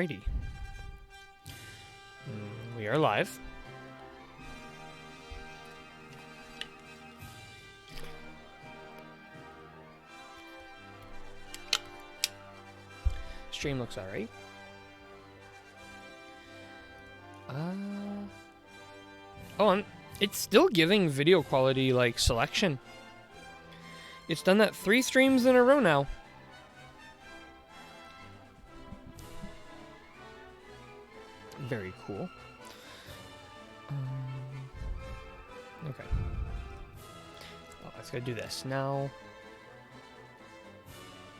Alrighty. We are live. Stream looks alright. It's still giving video quality like selection. It's done that 3 streams in a row now. Very cool. Okay. Oh, let's go do this now.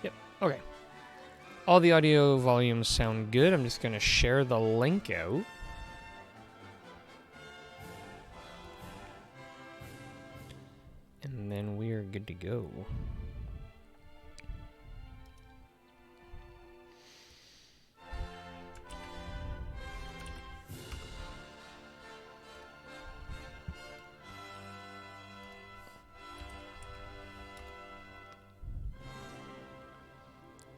Yep. Okay. All the audio volumes sound good. I'm just going to share the link out. And then we are good to go.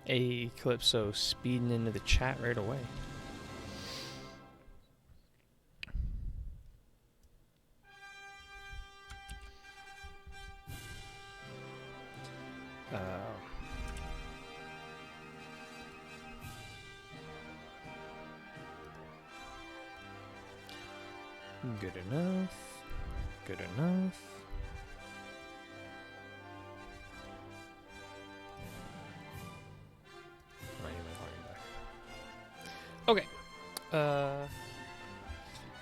Hey, Calypso speeding into the chat right away. Good enough. Good enough. Okay.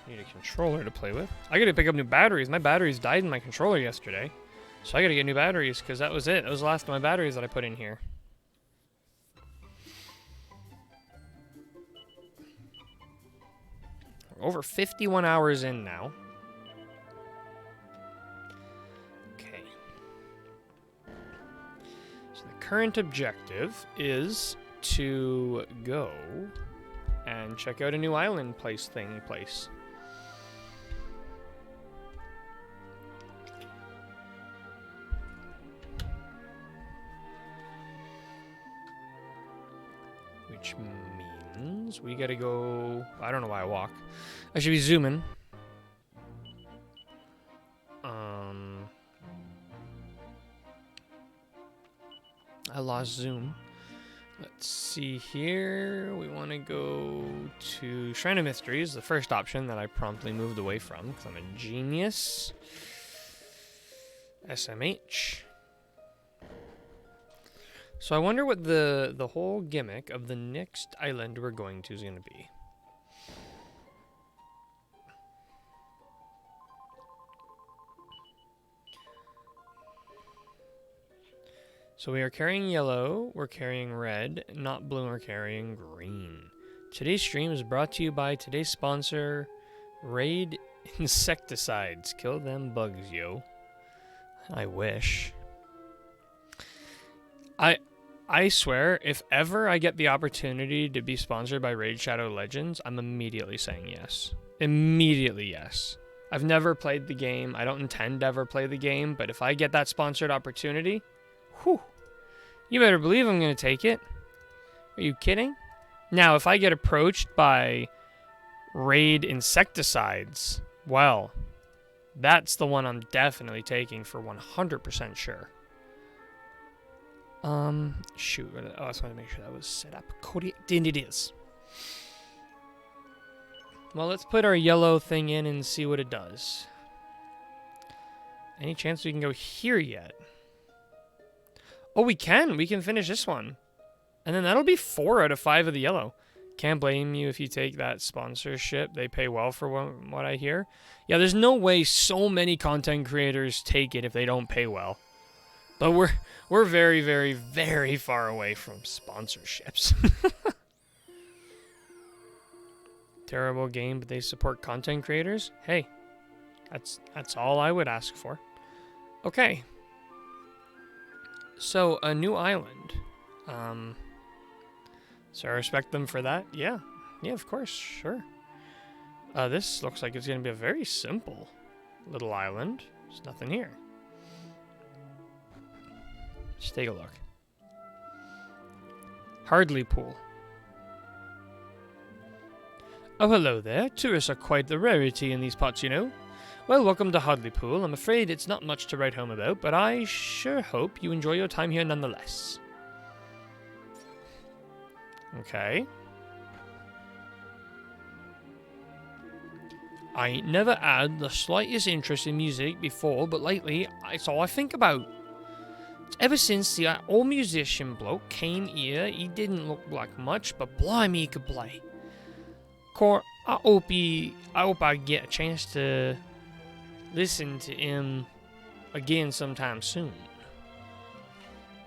Need a controller to play with. I gotta pick up new batteries. My batteries died in my controller yesterday. So I gotta get new batteries because that was it. That was the last of my batteries that I put in here. We're over 51 hours in now. Okay. So the current objective is to go and check out a new island place. Which means we gotta go... I don't know why I walk. I should be zooming. I lost zoom. Let's see here. We want to go to Shrine of Mysteries, the first option that I promptly moved away from because I'm a genius. SMH. So I wonder what the whole gimmick of the next island we're going to is going to be. So we are carrying yellow, we're carrying red, not blue, we're carrying green. Today's stream is brought to you by today's sponsor, Raid Insecticides. Kill them bugs, yo. I wish. I swear, if ever I get the opportunity to be sponsored by Raid Shadow Legends, I'm immediately saying yes. Immediately yes. I've never played the game. I don't intend to ever play the game, but if I get that sponsored opportunity, whew. You better believe I'm going to take it. Are you kidding? Now, if I get approached by Raid Insecticides, well, that's the one I'm definitely taking for 100% sure. Shoot. Oh, I just wanted to make sure that was set up. Cody, and it is. Well, let's put our yellow thing in and see what it does. Any chance we can go here yet? Oh, we can. We can finish this one. And then that'll be 4 out of 5 of the yellow. Can't blame you if you take that sponsorship. They pay well for what I hear. Yeah, there's no way so many content creators take it if they don't pay well. But we're very, very, very far away from sponsorships. Terrible game, but they support content creators? Hey, that's all I would ask for. Okay. So, a new island. So I respect them for that? Yeah. Yeah, of course. Sure. This looks like it's going to be a very simple little island. There's nothing here. Just take a look. Hardly pool. Oh, hello there. Tourists are quite the rarity in these parts, you know. Well, welcome to Hartlepool. I'm afraid it's not much to write home about, but I sure hope you enjoy your time here nonetheless. Okay. I ain't never had the slightest interest in music before, but lately, it's all I think about. Ever since the old musician bloke came here, he didn't look like much, but blimey, he could play. I hope I get a chance to listen to him again sometime soon.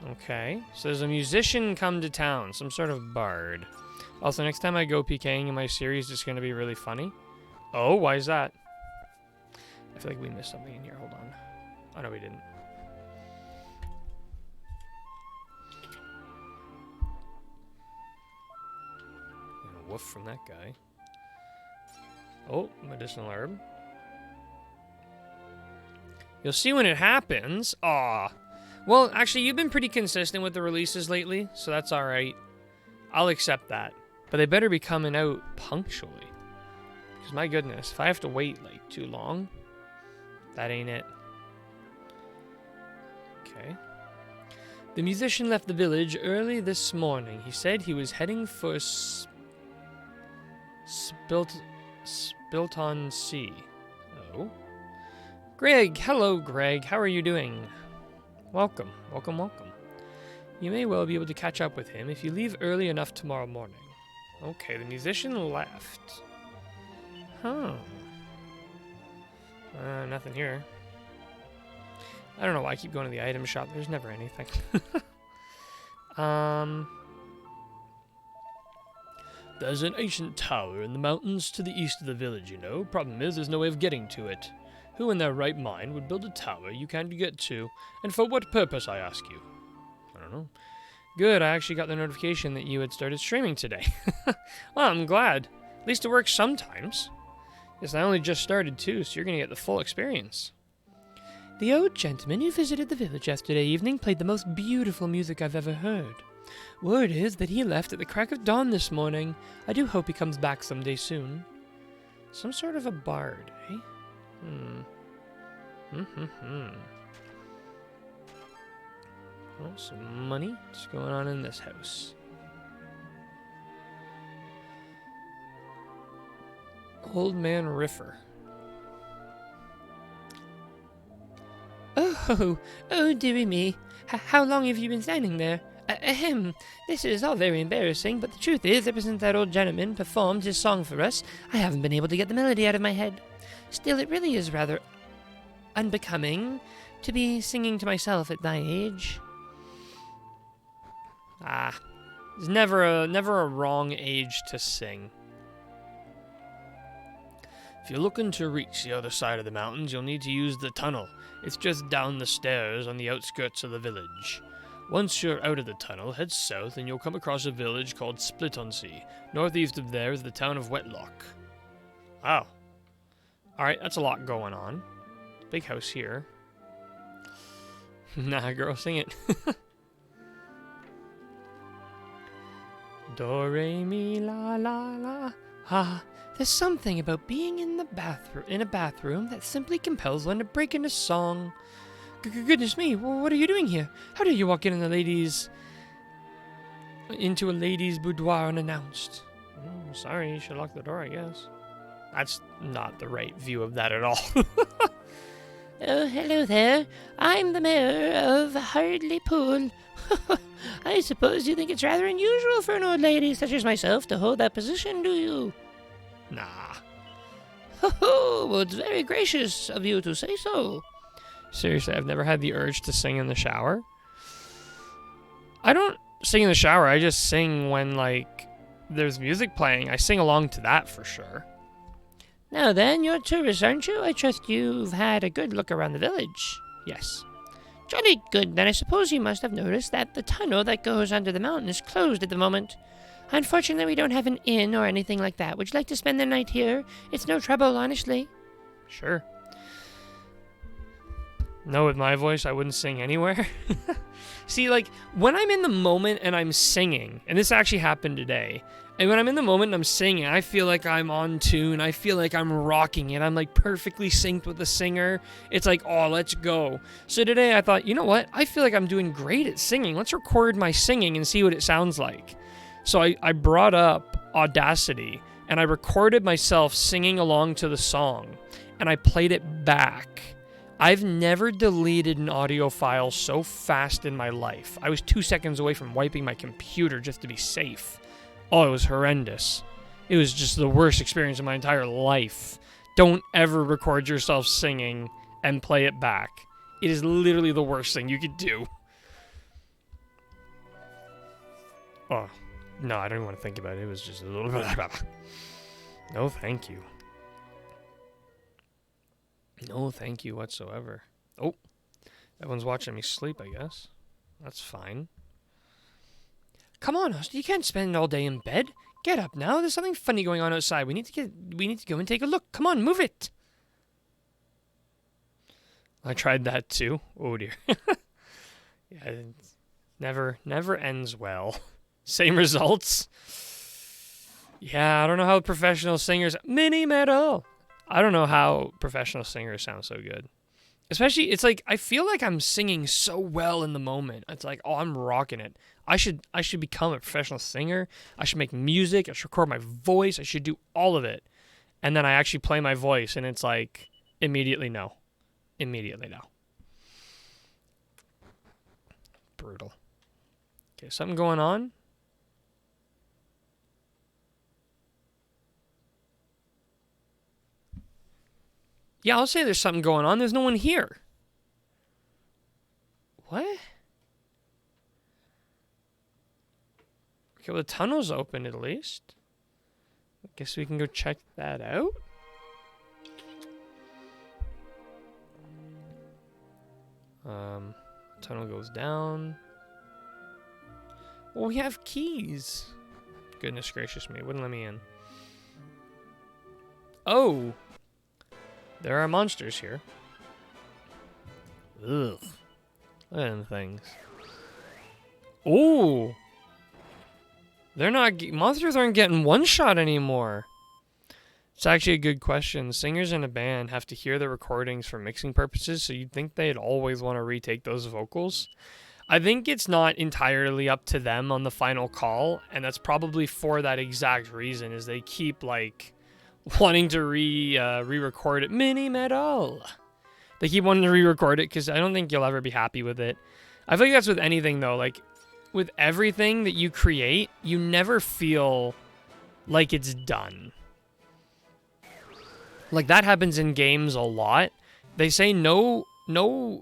Okay, so there's a musician come to town, some sort of bard. Also, next time I go PKing in my series, it's going to be really funny. Oh, why is that? I feel like we missed something in here. Hold on. Oh, no, we didn't. A woof from that guy. Oh, medicinal herb. You'll see when it happens. Aw. Well, actually, you've been pretty consistent with the releases lately, so that's alright. I'll accept that. But they better be coming out punctually. Because my goodness, if I have to wait, like, too long, that ain't it. Okay. The musician left the village early this morning. He said he was heading for Spilton Sea. Oh. Greg! Hello, Greg. How are you doing? Welcome. Welcome, welcome. You may well be able to catch up with him if you leave early enough tomorrow morning. Okay, the musician left. Huh. Nothing here. I don't know why I keep going to the item shop. There's never anything. There's an ancient tower in the mountains to the east of the village, you know. Problem is, there's no way of getting to it. Who in their right mind would build a tower you can't get to? And for what purpose, I ask you? I don't know. Good, I actually got the notification that you had started streaming today. Well, I'm glad. At least it works sometimes. Yes, I only just started too, so you're going to get the full experience. The old gentleman who visited the village yesterday evening played the most beautiful music I've ever heard. Word is that he left at the crack of dawn this morning. I do hope he comes back someday soon. Some sort of a bard, eh? Oh, some money. What's going on in this house? Old Man Riffer. Oh, dearie me. How long have you been standing there? Ahem. This is all very embarrassing, but the truth is, ever since that old gentleman performed his song for us, I haven't been able to get the melody out of my head. Still, it really is rather unbecoming to be singing to myself at my age. There's never a wrong age to sing. If you're looking to reach the other side of the mountains, you'll need to use the tunnel. It's just down the stairs on the outskirts of the village. Once you're out of the tunnel, head south and you'll come across a village called Splitonsea. Northeast of there is the town of Wetlock. Wow. Alright, that's a lot going on. Big house here. Nah, girl, sing it. Do, re, mi, la, la, la. There's something about being in a bathroom that simply compels one to break into song. Goodness me, what are you doing here? How dare you walk into a lady's boudoir unannounced? Sorry, you should lock the door, I guess. That's not the right view of that at all. Oh, hello there. I'm the mayor of Hartlepool. I suppose you think it's rather unusual for an old lady such as myself to hold that position, do you? Nah. Well, it's very gracious of you to say so. Seriously, I've never had the urge to sing in the shower. I don't sing in the shower, I just sing when, like, there's music playing. I sing along to that for sure. Now then, you're tourists, aren't you? I trust you've had a good look around the village. Yes. Jolly good, then I suppose you must have noticed that the tunnel that goes under the mountain is closed at the moment. Unfortunately, we don't have an inn or anything like that. Would you like to spend the night here? It's no trouble, honestly. Sure. No, with my voice, I wouldn't sing anywhere. See, like, when I'm in the moment and I'm singing, and this actually happened today, And when I'm in the moment and I'm singing, I feel like I'm on tune. I feel like I'm rocking it. I'm like perfectly synced with the singer. It's like, oh, let's go. So today I thought, you know what? I feel like I'm doing great at singing. Let's record my singing and see what it sounds like. So I brought up Audacity and I recorded myself singing along to the song and I played it back. I've never deleted an audio file so fast in my life. I was 2 seconds away from wiping my computer just to be safe. Oh, it was horrendous. It was just the worst experience of my entire life. Don't ever record yourself singing and play it back. It is literally the worst thing you could do. Oh, no, I don't even want to think about it. It was just a little... No, thank you. No, thank you whatsoever. Oh, everyone's watching me sleep, I guess. That's fine. Come on, Austin, you can't spend all day in bed. Get up now. There's something funny going on outside. We need to go and take a look. Come on, move it. I tried that too. Oh dear. Yeah, it never ends well. Same results. Yeah, I don't know how professional singers... Mini metal! I don't know how professional singers sound so good. Especially, it's like, I feel like I'm singing so well in the moment. It's like, oh, I'm rocking it. I should become a professional singer. I should make music. I should record my voice. I should do all of it. And then I actually play my voice, and it's like, immediately no. Immediately no. Brutal. Okay, something going on? Yeah, I'll say there's something going on. There's no one here. What? Okay, well, the tunnel's open at least. I guess we can go check that out. Tunnel goes down. Well, we have keys. Goodness gracious me, it wouldn't let me in. Oh! There are monsters here. Ugh. Look at them things. Ooh! They're not... Monsters aren't getting one shot anymore. It's actually a good question. Singers in a band have to hear the recordings for mixing purposes, so you'd think they'd always want to retake those vocals. I think it's not entirely up to them on the final call, and that's probably for that exact reason, is they keep, like, wanting to re-record it. Mini metal! They keep wanting to re-record it, because I don't think you'll ever be happy with it. I feel like that's with anything, though. Like, with everything that you create, you never feel like it's done. Like, that happens in games a lot. They say no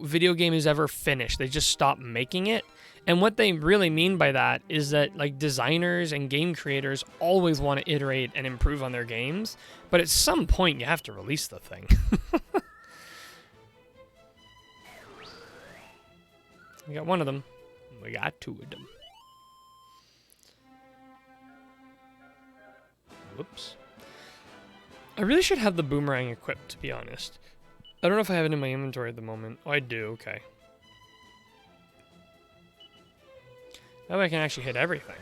video game is ever finished. They just stop making it. And what they really mean by that is that, like, designers and game creators always want to iterate and improve on their games. But at some point, you have to release the thing. We got one of them. We got two of them. Whoops. I really should have the boomerang equipped, to be honest. I don't know if I have it in my inventory at the moment. Oh, I do. Okay. That way I can actually hit everything.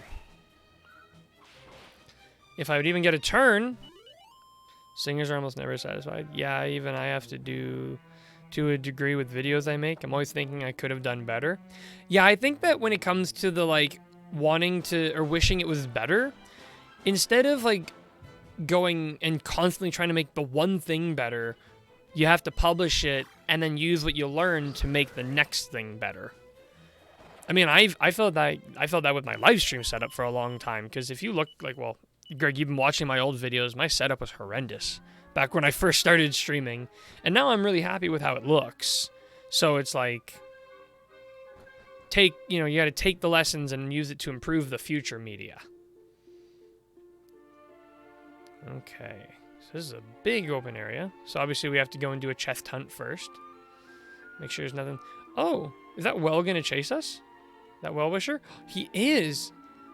If I would even get a turn... Singers are almost never satisfied. Yeah, even I have to do... to a degree with videos I make. I'm always thinking I could have done better. Yeah, I think that when it comes to the, like, wanting to... or wishing it was better... Instead of, like... going and constantly trying to make the one thing better, you have to publish it and then use what you learn to make the next thing better. I mean, I felt that with my live stream setup for a long time, because if you look, like, well, Greg, you've been watching my old videos, my setup was horrendous back when I first started streaming, and now I'm really happy with how it looks. So it's like, you got to take the lessons and use it to improve the future media. Okay, so this is a big open area. So obviously we have to go and do a chest hunt first. Make sure there's nothing. Oh, is that well gonna chase us? That well-wisher? He is!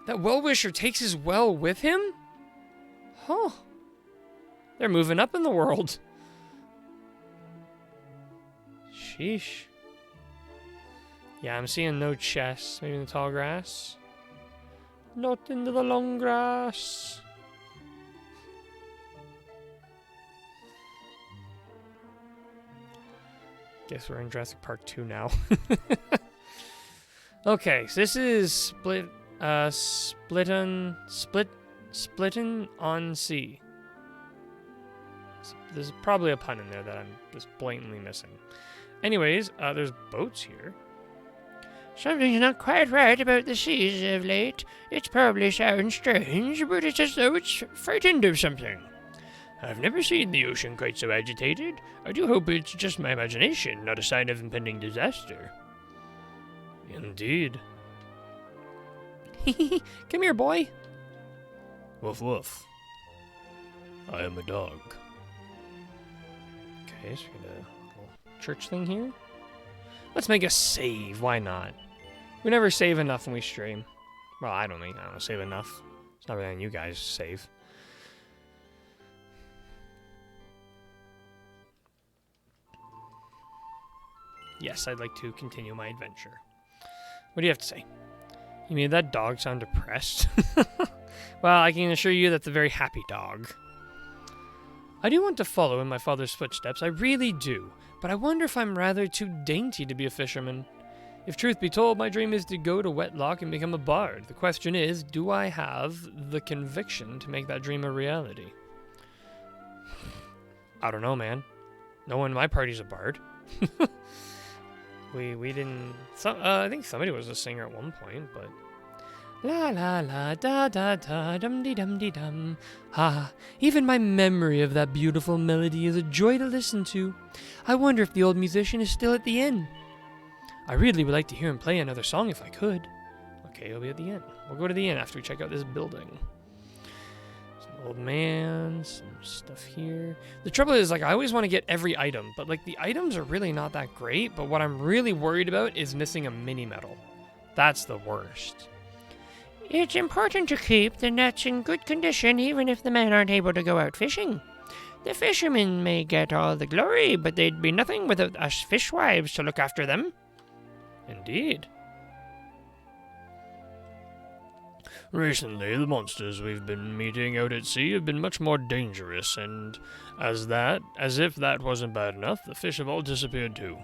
That well-wisher takes his well with him? Huh. They're moving up in the world. Sheesh. Yeah, I'm seeing no chests. Maybe in the tall grass? Not into the long grass. Guess we're in Jurassic Park 2 now. Okay, so this is Splitting on Sea. There's probably a pun in there that I'm just blatantly missing. Anyways, there's boats here. Something's not quite right about the seas of late. It probably sounds strange, but it's as though it's frightened of something. I've never seen the ocean quite so agitated. I do hope it's just my imagination, not a sign of impending disaster. Indeed. Come here, boy. Woof woof. I am a dog. Okay, so we got a little church thing here. Let's make a save. Why not? We never save enough when we stream. Well, I don't save enough. It's not really on you guys to save. Yes, I'd like to continue my adventure. What do you have to say? You made that dog sound depressed? Well, I can assure you that's a very happy dog. I do want to follow in my father's footsteps, I really do, but I wonder if I'm rather too dainty to be a fisherman. If truth be told, my dream is to go to Wetlock and become a bard. The question is, do I have the conviction to make that dream a reality? I don't know, man. No one in my party's a bard. We didn't... I think somebody was a singer at one point, but... La la la da da da dum dee dum dee dum. Ah, even my memory of that beautiful melody is a joy to listen to. I wonder if the old musician is still at the inn. I really would like to hear him play another song if I could. Okay, he'll be at the inn. We'll go to the inn after we check out this building. Some old man, some stuff here. The trouble is, I always want to get every item, but, the items are really not that great, but what I'm really worried about is missing a mini-medal. That's the worst. It's important to keep the nets in good condition even if the men aren't able to go out fishing. The fishermen may get all the glory, but they'd be nothing without us fishwives to look after them. Indeed. Recently, the monsters we've been meeting out at sea have been much more dangerous, and as if that wasn't bad enough, the fish have all disappeared too.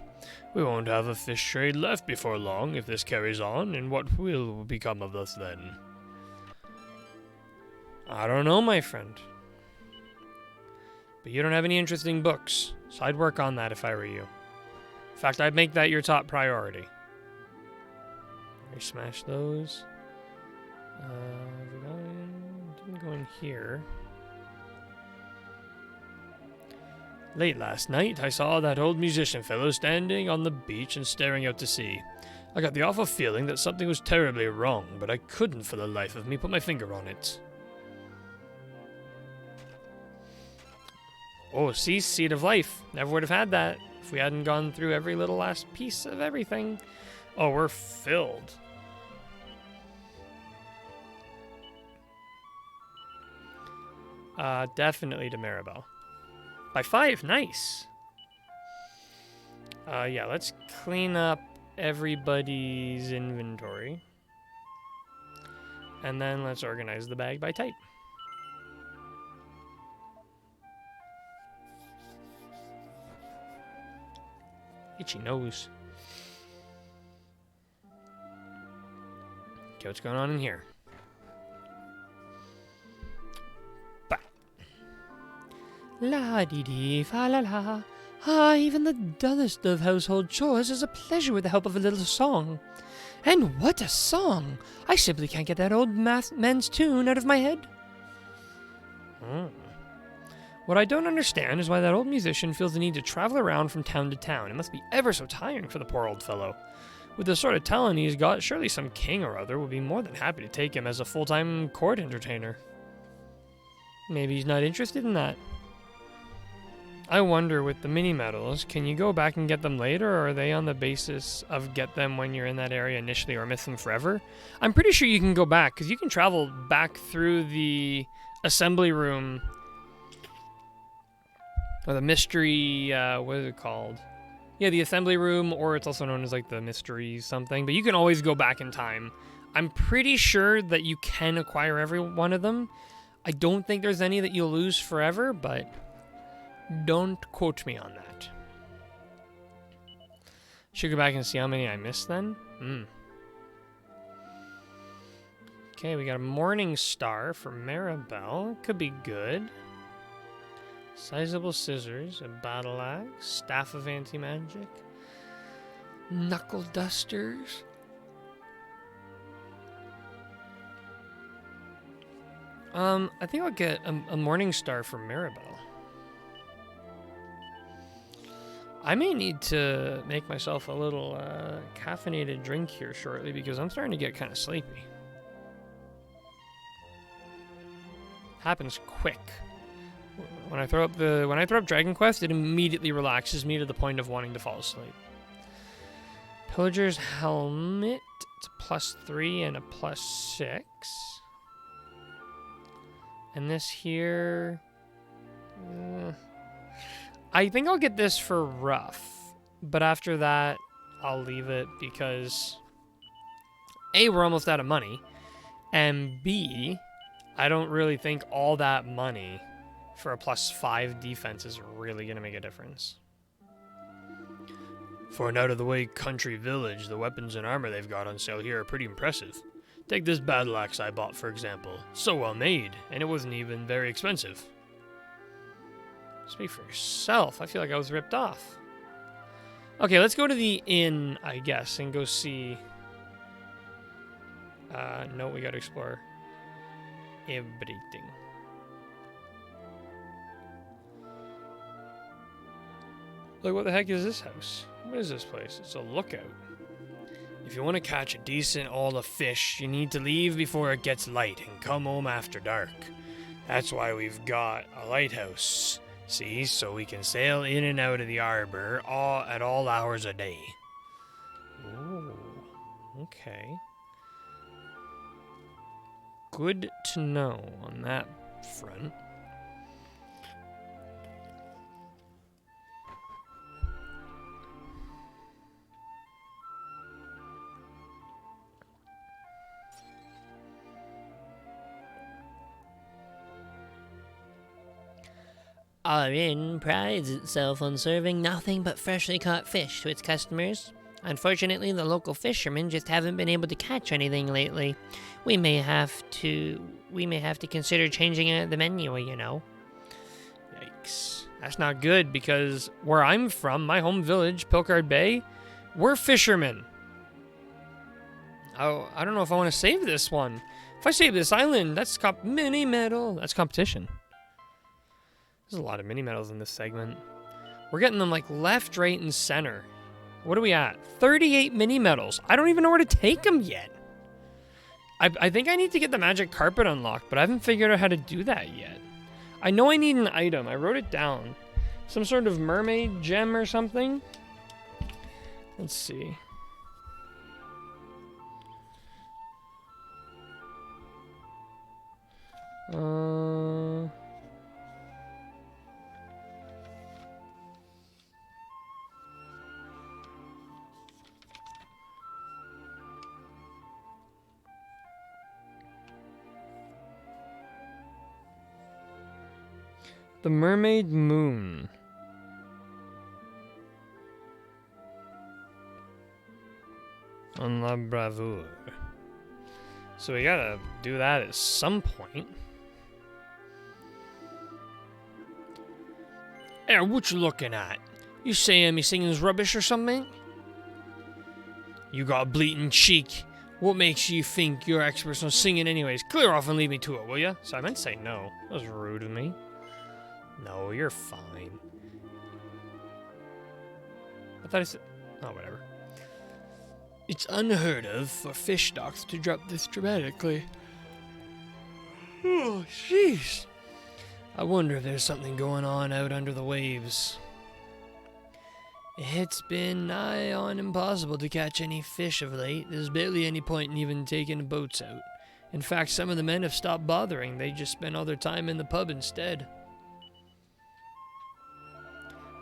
We won't have a fish trade left before long if this carries on, and what will become of us then? I don't know, my friend. But you don't have any interesting books, so I'd work on that if I were you. In fact, I'd make that your top priority. I smash those. Didn't go in here. Late last night, I saw that old musician fellow standing on the beach and staring out to sea. I got the awful feeling that something was terribly wrong, but I couldn't for the life of me put my finger on it. Oh, see, Seed of Life. Never would have had that if we hadn't gone through every little last piece of everything. Oh, we're filled. Definitely to Maribel. By 5, nice. Yeah, let's clean up everybody's inventory. And then let's organize the bag by type. Itchy nose. Okay, what's going on in here? La-dee-dee, fa-la-la. Ah, even the dullest of household chores is a pleasure with the help of a little song. And what a song! I simply can't get that old men's tune out of my head. What I don't understand is why that old musician feels the need to travel around from town to town. It must be ever so tiring for the poor old fellow. With the sort of talent he's got, surely some king or other would be more than happy to take him as a full-time court entertainer. Maybe he's not interested in that. I wonder, with the mini-medals, can you go back and get them later, or are they on the basis of get them when you're in that area initially or miss them forever? I'm pretty sure you can go back, because you can travel back through the assembly room, or the mystery, what is it called? Yeah, the assembly room, or it's also known as, the mystery something, but you can always go back in time. I'm pretty sure that you can acquire every one of them. I don't think there's any that you'll lose forever, but don't quote me on that. Should go back and see how many I missed then. Okay, we got a Morning Star for Maribel. Could be good. Sizable Scissors, a Battle Axe, Staff of Anti-Magic, Knuckle Dusters. I think I'll get a Morning Star for Maribel. I may need to make myself a little caffeinated drink here shortly because I'm starting to get kind of sleepy. Happens quick. When I throw up Dragon Quest, it immediately relaxes me to the point of wanting to fall asleep. Pillager's Helmet, it's a +3 and a +6. And this here, I think I'll get this for rough, but after that, I'll leave it because A, we're almost out of money, and B, I don't really think all that money for a +5 defense is really going to make a difference. For an out-of-the-way country village, the weapons and armor they've got on sale here are pretty impressive. Take this battle axe I bought, for example. So well made, and it wasn't even very expensive. Speak for yourself. I feel like I was ripped off. Okay, let's go to the inn, I guess, and go see... no, we gotta explore everything. Like, what the heck is this house? What is this place? It's a lookout. If you want to catch a decent haul of fish, you need to leave before it gets light and come home after dark. That's why we've got a lighthouse, see, so we can sail in and out of the harbor at all hours a day. Ooh, okay. Good to know on that front. Our inn prides itself on serving nothing but freshly caught fish to its customers. Unfortunately, the local fishermen just haven't been able to catch anything lately. We may have to consider changing the menu, you know. Yikes. That's not good because where I'm from, my home village, Pilcard Bay, we're fishermen. Oh, I don't know if I want to save this one. If I save this island, that's mini medal. That's competition. There's a lot of mini medals in this segment. We're getting them like left, right, and center. What are we at? 38 mini medals. I don't even know where to take them yet. I think I need to get the magic carpet unlocked, but I haven't figured out how to do that yet. I know I need an item. I wrote it down. Some sort of mermaid gem or something. Let's see. The Mermaid Moon. On La Bravoure. So we gotta do that at some point. Hey, what you looking at? You saying me singing's rubbish or something? You got a bleating cheek. What makes you think you're experts on singing anyways? Clear off and leave me to it, will ya? So I meant to say no. That was rude of me. No, you're fine. I thought I said... Oh, whatever. It's unheard of for fish stocks to drop this dramatically. Oh, jeez. I wonder if there's something going on out under the waves. It's been nigh on impossible to catch any fish of late. There's barely any point in even taking boats out. In fact, some of the men have stopped bothering. They just spend all their time in the pub instead.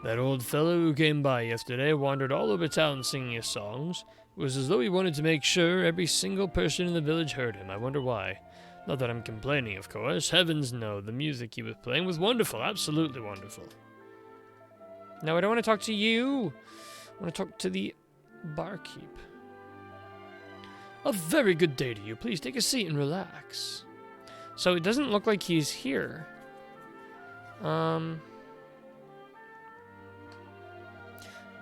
That old fellow who came by yesterday wandered all over town singing his songs. It was as though he wanted to make sure every single person in the village heard him. I wonder why. Not that I'm complaining, of course. Heavens no, the music he was playing was wonderful, absolutely wonderful. Now I don't want to talk to you. I want to talk to the barkeep. A very good day to you. Please take a seat and relax. So it doesn't look like he's here.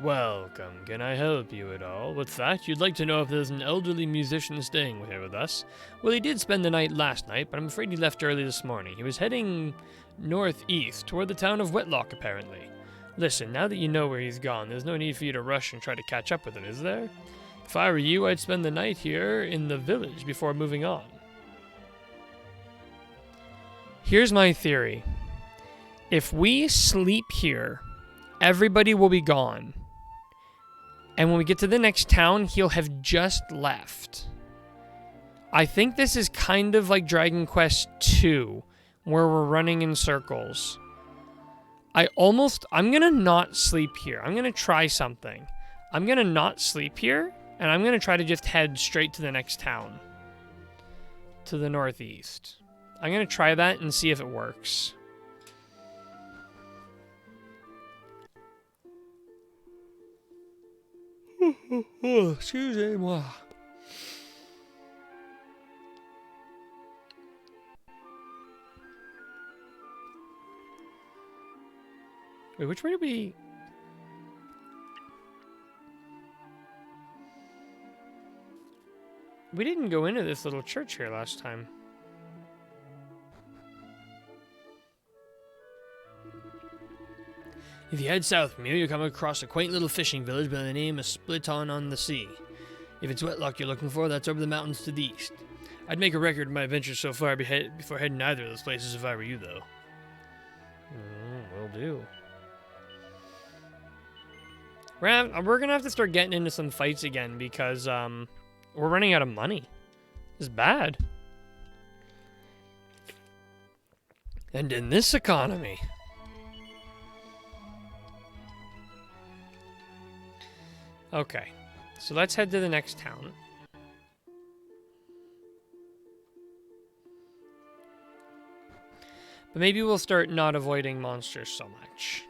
Welcome. Can I help you at all? What's that? You'd like to know if there's an elderly musician staying here with us? Well, he did spend the night last night, but I'm afraid he left early this morning. He was heading northeast toward the town of Wetlock, apparently. Listen, now that you know where he's gone, there's no need for you to rush and try to catch up with him, is there? If I were you, I'd spend the night here in the village before moving on. Here's my theory. If we sleep here, everybody will be gone. And when we get to the next town, he'll have just left. I think this is kind of like Dragon Quest II, where we're running in circles. I'm gonna not sleep here. I'm gonna try something. I'm gonna not sleep here, and I'm gonna try to just head straight to the next town. To the northeast. I'm gonna try that and see if it works. Excusez-moi. Wait, which way did we... We didn't go into this little church here last time. If you head south from here, you'll come across a quaint little fishing village by the name of Spliton-on-the-Sea. If it's Wetlock you're looking for, that's over the mountains to the east. I'd make a record of my adventures so far before heading either of those places if I were you, though. Will do. We're gonna have to start getting into some fights again because we're running out of money. It's bad. And in this economy. Okay, so let's head to the next town. But maybe we'll start not avoiding monsters so much.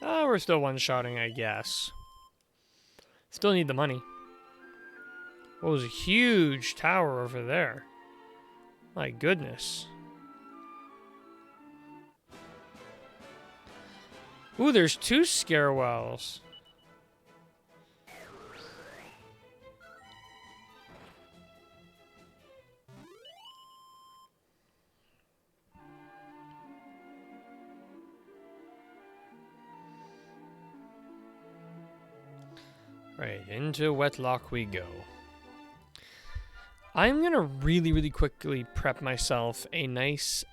Oh, we're still one-shotting, I guess. Still need the money. What was a huge tower over there? My goodness. Ooh, there's 2 stairwells. Right, into Wetlock we go. I'm gonna really quickly prep myself a nice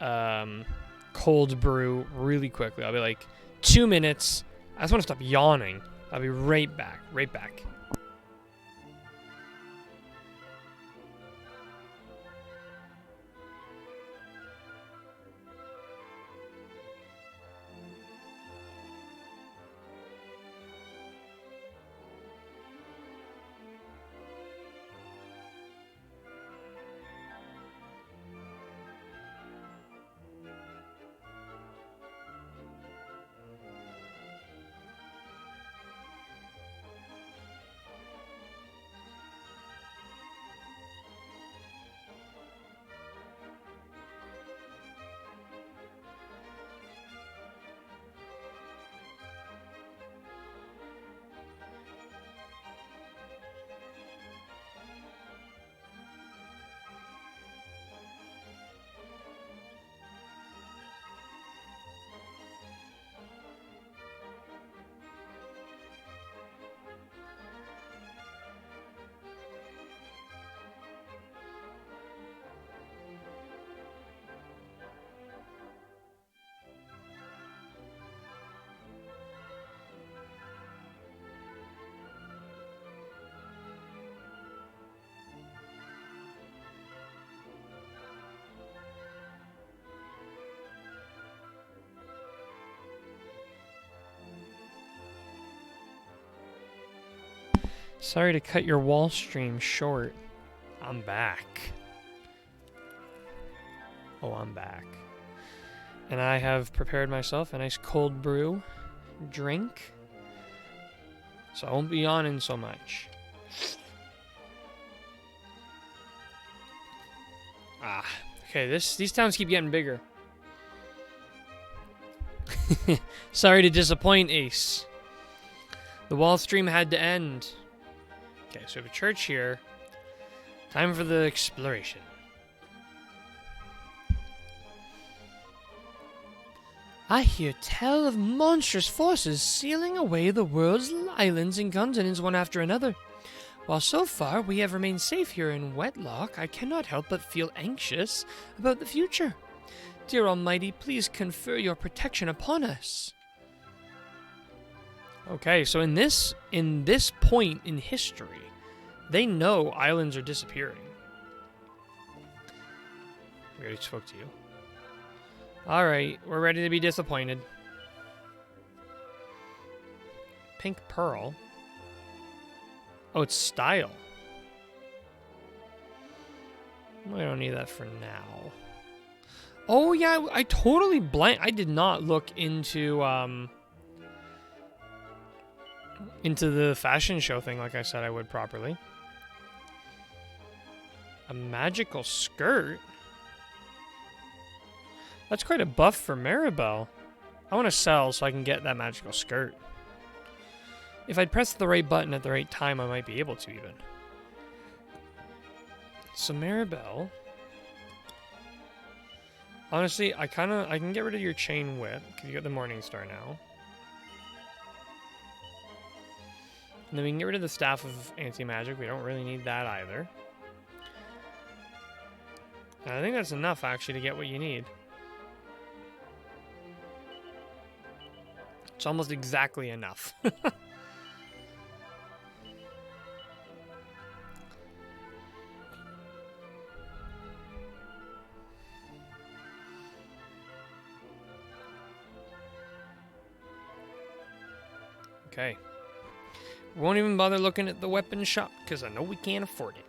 cold brew really quickly. I'll be like 2 minutes. I just want to stop yawning. I'll be right back. Sorry to cut your wall stream short. I'm back. Oh, I'm back. And I have prepared myself a nice cold brew drink. So I won't be yawning so much. Okay, these towns keep getting bigger. Sorry to disappoint, Ace. The wall stream had to end. Okay, so we have a church here. Time for the exploration. I hear tell of monstrous forces sealing away the world's islands and continents one after another. While so far we have remained safe here in Wetlock, I cannot help but feel anxious about the future. Dear Almighty, please confer your protection upon us. Okay, so in this point in history, they know islands are disappearing. We already spoke to you. Alright, we're ready to be disappointed. Pink Pearl. Oh, it's style. We don't need that for now. Oh, yeah, I totally blanked. I did not look into the fashion show thing like I said I would properly. A magical skirt? That's quite a buff for Maribel. I want to sell so I can get that magical skirt. If I'd pressed the right button at the right time, I might be able to even. So Maribel. Honestly, I can get rid of your chain whip because you got the Morning Star now. And then we can get rid of the Staff of Anti-Magic. We don't really need that either. And I think that's enough actually to get what you need. It's almost exactly enough. Okay. We won't even bother looking at the weapon shop because I know we can't afford it.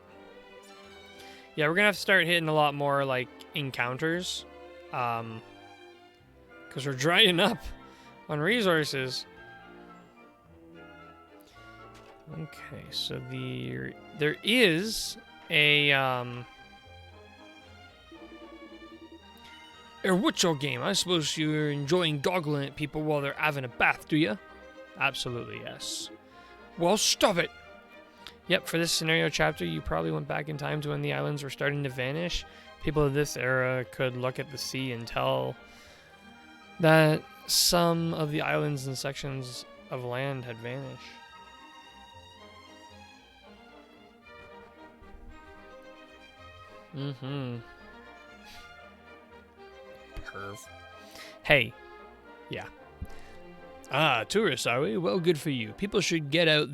Yeah, we're going to have to start hitting a lot more like encounters. Because we're drying up on resources. Okay, so there is a what's your game? I suppose you're enjoying goggling at people while they're having a bath, do you? Absolutely, yes. Well, stop it! Yep, for this scenario chapter, you probably went back in time to when the islands were starting to vanish. People of this era could look at the sea and tell that some of the islands and sections of land had vanished. Perv. Hey. Yeah. Ah, tourists, are we? Well, good for you. People should get out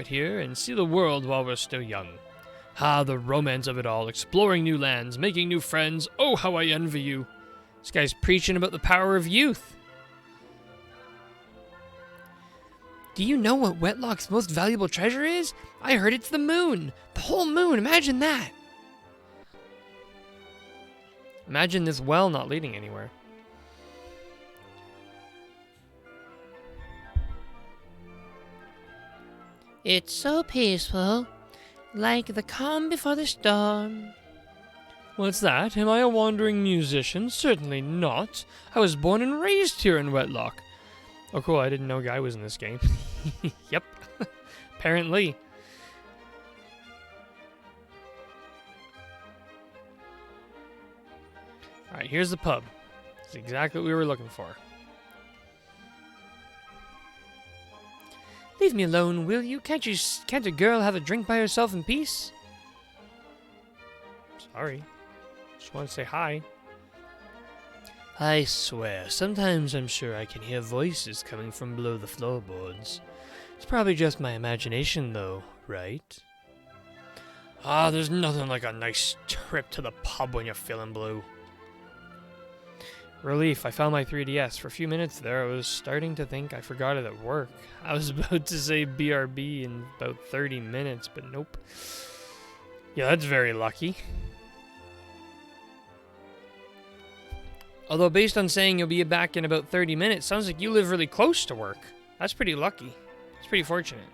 here, and see the world while we're still young. Ah, the romance of it all. Exploring new lands, making new friends. Oh, how I envy you. This guy's preaching about the power of youth. Do you know what Wetlock's most valuable treasure is? I heard it's the moon. The whole moon, imagine that. Imagine this well not leading anywhere. It's so peaceful, like the calm before the storm. What's that? Am I a wandering musician? Certainly not. I was born and raised here in Wetlock. Oh, cool. I didn't know Guy was in this game. Yep. Apparently. Alright, here's the pub. It's exactly what we were looking for. Leave me alone, will you? Can't a girl have a drink by herself in peace? Sorry. Just want to say hi. I swear, sometimes I'm sure I can hear voices coming from below the floorboards. It's probably just my imagination, though, right? Ah, there's nothing like a nice trip to the pub when you're feeling blue. Relief, I found my 3DS. For a few minutes there, I was starting to think I forgot it at work. I was about to say BRB in about 30 minutes, but nope. Yeah, that's very lucky. Although based on saying you'll be back in about 30 minutes, sounds like you live really close to work. That's pretty lucky. It's pretty fortunate.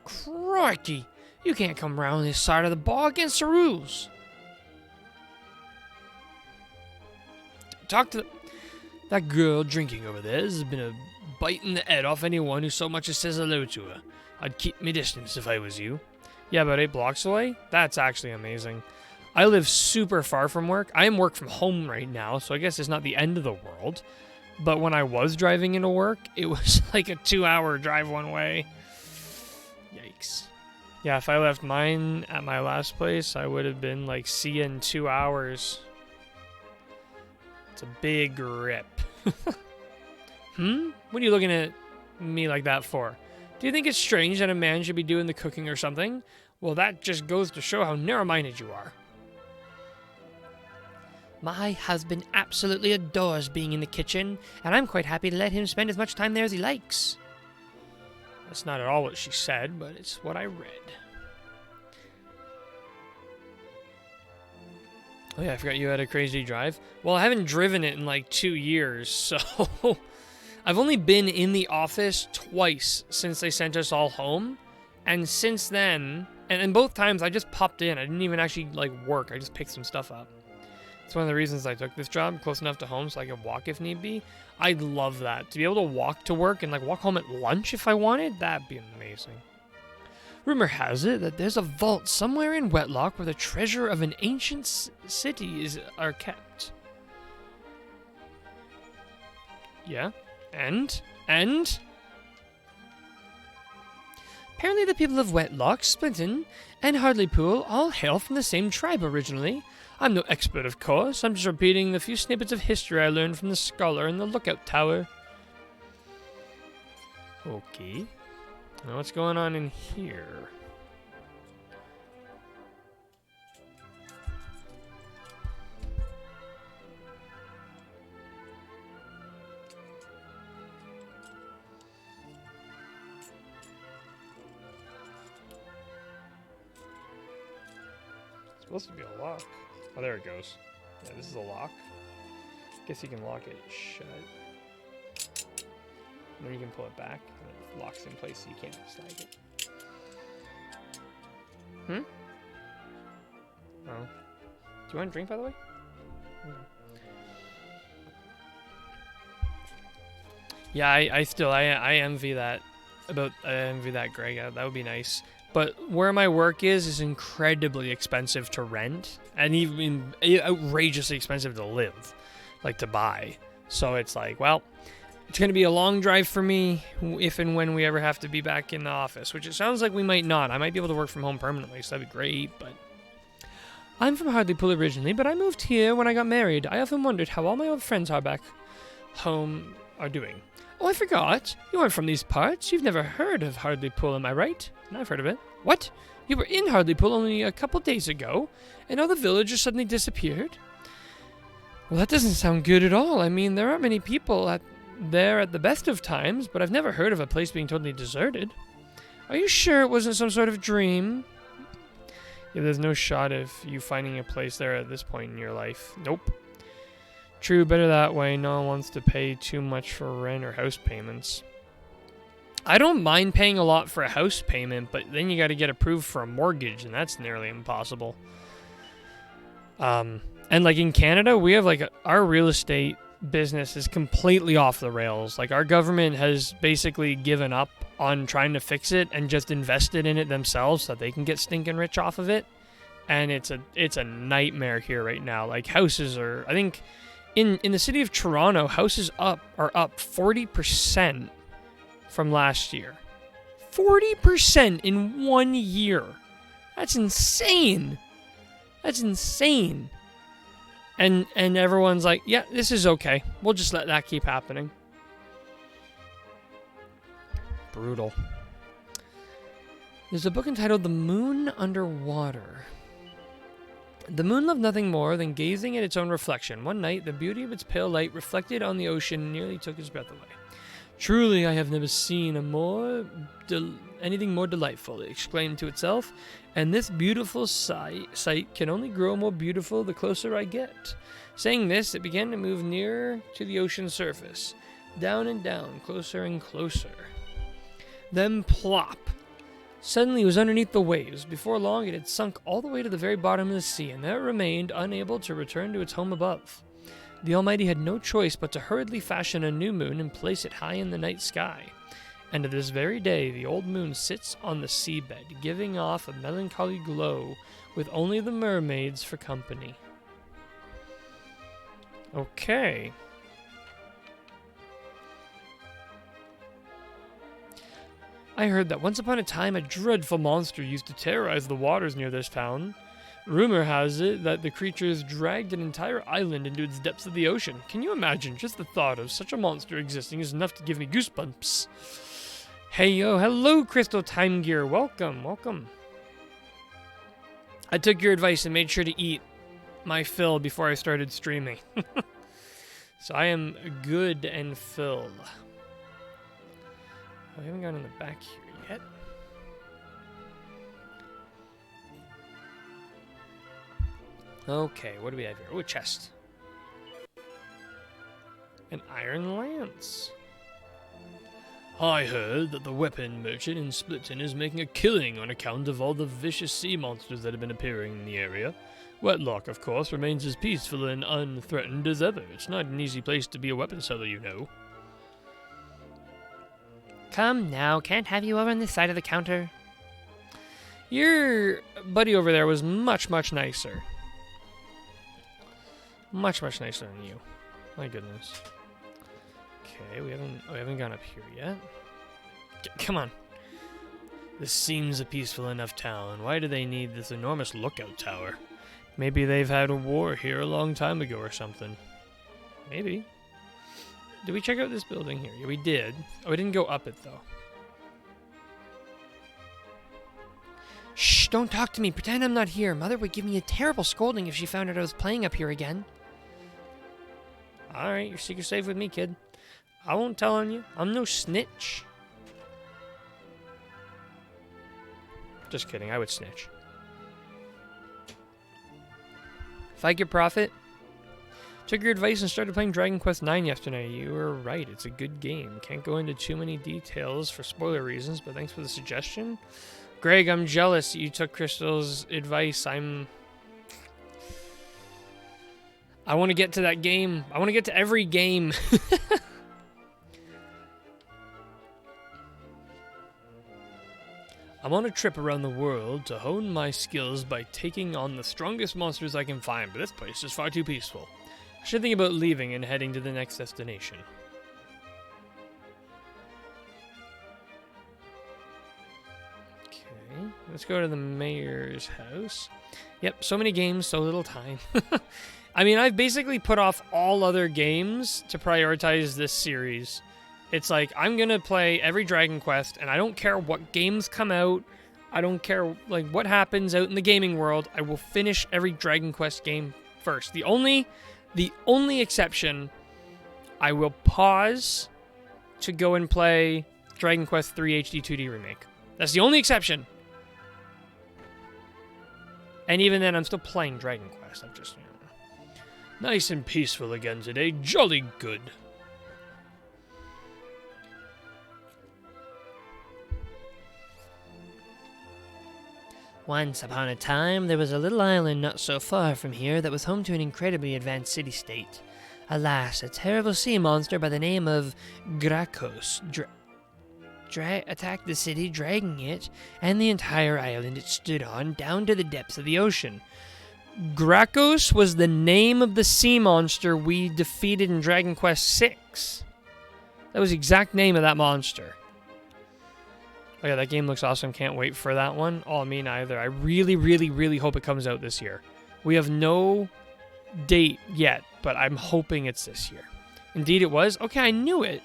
Crikey! You can't come round this side of the bar against the rules. Talk to that girl drinking over there has been a biting the head off anyone who so much as says hello to her. I'd keep me distance if I was you. Yeah, about 8 blocks away? That's actually amazing. I live super far from work. I am work from home right now, so I guess it's not the end of the world. But when I was driving into work, it was like a 2-hour drive one way. Yikes. Yeah, if I left mine at my last place, I would have been like, see you in 2 hours. It's a big rip. What are you looking at me like that for? Do you think it's strange that a man should be doing the cooking or something? Well, that just goes to show how narrow-minded you are. My husband absolutely adores being in the kitchen, and I'm quite happy to let him spend as much time there as he likes. That's not at all what she said, but it's what I read. Oh yeah, I forgot you had a crazy drive. Well, I haven't driven it in like 2 years, so I've only been in the office twice since they sent us all home. And since then, and both times I just popped in. I didn't even actually like work. I just picked some stuff up. It's one of the reasons I took this job, close enough to home so I could walk if need be. I'd love that. To be able to walk to work and like walk home at lunch if I wanted, that'd be amazing. Rumor has it that there's a vault somewhere in Wetlock where the treasure of an ancient city are kept. Yeah? And? Apparently the people of Wetlock, Splinton, and Hardlypool all hail from the same tribe originally. I'm no expert, of course. I'm just repeating the few snippets of history I learned from the scholar in the lookout tower. Okay. Now what's going on in here? It's supposed to be a lock. Oh, there it goes. Yeah, this is a lock. Guess you can lock it shut. And then you can pull it back, and it locks in place so you can't slide it. Oh. Do you want a drink, by the way? Yeah, I envy that. I envy that, Greg. That would be nice. But where my work is incredibly expensive to rent, and even outrageously expensive to live, like to buy. So it's like, well, it's going to be a long drive for me if and when we ever have to be back in the office, which it sounds like we might not. I might be able to work from home permanently, so that'd be great, but... I'm from Hardlypool originally, but I moved here when I got married. I often wondered how all my old friends are back home are doing. Oh, I forgot. You aren't from these parts. You've never heard of Hardlypool, am I right? And I've heard of it. What? You were in Hardlypool only a couple days ago, and all the villagers suddenly disappeared? Well, that doesn't sound good at all. I mean, there aren't many people there at the best of times, but I've never heard of a place being totally deserted. Are you sure it wasn't some sort of dream? Yeah, there's no shot of you finding a place there at this point in your life. Nope. True, better that way. No one wants to pay too much for rent or house payments. I don't mind paying a lot for a house payment, but then you got to get approved for a mortgage, and that's nearly impossible. And like in Canada, we have like our real estate business is completely off the rails. Like our government has basically given up on trying to fix it and just invested in it themselves so that they can get stinking rich off of it. And it's a nightmare here right now. Like houses are, I think in the city of Toronto, houses are up 40% from last year. 40% in 1 year. That's insane. That's insane. And everyone's like, yeah, this is okay. We'll just let that keep happening. Brutal. There's a book entitled The Moon Underwater. The moon loved nothing more than gazing at its own reflection. One night, the beauty of its pale light reflected on the ocean nearly took his breath away. Truly, I have never seen anything more delightful, it exclaimed to itself, and this beautiful sight can only grow more beautiful the closer I get. Saying this, it began to move nearer to the ocean's surface, down and down, closer and closer. Then plop! Suddenly it was underneath the waves. Before long, it had sunk all the way to the very bottom of the sea, and there it remained, unable to return to its home above. The Almighty had no choice but to hurriedly fashion a new moon and place it high in the night sky. And to this very day, the old moon sits on the seabed, giving off a melancholy glow, with only the mermaids for company. Okay. I heard that once upon a time a dreadful monster used to terrorize the waters near this town. Rumor has it that the creatures dragged an entire island into its depths of the ocean. Can you imagine? Just the thought of such a monster existing is enough to give me goosebumps. Hey yo, hello Crystal Time Gear, welcome, welcome. I took your advice and made sure to eat my fill before I started streaming. So I am good and full. We haven't gone in the back here yet. Okay, what do we have here? Oh, a chest. An iron lance. I heard that the weapon merchant in Splitton is making a killing on account of all the vicious sea monsters that have been appearing in the area. Wetlock, of course, remains as peaceful and unthreatened as ever. It's not an easy place to be a weapon seller, you know. Come now, can't have you over on this side of the counter. Your buddy over there was much, much nicer. Much, much nicer than you. My goodness. Okay, we haven't gone up here yet. Come on. This seems a peaceful enough town. Why do they need this enormous lookout tower? Maybe they've had a war here a long time ago or something. Maybe. Did we check out this building here? Yeah, we did. Oh, we didn't go up it, though. Shh, don't talk to me. Pretend I'm not here. Mother would give me a terrible scolding if she found out I was playing up here again. Alright, your secret's safe with me, kid. I won't tell on you. I'm no snitch. Just kidding, I would snitch. If I could profit... Took your advice and started playing Dragon Quest IX yesterday. You were right, it's a good game. Can't go into too many details for spoiler reasons, but thanks for the suggestion. Greg, I'm jealous that you took Crystal's advice. I want to get to that game. I want to get to every game. I'm on a trip around the world to hone my skills by taking on the strongest monsters I can find, but this place is far too peaceful. I should think about leaving and heading to the next destination. Okay, let's go to the mayor's house. Yep, so many games, so little time. I mean, I've basically put off all other games to prioritize this series. It's like, I'm going to play every Dragon Quest, and I don't care what games come out. I don't care like what happens out in the gaming world. I will finish every Dragon Quest game first. The only exception, I will pause to go and play Dragon Quest III HD 2D Remake. That's the only exception. And even then, I'm still playing Dragon Quest. I'm just, nice and peaceful again today. Jolly good. Once upon a time, there was a little island not so far from here that was home to an incredibly advanced city-state. Alas, a terrible sea monster by the name of Grakos attacked the city, dragging it and the entire island it stood on down to the depths of the ocean. Grakos was the name of the sea monster we defeated in Dragon Quest VI. That was the exact name of that monster. Oh yeah, that game looks awesome. Can't wait for that one. Oh, me neither. I really, really, really hope it comes out this year. We have no date yet, but I'm hoping it's this year. Indeed it was. Okay, I knew it.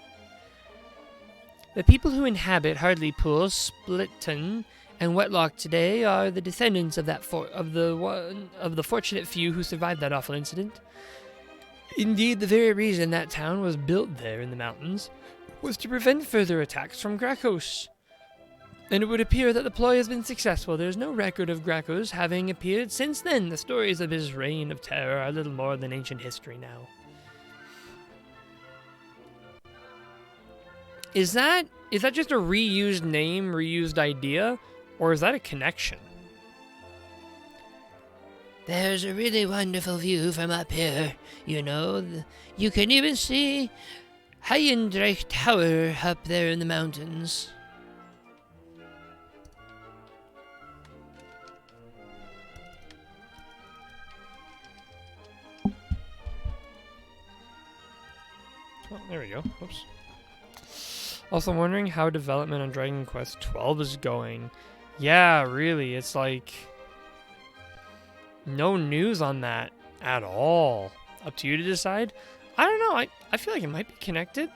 The people who inhabit Hartlepool, Splitton, And Wetlock today are the descendants of the fortunate few who survived that awful incident. Indeed, the very reason that town was built there in the mountains was to prevent further attacks from Grakos. And it would appear that the ploy has been successful. There is no record of Grakos having appeared since then. The stories of his reign of terror are little more than ancient history now. Is that just a reused name, reused idea, or is that a connection? There's a really wonderful view from up here. You know, you can even see Heiendreich Tower up there in the mountains. Oh, there we go. Oops. Also, I'm wondering how development on Dragon Quest XII is going. Yeah, really, it's like no news on that at all. Up to you to decide. I don't know. I feel like it might be connected.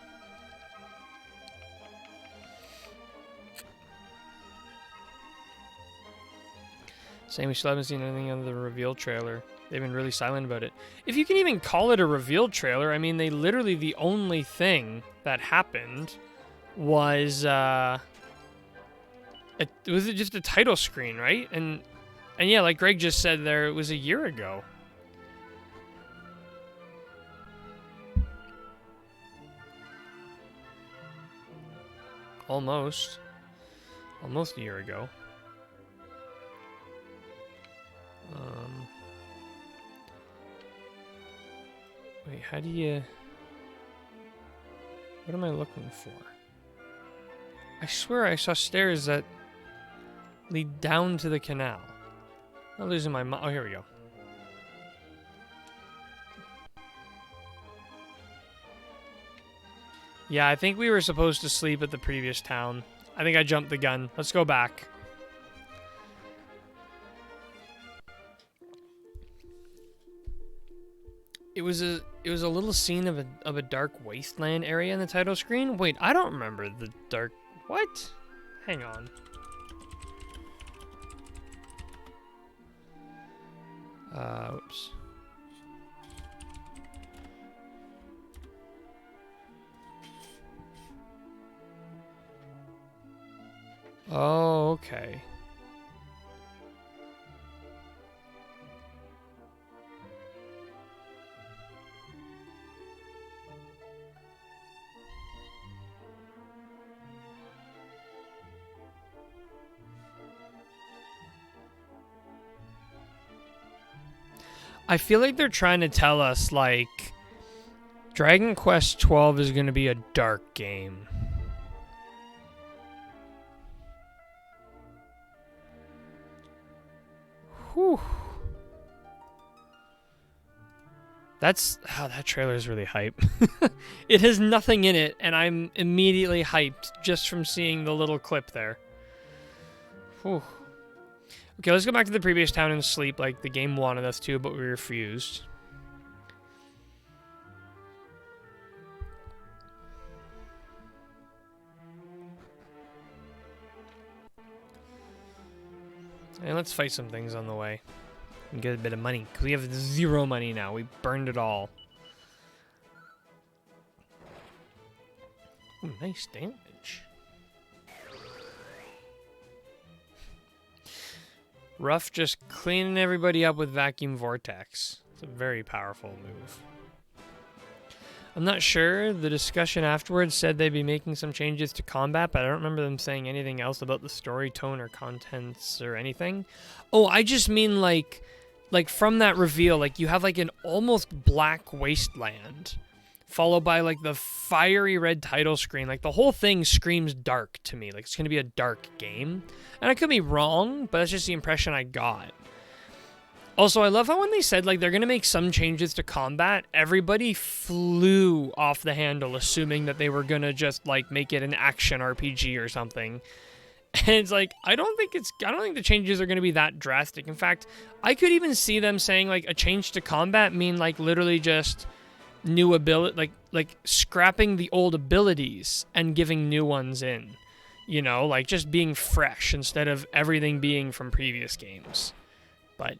Saying we still haven't seen anything on the reveal trailer. They've been really silent about it. If you can even call it a reveal trailer, I mean, the only thing that happened was was it just a title screen, right? And yeah, like Greg just said there, it was a year ago. Almost a year ago. Wait, how do you... What am I looking for? I swear I saw stairs that lead down to the canal. I'm losing my mind. Oh, here we go. Yeah, I think we were supposed to sleep at the previous town. I think I jumped the gun. Let's go back. It was a little scene of a dark wasteland area in the title screen. Wait, I don't remember the dark... What? Hang on. Oops. Oh, okay. I feel like they're trying to tell us, like, Dragon Quest XII is going to be a dark game. Whew. That trailer is really hype. It has nothing in it, and I'm immediately hyped just from seeing the little clip there. Whew. Okay, let's go back to the previous town and sleep like the game wanted us to, but we refused. And let's fight some things on the way. And get a bit of money, because we have 0 money now. We burned it all. Ooh, nice damage. Ruff just cleaning everybody up with Vacuum Vortex. It's a very powerful move. I'm not sure. The discussion afterwards said they'd be making some changes to combat, but I don't remember them saying anything else about the story tone or contents or anything. Oh, I just mean like from that reveal, like you have like an almost black wasteland, followed by like the fiery red title screen. Like the whole thing screams dark to me. Like it's going to be a dark game. And I could be wrong, but that's just the impression I got. Also, I love how when they said like they're going to make some changes to combat, everybody flew off the handle assuming that they were going to just like make it an action RPG or something. And it's like, I don't think the changes are going to be that drastic. In fact, I could even see them saying like a change to combat mean like literally just new ability, like scrapping the old abilities and giving new ones in. You know, like just being fresh instead of everything being from previous games. But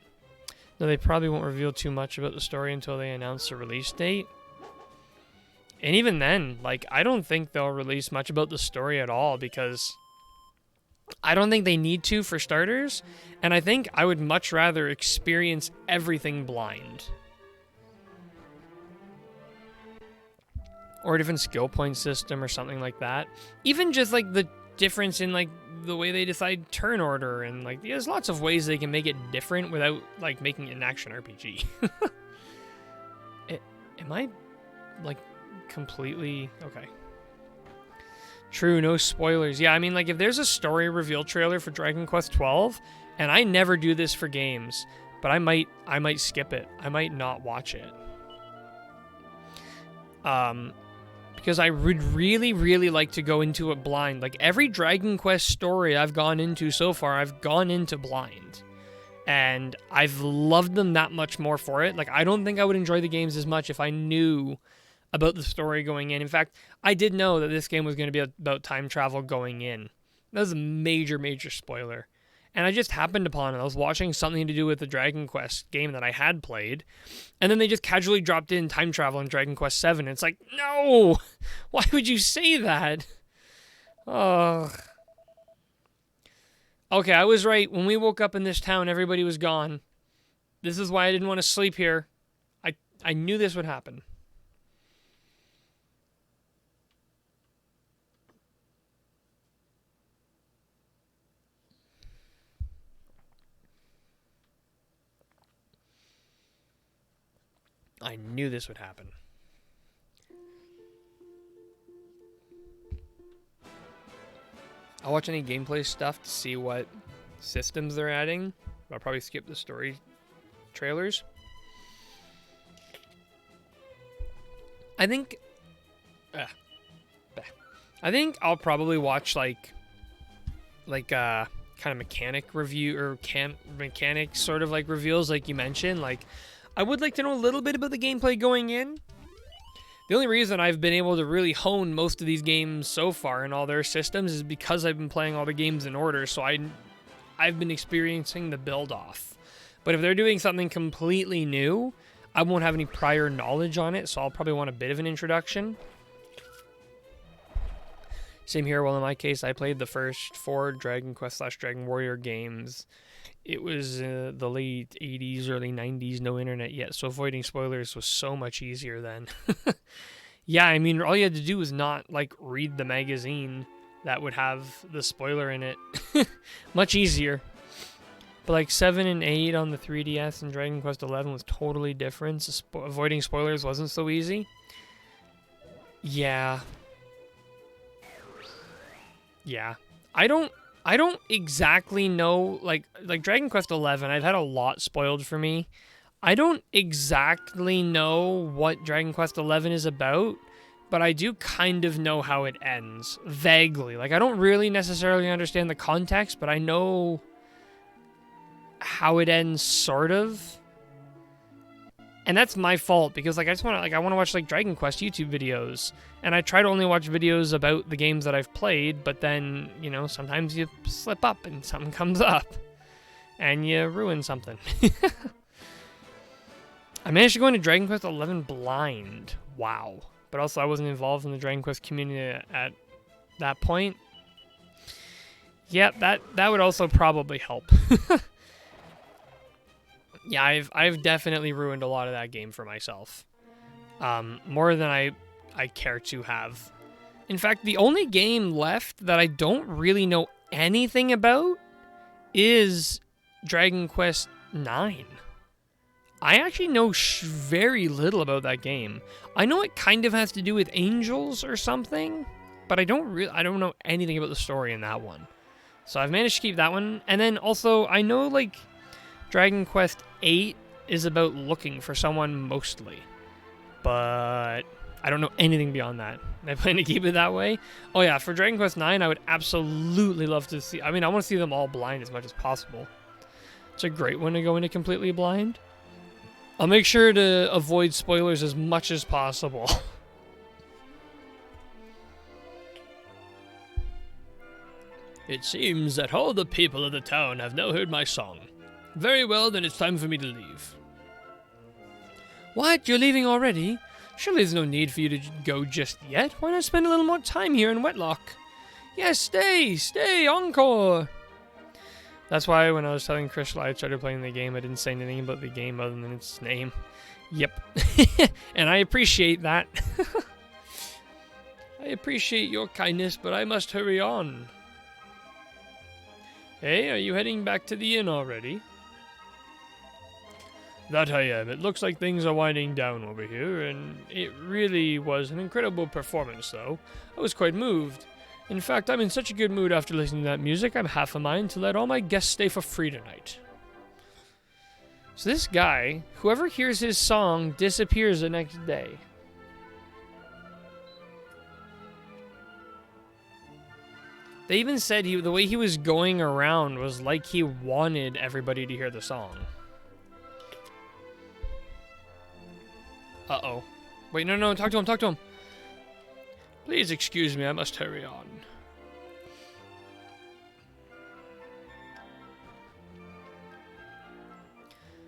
no, they probably won't reveal too much about the story until they announce the release date. And even then, like, I don't think they'll release much about the story at all because I don't think they need to, for starters. And I think I would much rather experience everything blind. Or a different skill point system or something like that. Even just like the difference in like the way they decide turn order, and like there's lots of ways they can make it different without like making it an action RPG. Am I like completely okay? True, no spoilers. Yeah, I mean, like if there's a story reveal trailer for Dragon Quest 12, and I never do this for games, but I might skip it. I might not watch it. Because I would really, really like to go into it blind. Like, every Dragon Quest story I've gone into so far, I've gone into blind. And I've loved them that much more for it. Like, I don't think I would enjoy the games as much if I knew about the story going in. In fact, I did know that this game was going to be about time travel going in. That was a major, major spoiler. And I just happened upon it. I was watching something to do with the Dragon Quest game that I had played. And then they just casually dropped in time travel in Dragon Quest VII. And it's like, no! Why would you say that? Oh. Okay, I was right. When we woke up in this town, everybody was gone. This is why I didn't want to sleep here. I knew this would happen. I knew this would happen. I'll watch any gameplay stuff to see what systems they're adding. I'll probably skip the story trailers. I think I'll probably watch like kind of mechanic review or mechanic sort of like reveals like you mentioned. Like, I would like to know a little bit about the gameplay going in. The only reason I've been able to really hone most of these games so far in all their systems is because I've been playing all the games in order, so I've been experiencing the build-off. But if they're doing something completely new, I won't have any prior knowledge on it, so I'll probably want a bit of an introduction. Same here. Well, in my case, I played the first 4 Dragon Quest / Dragon Warrior games. It was the late 80s, early 90s, no internet yet, so avoiding spoilers was so much easier then. Yeah, I mean, all you had to do was not, like, read the magazine that would have the spoiler in it. Much easier. But, like, 7 and 8 on the 3DS and Dragon Quest 11 was totally different. Avoiding spoilers wasn't so easy. Yeah. Yeah. I don't exactly know, like Dragon Quest 11, I've had a lot spoiled for me. I don't exactly know what Dragon Quest 11 is about, but I do kind of know how it ends, vaguely. Like, I don't really necessarily understand the context, but I know how it ends, sort of. And that's my fault, because like I want to watch like Dragon Quest YouTube videos, and I try to only watch videos about the games that I've played, but then, you know, sometimes you slip up and something comes up and you ruin something. I managed to go into Dragon Quest 11 blind. Wow. But also I wasn't involved in the Dragon Quest community at that point. Yeah, that would also probably help. Yeah, I've definitely ruined a lot of that game for myself. More than I care to have. In fact, the only game left that I don't really know anything about is Dragon Quest 9. I actually know very little about that game. I know it kind of has to do with angels or something, but I don't know anything about the story in that one. So I've managed to keep that one. And then also, I know like Dragon Quest 8 is about looking for someone mostly, but I don't know anything beyond that. I plan to keep it that way. Oh yeah, for Dragon Quest 9, I would absolutely love to see. I mean, I want to see them all blind as much as possible. It's a great one to go into completely blind. I'll make sure to avoid spoilers as much as possible. It seems that all the people of the town have now heard my song. Very well, then it's time for me to leave. What? You're leaving already? Surely there's no need for you to go just yet. Why not spend a little more time here in Wetlock? Yes, stay, encore! That's why when I was telling Crystal I started playing the game, I didn't say anything about the game other than its name. Yep. And I appreciate that. I appreciate your kindness, but I must hurry on. Hey, are you heading back to the inn already? That I am. It looks like things are winding down over here, and it really was an incredible performance, though. I was quite moved. In fact, I'm in such a good mood after listening to that music, I'm half a mind to let all my guests stay for free tonight. So this guy, whoever hears his song, disappears the next day. They even said the way he was going around was like he wanted everybody to hear the song. Uh-oh. Wait, no, talk to him. Please excuse me, I must hurry on.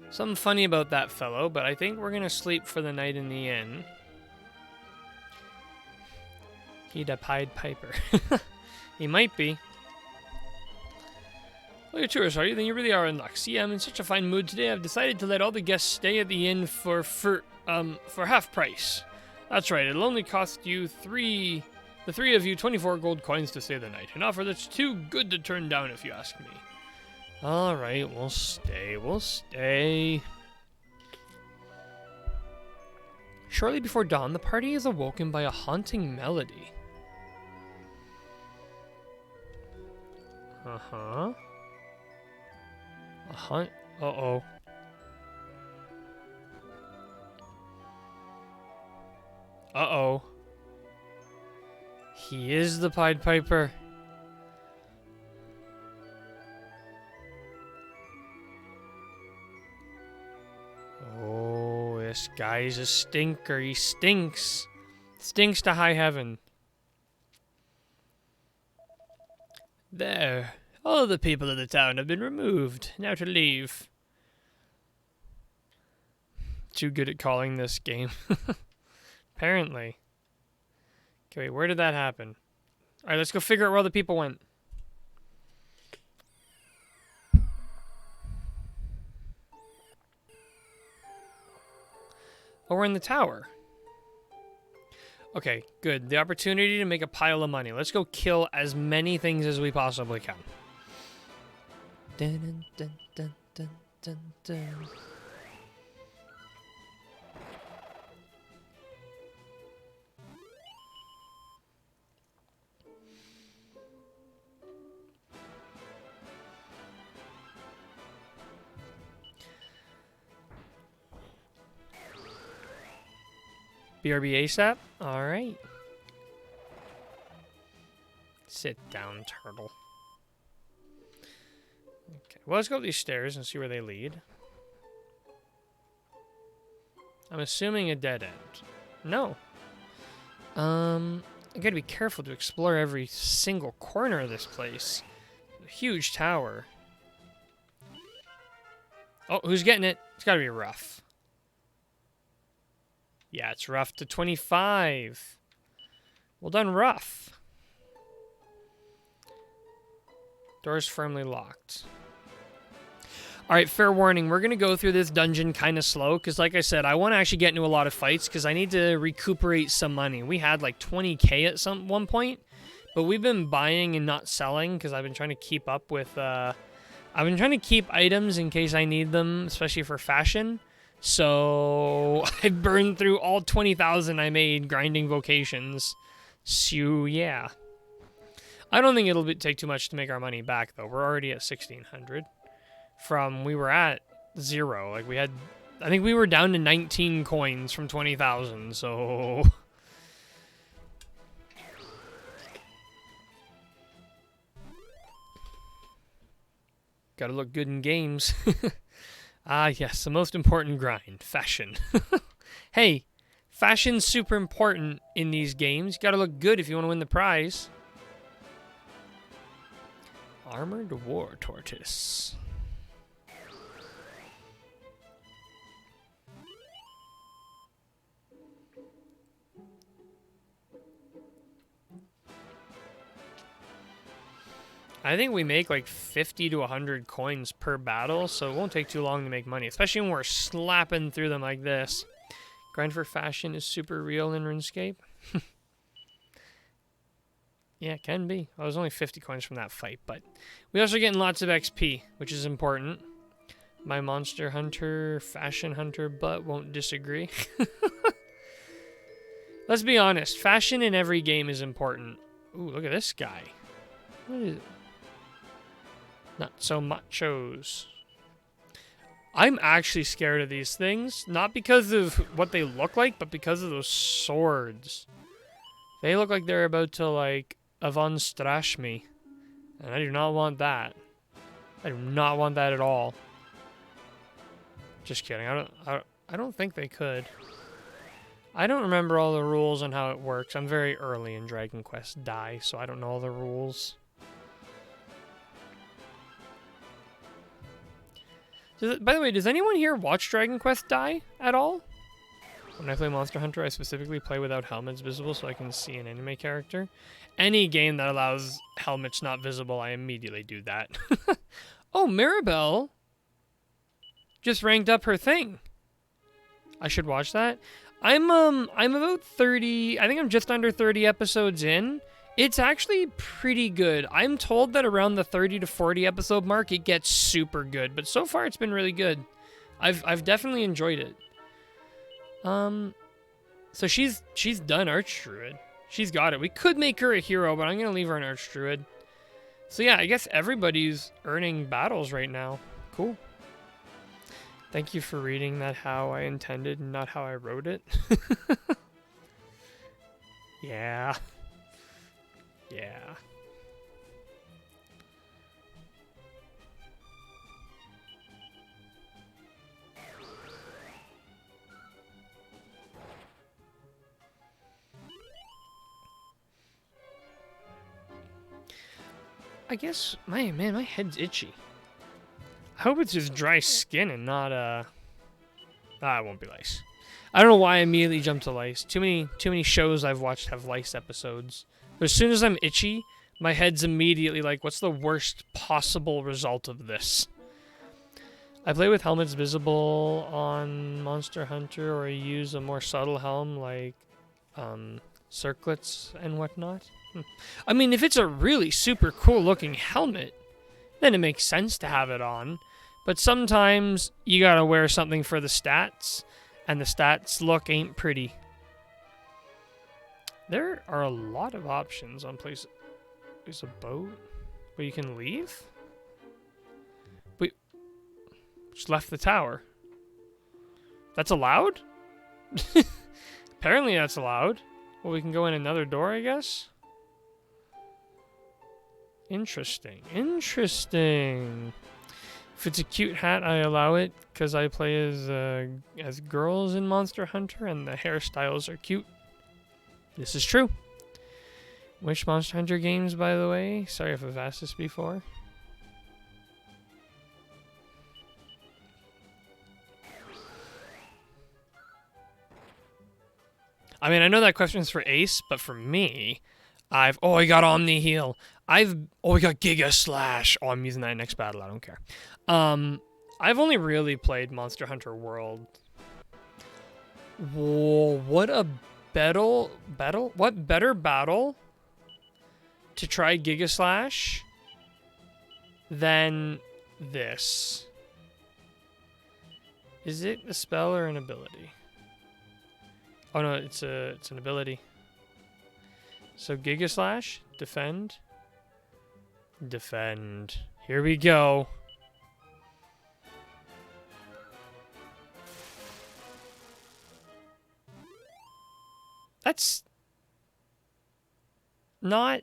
Something funny about that fellow, but I think we're gonna sleep for the night in the inn. He the Pied Piper. He might be. Well, you're tourists, are you? Then you really are in luck. See, I'm in such a fine mood today, I've decided to let all the guests stay at the inn for half price. That's right, it'll only cost you the three of you 24 gold coins to stay the night. An offer that's too good to turn down if you ask me. Alright, we'll stay. Shortly before dawn, the party is awoken by a haunting melody. Uh-huh. Uh-oh. Uh-oh. He is the Pied Piper. Oh, this guy's a stinker. He stinks. Stinks to high heaven. There. All the people of the town have been removed. Now to leave. Too good at calling this game. Apparently. Okay, wait, where did that happen? Alright, let's go figure out where all the people went. Oh, we're in the tower. Okay, good. The opportunity to make a pile of money. Let's go kill as many things as we possibly can. Dun, dun, dun, dun, dun, dun. BRB ASAP? Alright. Sit down, turtle. Okay, well, let's go up these stairs and see where they lead. I'm assuming a dead end. No. I gotta be careful to explore every single corner of this place. A huge tower. Oh, who's getting it? It's gotta be rough. Yeah, it's rough to 25. Well done, rough. Door's firmly locked. Alright, fair warning. We're going to go through this dungeon kind of slow, because like I said, I want to actually get into a lot of fights, because I need to recuperate some money. We had like 20k at one point, but we've been buying and not selling, because I've been trying to keep up with... I've been trying to keep items in case I need them, especially for fashion. So I burned through all 20,000 I made grinding vocations. So yeah. I don't think it'll take too much to make our money back though. We're already at 1,600 from we were at 0. Like we had, I think we were down to 19 coins from 20,000. So gotta look good in games. Ah, yes, the most important grind, fashion. Hey, fashion's super important in these games. You gotta look good if you want to win the prize. Armored War Tortoise. I think we make like 50 to 100 coins per battle, so it won't take too long to make money, especially when we're slapping through them like this. Grind for fashion is super real in RuneScape. Yeah, it can be. I was only 50 coins from that fight, but we also getting lots of XP, which is important. My monster hunter, fashion hunter butt won't disagree. Let's be honest, fashion in every game is important. Ooh, look at this guy. What is it? Not so machos. I'm actually scared of these things, not because of what they look like, but because of those swords. They look like they're about to, like, avunstrash me. And I do not want that. I do not want that at all. Just kidding. I don't think they could. I don't remember all the rules on how it works. I'm very early in Dragon Quest Die, so I don't know all the rules. By the way, does anyone here watch Dragon Quest Die at all? When I play Monster Hunter, I specifically play without helmets visible so I can see an anime character. Any game that allows helmets not visible, I immediately do that. Oh, Mirabelle just ranked up her thing. I should watch that. I'm about 30, I think I'm just under 30 episodes in. It's actually pretty good. I'm told that around the 30 to 40 episode mark, it gets super good. But so far, it's been really good. I've definitely enjoyed it. So she's done Archdruid. She's got it. We could make her a hero, but I'm going to leave her an Archdruid. So yeah, I guess everybody's earning battles right now. Cool. Thank you for reading that how I intended and not how I wrote it. Yeah. Yeah. I guess, my head's itchy. I hope it's just dry skin and not, it won't be lice. I don't know why I immediately jumped to lice. Too many shows I've watched have lice episodes. But as soon as I'm itchy, my head's immediately like, what's the worst possible result of this? I play with helmets visible on Monster Hunter, or I use a more subtle helm like circlets and whatnot. I mean, if it's a really super cool looking helmet, then it makes sense to have it on. But sometimes you gotta wear something for the stats, and the stats look ain't pretty. There are a lot of options on places. There's a boat where you can leave? We just left the tower. That's allowed? Apparently that's allowed. Well, we can go in another door, I guess? Interesting. Interesting. If it's a cute hat, I allow it because I play as girls in Monster Hunter and the hairstyles are cute. This is true. Which Monster Hunter games, by the way? Sorry if I've asked this before. I mean, I know that question's for Ace, but for me, I got Omni Heal. I got Giga Slash. Oh, I'm using that in next battle. I don't care. I've only really played Monster Hunter World. Whoa, what a what better battle to try Giga Slash than this? Is it a spell or an ability? Oh no, it's an ability. So Giga Slash, defend. Defend. Here we go. That's not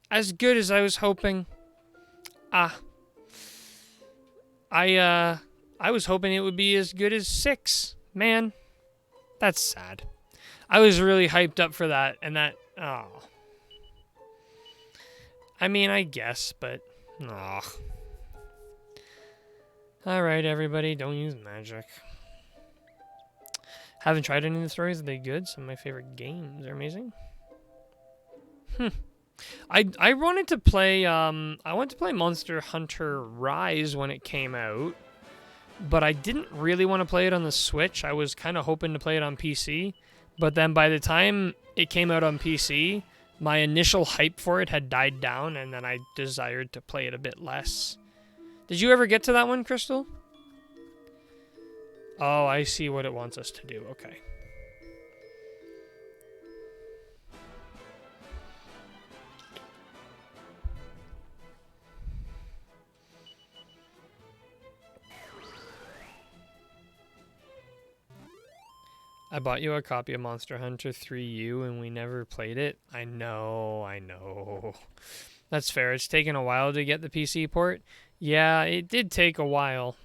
as good as I was hoping. I was hoping it would be as good as 6. Man, that's sad. I was really hyped up for that, and that, oh. I mean, I guess, but... Ugh. Alright, everybody, don't use magic. Haven't tried any of the stories. Are they good? Some of my favorite games are amazing. I wanted to play Monster Hunter Rise when it came out, but I didn't really want to play it on the Switch. I was kind of hoping to play it on PC, but then by the time it came out on PC, my initial hype for it had died down, and then I desired to play it a bit less. Did you ever get to that one, Crystal? Oh, I see what it wants us to do. Okay. I bought you a copy of Monster Hunter 3U and we never played it. I know. That's fair. It's taken a while to get the PC port. Yeah, it did take a while.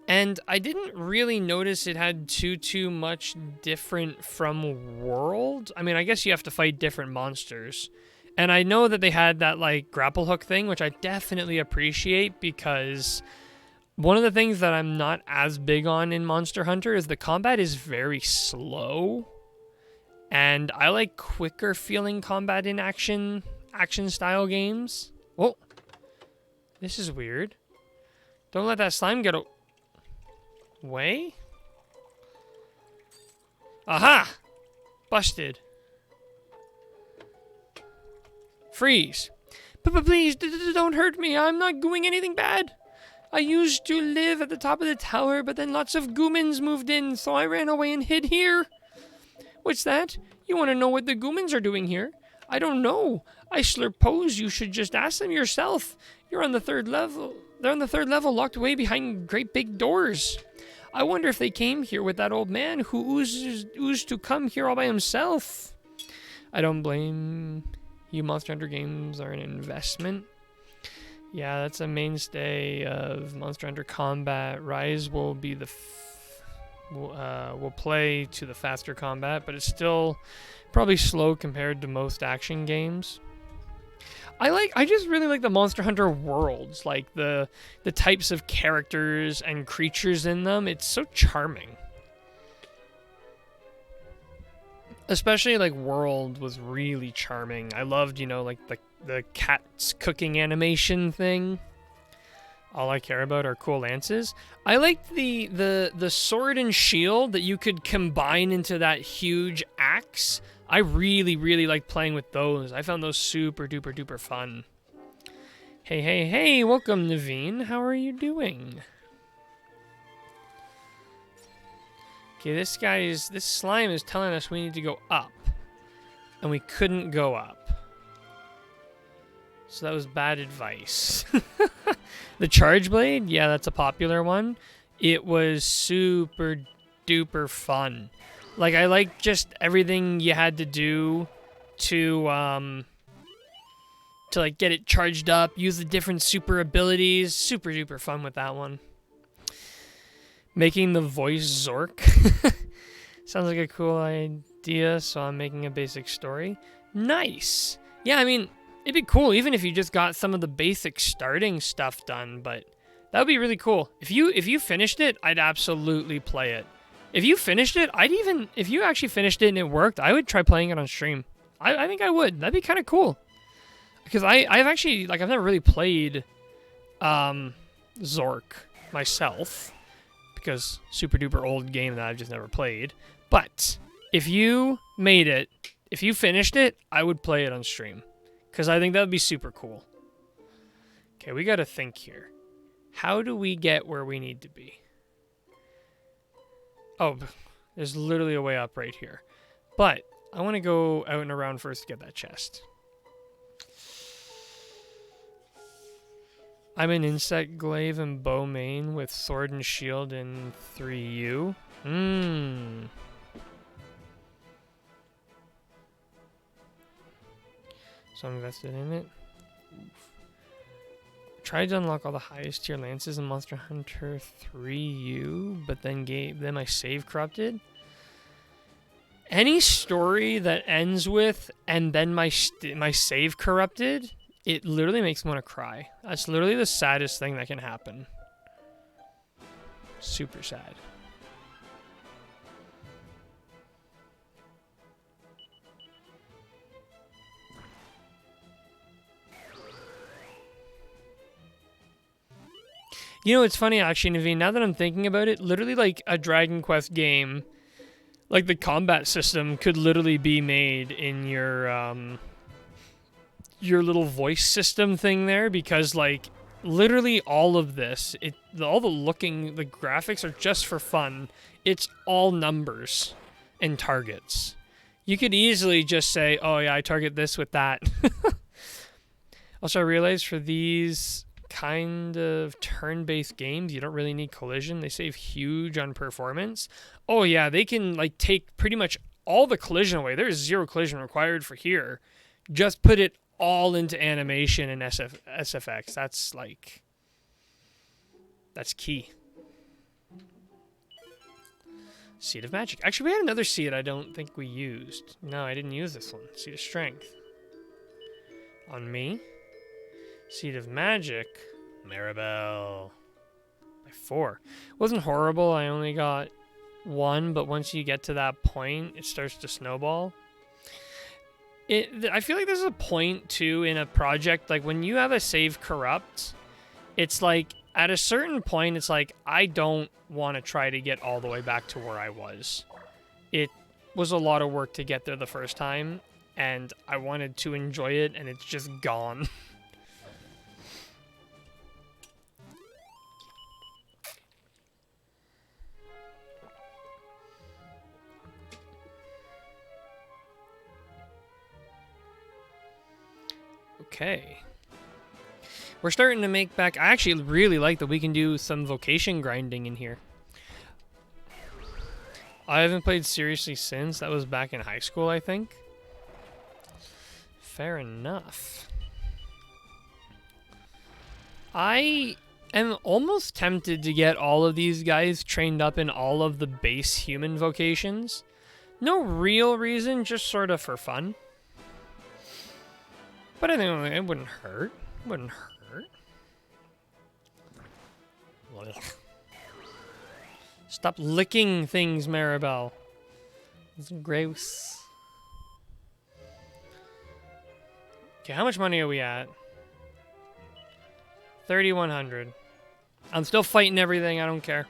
And I didn't really notice it had too much different from World. I mean, I guess you have to fight different monsters. And I know that they had that, like, grapple hook thing, which I definitely appreciate because one of the things that I'm not as big on in Monster Hunter is the combat is very slow. And I like quicker feeling combat in action style games. Whoa. This is weird. Don't let that slime get away. Aha! Busted. Freeze. Please, don't hurt me. I'm not doing anything bad. I used to live at the top of the tower, but then lots of Goomins moved in, so I ran away and hid here. What's that? You want to know what the Goomins are doing here? I don't know. I suppose you should just ask them yourself. You're on the 3rd level. They're on the 3rd level, locked away behind great big doors. I wonder if they came here with that old man who oozed to come here all by himself. I don't blame you. Monster Hunter games are an investment. Yeah, that's a mainstay of Monster Hunter combat. Rise will be the will play to the faster combat, but it's still probably slow compared to most action games. I just really like the Monster Hunter worlds, like the types of characters and creatures in them. It's so charming. Especially like World was really charming. I loved, like the cat's cooking animation thing. All I care about are cool lances. I liked the sword and shield that you could combine into that huge axe. I really liked playing with those. I found those super duper fun. Hey, welcome Naveen. How are you doing? Okay, this slime is telling us we need to go up. And we couldn't go up. So that was bad advice. The Charge Blade, yeah, that's a popular one. It was super duper fun. Like, I liked just everything you had to do to like get it charged up, use the different super abilities. Super duper fun with that one. Making the voice Zork. Sounds like a cool idea, so I'm making a basic story. Nice. Yeah, I mean, it'd be cool even if you just got some of the basic starting stuff done, but that would be really cool. If you finished it, I'd absolutely play it. If you finished it, if you actually finished it and it worked, I would try playing it on stream. I think I would. That'd be kind of cool. Because I've actually, I've never really played Zork myself. Because super duper old game that I've just never played. But if you made it, if you finished it, I would play it on stream. Because I think that would be super cool. Okay, we got to think here. How do we get where we need to be? Oh, there's literally a way up right here. But I want to go out and around first to get that chest. I'm an insect glaive and bow main with sword and shield in 3U. So I'm invested in it. Tried to unlock all the highest tier lances in Monster Hunter 3U, but then my save corrupted. Any story that ends with, and then my save corrupted, it literally makes me want to cry. That's literally the saddest thing that can happen. Super sad. You know, it's funny actually, Naveen, now that I'm thinking about it, literally like a Dragon Quest game, like the combat system could literally be made in your little voice system thing there, because like literally all of this, all the graphics are just for fun. It's all numbers and targets. You could easily just say, oh yeah, I target this with that. Also, I realized for these kind of turn-based games, you don't really need collision. They save huge on performance. Oh yeah, they can like take pretty much all the collision away. There's 0 collision required for here. Just put it all into animation and SFX. That's key. Seed of Magic. Actually, we had another seed I don't think we used. No, I didn't use this one. Seed of Strength. On me. Seed of Magic. Maribel. By 4. It wasn't horrible. I only got 1, but once you get to that point, it starts to snowball. I feel like there's a point, too, in a project, like when you have a save corrupt, it's like, at a certain point, it's like, I don't want to try to get all the way back to where I was. It was a lot of work to get there the first time, and I wanted to enjoy it, and it's just gone. Okay. We're starting to make back... I actually really like that we can do some vocation grinding in here. I haven't played seriously since. That was back in high school, I think. Fair enough. I am almost tempted to get all of these guys trained up in all of the base human vocations. No real reason, just sort of for fun. But I think it wouldn't hurt. Wouldn't hurt. Stop licking things, Maribel. It's gross. Okay, how much money are we at? 3,100. I'm still fighting everything. I don't care.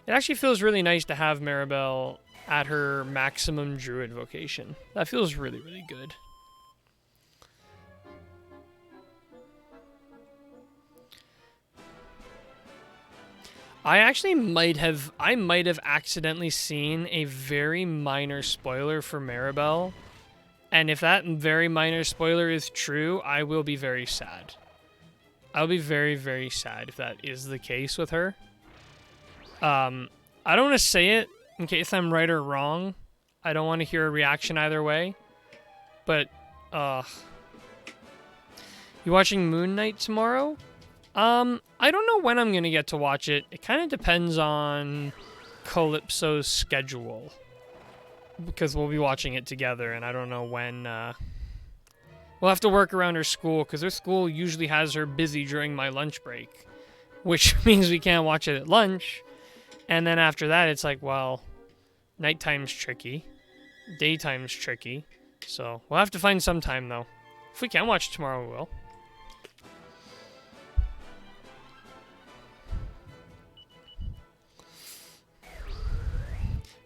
It actually feels really nice to have Maribel at her maximum druid vocation. That feels really, really good. I might have accidentally seen a very minor spoiler for Maribel. And if that very minor spoiler is true, I will be very sad. I'll be very, very sad if that is the case with her. I don't want to say it in case I'm right or wrong. I don't want to hear a reaction either way. But, you watching Moon Knight tomorrow? I don't know when I'm going to get to watch it. It kind of depends on Calypso's schedule. Because we'll be watching it together, and I don't know when, we'll have to work around her school, because her school usually has her busy during my lunch break. Which means we can't watch it at lunch. And then after that, it's like, well, nighttime's tricky. Daytime's tricky. So, we'll have to find some time, though. If we can watch tomorrow, we will.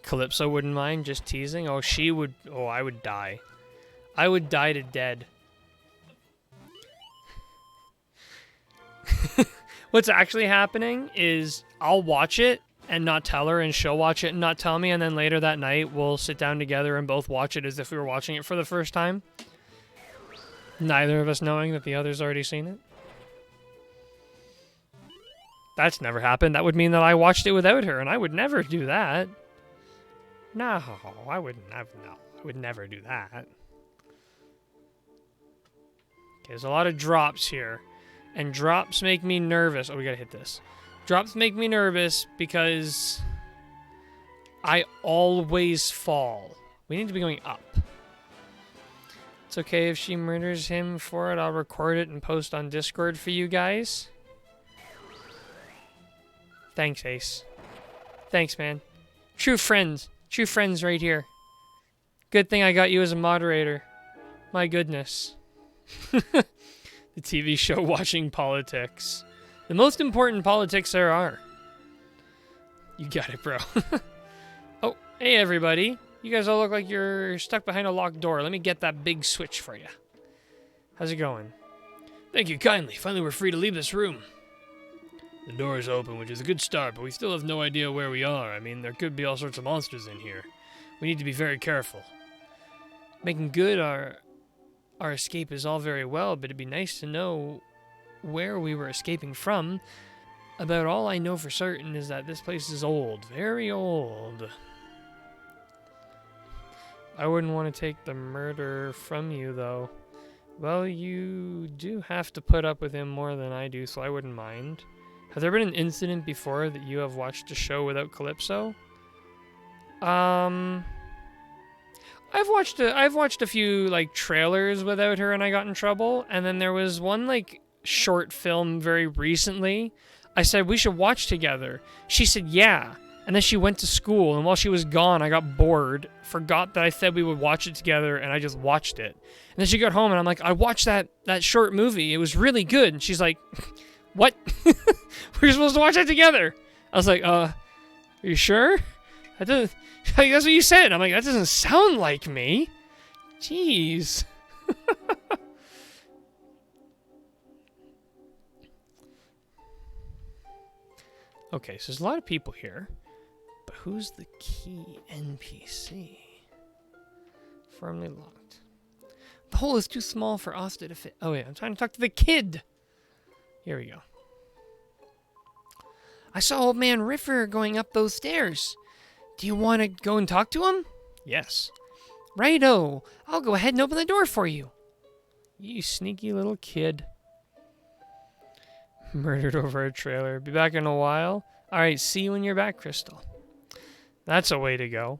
Calypso wouldn't mind, just teasing. Oh, she would... Oh, I would die. I would die to dead. What's actually happening is I'll watch it and not tell her, and she'll watch it and not tell me, and then later that night we'll sit down together and both watch it as if we were watching it for the first time. Neither of us knowing that the other's already seen it. That's never happened. That would mean that I watched it without her, and I would never do that. No, I wouldn't have. No, I would never do that. Okay, there's a lot of drops here. And drops make me nervous. Oh, we gotta hit this. Drops make me nervous because I always fall. We need to be going up. It's okay if she murders him for it. I'll record it and post on Discord for you guys. Thanks, Ace. Thanks, man. True friends. True friends right here. Good thing I got you as a moderator. My goodness. The TV show Watching Politics. The most important politics there are. You got it, bro. Oh, hey everybody. You guys all look like you're stuck behind a locked door. Let me get that big switch for you. How's it going? Thank you kindly. Finally, we're free to leave this room. The door is open, which is a good start, but we still have no idea where we are. I mean, there could be all sorts of monsters in here. We need to be very careful. Making good our escape is all very well, but it'd be nice to know where we were escaping from. About all I know for certain is that this place is old. Very old. I wouldn't want to take the murder from you, though. Well, you do have to put up with him more than I do, so I wouldn't mind. Has there been an incident before that you have watched a show without Calypso? I've watched a few like trailers without her and I got in trouble, and then there was one like short film very recently. I said we should watch together. She said yeah. And then she went to school, and while she was gone, I got bored, forgot that I said we would watch it together, and I just watched it. And then she got home, and I'm like, I watched that short movie. It was really good. And she's like, what? We're supposed to watch that together. I was like, are you sure? That's what you said. I'm like, that doesn't sound like me. Jeez. Okay, so there's a lot of people here. But who's the key NPC? Firmly locked. The hole is too small for Asta to fit. Oh, yeah, I'm trying to talk to the kid. Here we go. I saw old man Riffer going up those stairs. Do you want to go and talk to him? Yes. Righto. I'll go ahead and open the door for you. You sneaky little kid. Murdered over a trailer. Be back in a while. All right, see you when you're back, Crystal. That's a way to go.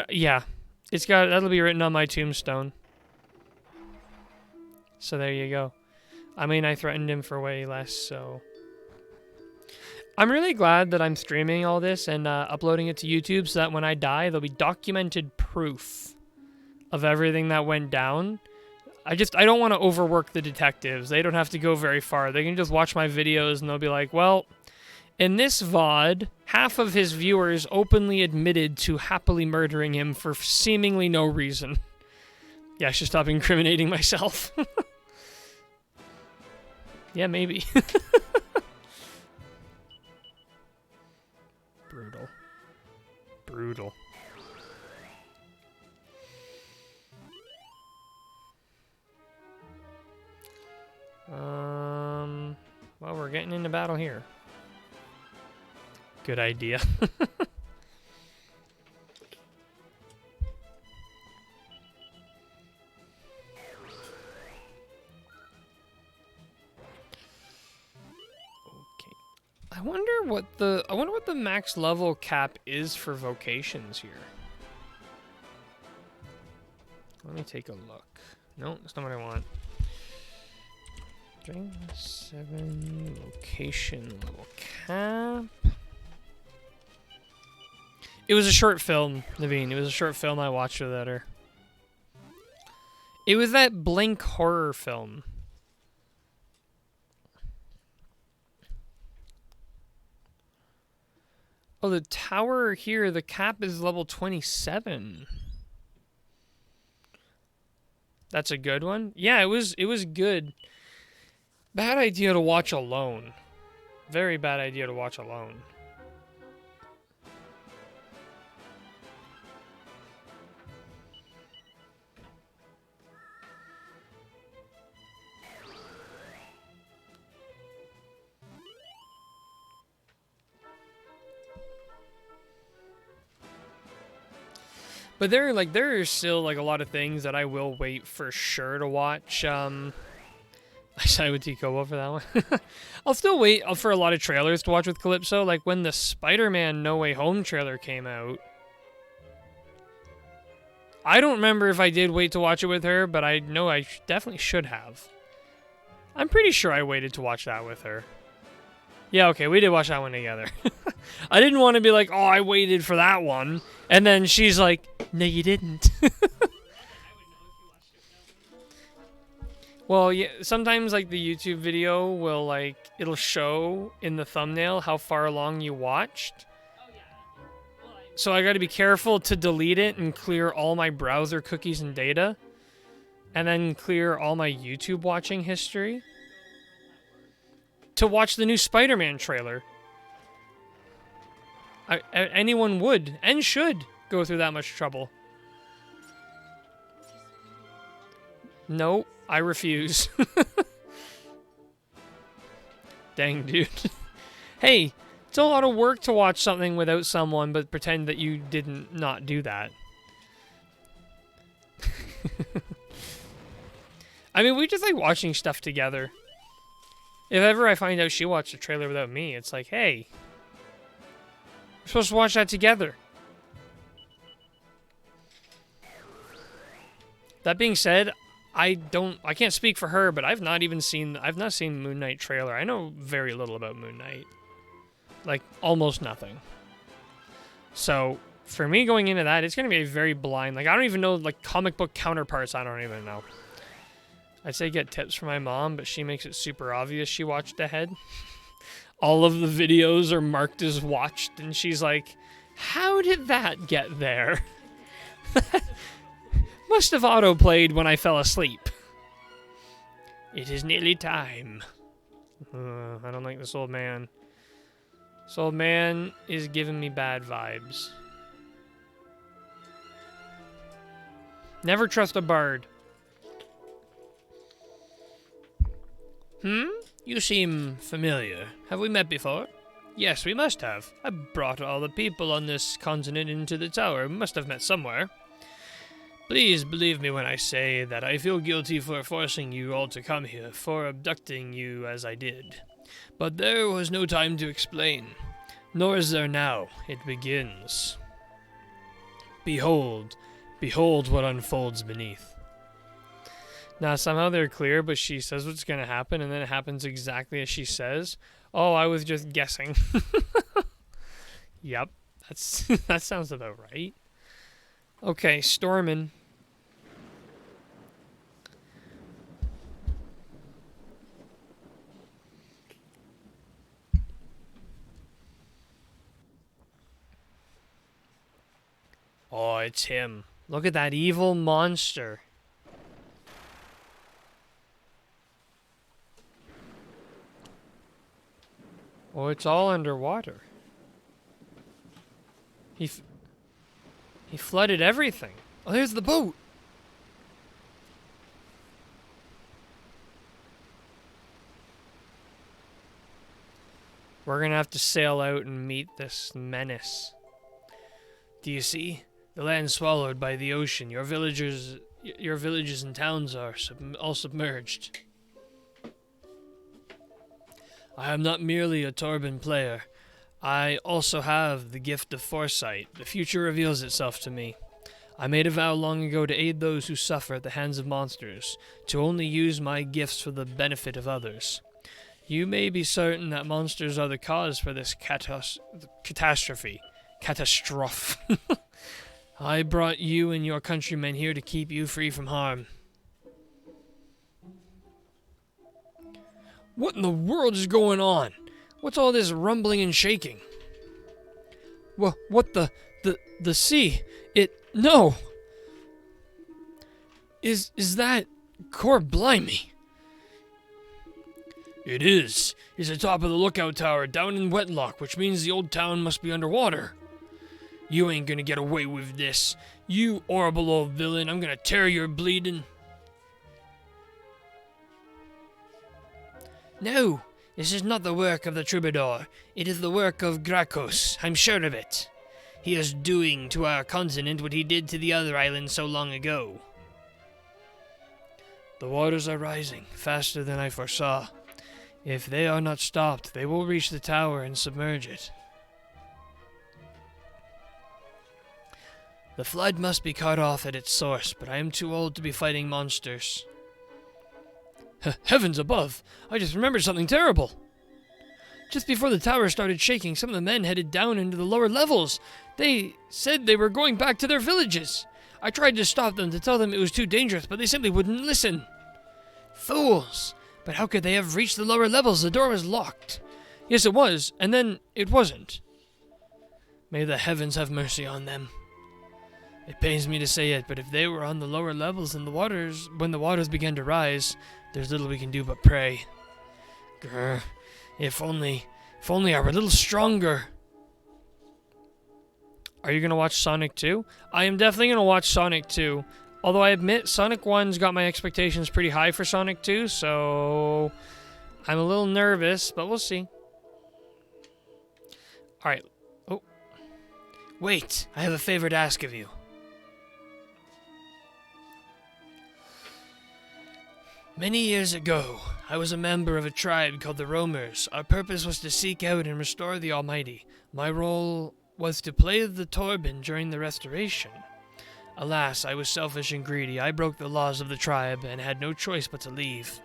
Yeah, that'll be written on my tombstone. So there you go. I mean, I threatened him for way less, so. I'm really glad that I'm streaming all this and uploading it to YouTube so that when I die, there'll be documented proof of everything that went down. I don't want to overwork the detectives. They don't have to go very far. They can just watch my videos and they'll be like, well, in this VOD, half of his viewers openly admitted to happily murdering him for seemingly no reason. Yeah, I should stop incriminating myself. Yeah, maybe. Brutal. Brutal. Well, we're getting into battle here. Good idea. I wonder what the max level cap is for vocations here. Let me take a look. No, that's not what I want. 7 vocation level cap. It was a short film, Naveen. It was a short film I watched without her. It was that Blink horror film. Oh, the tower here, the cap is level 27. That's a good one? Yeah, it was good. Bad idea to watch alone. Very bad idea to watch alone. But there are still like a lot of things that I will wait for sure to watch. I side with T-Kobo for that one. I'll still wait for a lot of trailers to watch with Calypso. Like when the Spider-Man No Way Home trailer came out, I don't remember if I did wait to watch it with her, but I know I definitely should have. I'm pretty sure I waited to watch that with her. Yeah, okay, we did watch that one together. I didn't want to be like, oh, I waited for that one. And then she's like, no, you didn't. Well, yeah, sometimes like the YouTube video will like, it'll show in the thumbnail how far along you watched. So I got to be careful to delete it and clear all my browser cookies and data. And then clear all my YouTube watching history. To watch the new Spider-Man trailer. Anyone would and should go through that much trouble. No, I refuse. Dang, dude. Hey, it's a lot of work to watch something without someone, but pretend that you didn't not do that. I mean, we just like watching stuff together. If ever I find out she watched a trailer without me, it's like, hey, we're supposed to watch that together. That being said, I can't speak for her, but I've not seen Moon Knight trailer. I know very little about Moon Knight. Like, almost nothing. So, for me going into that, it's going to be a very blind, like, I don't even know, like, comic book counterparts, I don't even know. I'd say get tips from my mom, but she makes it super obvious she watched ahead. All of the videos are marked as watched, and she's like, how did that get there? Must have auto-played when I fell asleep. It is nearly time. I don't like this old man. This old man is giving me bad vibes. Never trust a bard. You seem familiar. Have we met before? Yes, we must have. I brought all the people on this continent into the tower. We must have met somewhere. Please believe me when I say that I feel guilty for forcing you all to come here, for abducting you as I did. But there was no time to explain. Nor is there now. It begins. Behold. Behold what unfolds beneath. Now, somehow they're clear, but she says what's going to happen, and then it happens exactly as she says. Oh, I was just guessing. Yep, that sounds about right. Okay, storming. Oh, it's him. Look at that evil monster. Oh, it's all underwater. He flooded everything. Oh, there's the boat. We're gonna have to sail out and meet this menace. Do you see? The land swallowed by the ocean. Your villages and towns are all submerged. I am not merely a Torban player. I also have the gift of foresight. The future reveals itself to me. I made a vow long ago to aid those who suffer at the hands of monsters, to only use my gifts for the benefit of others. You may be certain that monsters are the cause for this catastrophe. Catastrophe. I brought you and your countrymen here to keep you free from harm. What in the world is going on? What's all this rumbling and shaking? What the sea? No! Is that Blimey? It is. It's the top of the lookout tower down in Wetlock, which means the old town must be underwater. You ain't gonna get away with this. You horrible old villain, I'm gonna tear your bleeding. No, this is not the work of the troubadour. It is the work of Gracchus, I'm sure of it. He is doing to our continent what he did to the other islands so long ago. The waters are rising, faster than I foresaw. If they are not stopped, they will reach the tower and submerge it. The flood must be cut off at its source, but I am too old to be fighting monsters. Heavens above! I just remembered something terrible! Just before the tower started shaking, some of the men headed down into the lower levels. They said they were going back to their villages. I tried to stop them to tell them it was too dangerous, but they simply wouldn't listen. Fools! But how could they have reached the lower levels? The door was locked. Yes, it was, and then it wasn't. May the heavens have mercy on them. It pains me to say it, but if they were on the lower levels and when the waters began to rise, there's little we can do but pray. Grr, if only I were a little stronger. Are you going to watch Sonic 2? I am definitely going to watch Sonic 2. Although I admit Sonic 1's got my expectations pretty high for Sonic 2, so I'm a little nervous, but we'll see. Alright. Oh. Wait, I have a favor to ask of you. Many years ago, I was a member of a tribe called the Roamers. Our purpose was to seek out and restore the Almighty. My role was to play the Torben during the restoration. Alas, I was selfish and greedy. I broke the laws of the tribe and had no choice but to leave.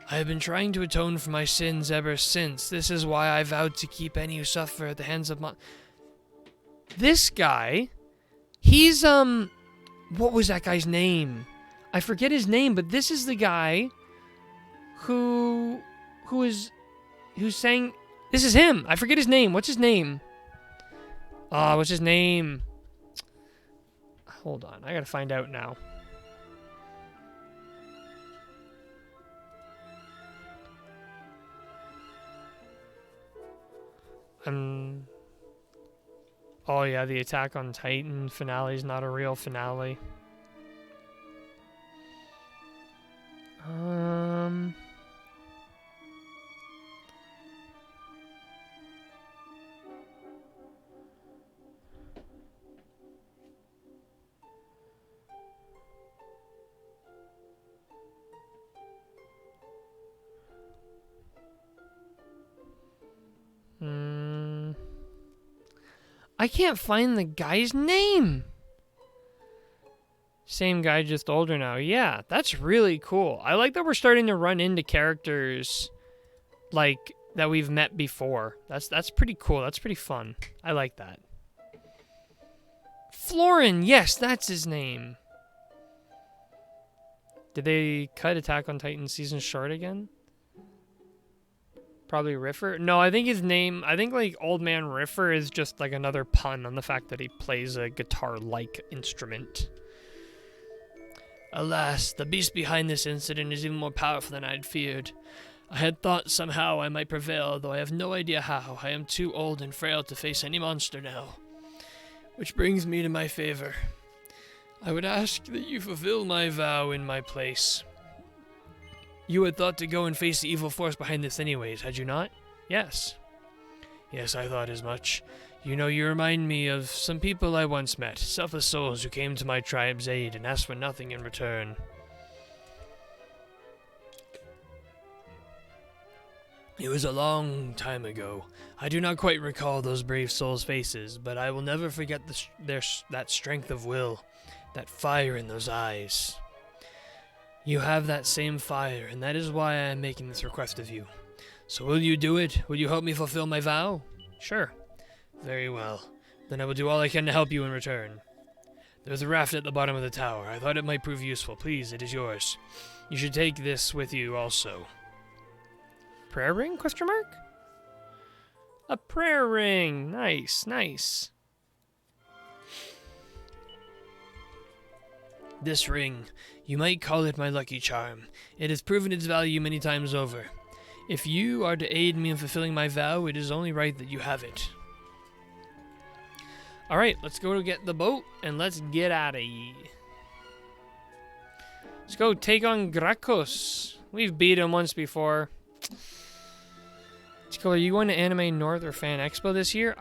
I have been trying to atone for my sins ever since. This is why I vowed to keep any who suffer at the hands of This guy, he's, what was that guy's name? I forget his name, but this is the guy who's saying, this is him. I forget his name. What's his name? What's his name? Hold on. I gotta find out now. Oh yeah, the Attack on Titan finale is not a real finale. I can't find the guy's name. Same guy, just older now. Yeah, that's really cool. I like that we're starting to run into characters like that we've met before. That's pretty cool. That's pretty fun. I like that. Florin, yes, that's his name. Did they cut Attack on Titan season short again? Probably Riffer? No, I think his name, like Old Man Riffer is just like another pun on the fact that he plays a guitar-like instrument. Alas, the beast behind this incident is even more powerful than I had feared. I had thought somehow I might prevail, though I have no idea how. I am too old and frail to face any monster now. Which brings me to my favor. I would ask that you fulfill my vow in my place. You had thought to go and face the evil force behind this anyways, had you not? Yes. Yes, I thought as much. You know, you remind me of some people I once met, selfless souls who came to my tribe's aid and asked for nothing in return. It was a long time ago. I do not quite recall those brave souls' faces, but I will never forget that strength of will, that fire in those eyes. You have that same fire, and that is why I am making this request of you. So will you do it? Will you help me fulfill my vow? Sure. Very well. Then I will do all I can to help you in return. There's a raft at the bottom of the tower. I thought it might prove useful. Please, it is yours. You should take this with you also. Prayer ring? Question mark? A prayer ring. Nice, nice. This ring, you might call it my lucky charm. It has proven its value many times over. If you are to aid me in fulfilling my vow, it is only right that you have it. Alright, let's go to get the boat, and let's get out of here. Let's go take on Gracchus. We've beat him once before. Let's go. Are you going to Anime North or Fan Expo this year?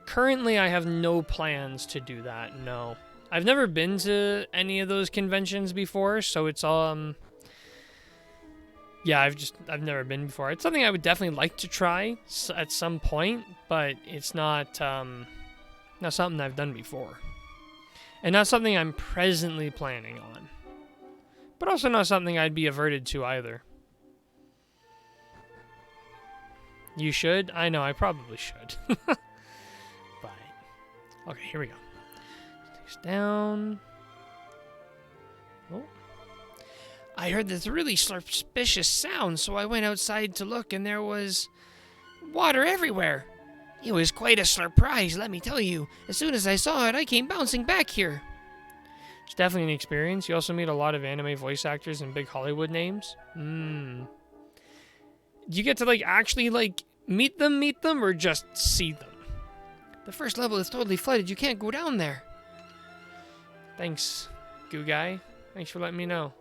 Currently, I have no plans to do that, no. I've never been to any of those conventions before, so it's yeah, I've never been before. It's something I would definitely like to try at some point, but it's not something I've done before. And not something I'm presently planning on. But also not something I'd be averted to either. You should? I know, I probably should. But, okay, here we go. Take this down. Oh. I heard this really suspicious sound, so I went outside to look, and there was water everywhere. It was quite a surprise, let me tell you. As soon as I saw it, I came bouncing back here. It's definitely an experience. You also meet a lot of anime voice actors and big Hollywood names. Do you get to, like, actually, like, meet them, or just see them? The first level is totally flooded. You can't go down there. Thanks, goo guy. Thanks for letting me know.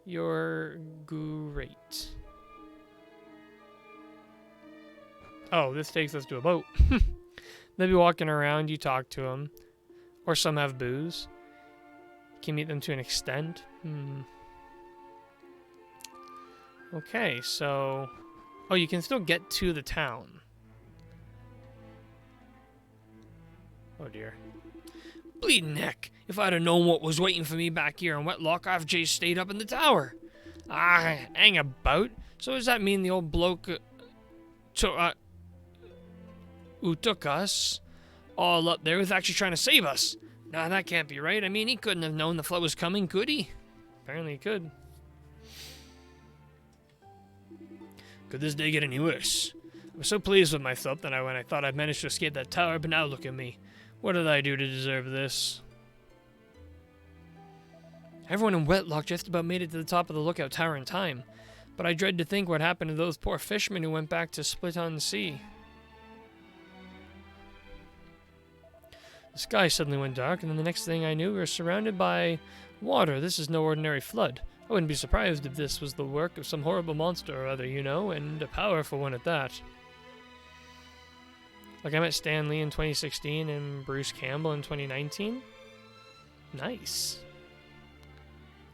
You're great. Oh, this takes us to a boat. They'll be walking around, you talk to them. Or some have booze. You can meet them to an extent. Okay, so... Oh, you can still get to the town. Oh dear. Bleeding heck! If I'd have known what was waiting for me back here in Wetlock, I've just stayed up in the tower. Ah, hang about. So does that mean the old bloke who took us all up there was actually trying to save us? Nah, that can't be right. I mean, he couldn't have known the flood was coming, could he? Apparently he could. Could this day get any worse? I was so pleased with myself that when I thought I'd managed to escape that tower, but now look at me. What did I do to deserve this? Everyone in Wetlock just about made it to the top of the lookout tower in time, but I dread to think what happened to those poor fishermen who went back to Split-on-Sea. The sky suddenly went dark, and then the next thing I knew, we were surrounded by water. This is no ordinary flood. I wouldn't be surprised if this was the work of some horrible monster or other, you know, and a powerful one at that. Like I met Stan Lee in 2016 and Bruce Campbell in 2019. Nice.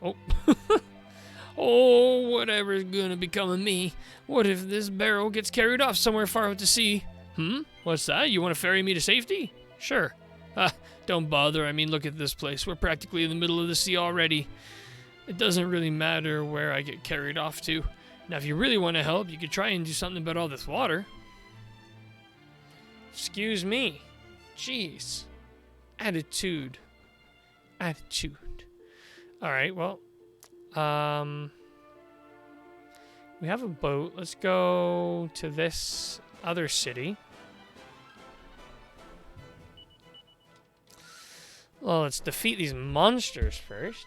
Oh. Oh, whatever's gonna become of me. What if this barrel gets carried off somewhere far out to sea? What's that? You want to ferry me to safety? Sure. Don't bother. I mean, look at this place. We're practically in the middle of the sea already. It doesn't really matter where I get carried off to. Now, if you really want to help, you could try and do something about all this water. Excuse me. Jeez. Attitude. Alright, well. We have a boat. Let's go to this other city. Well, let's defeat these monsters first.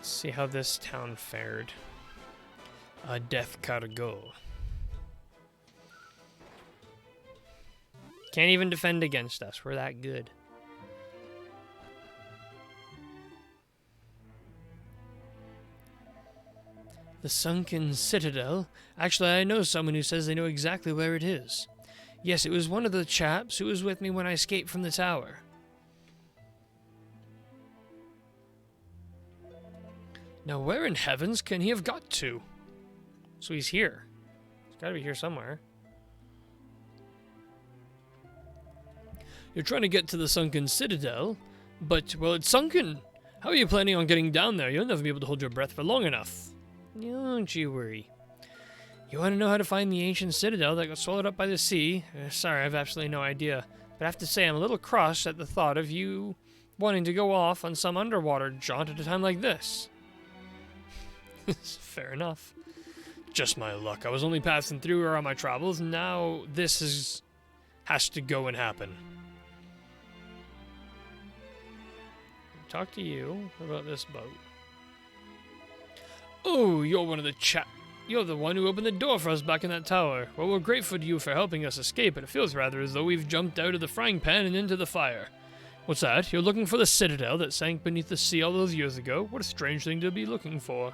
See how this town fared. A death cargo. Can't even defend against us. We're that good. The Sunken Citadel. Actually, I know someone who says they know exactly where it is. Yes, it was one of the chaps who was with me when I escaped from the tower. Now, where in heavens can he have got to? So he's here. He's got to be here somewhere. You're trying to get to the Sunken Citadel, but, well, it's sunken. How are you planning on getting down there? You'll never be able to hold your breath for long enough. Don't you worry. You want to know how to find the ancient citadel that got swallowed up by the sea? Sorry, I have absolutely no idea. But I have to say I'm a little cross at the thought of you wanting to go off on some underwater jaunt at a time like this. Fair enough. Just my luck. I was only passing through her on my travels, and now this has to go and happen. Talk to you about this boat. Oh, you're the one who opened the door for us back in that tower. Well, we're grateful to you for helping us escape, but it feels rather as though we've jumped out of the frying pan and into the fire. What's that? You're looking for the citadel that sank beneath the sea all those years ago? What a strange thing to be looking for.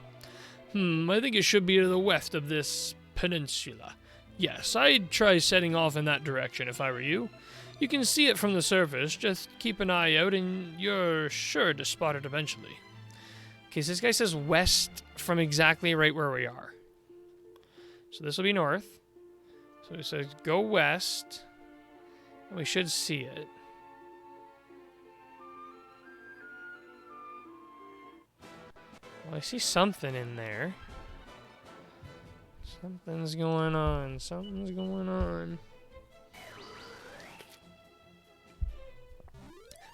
I think it should be to the west of this peninsula. Yes, I'd try setting off in that direction if I were you. You can see it from the surface, just keep an eye out and you're sure to spot it eventually. Okay, so this guy says west from exactly right where we are. So this will be north. So it says go west. We should see it. Well, I see something in there. Something's going on. Something's going on.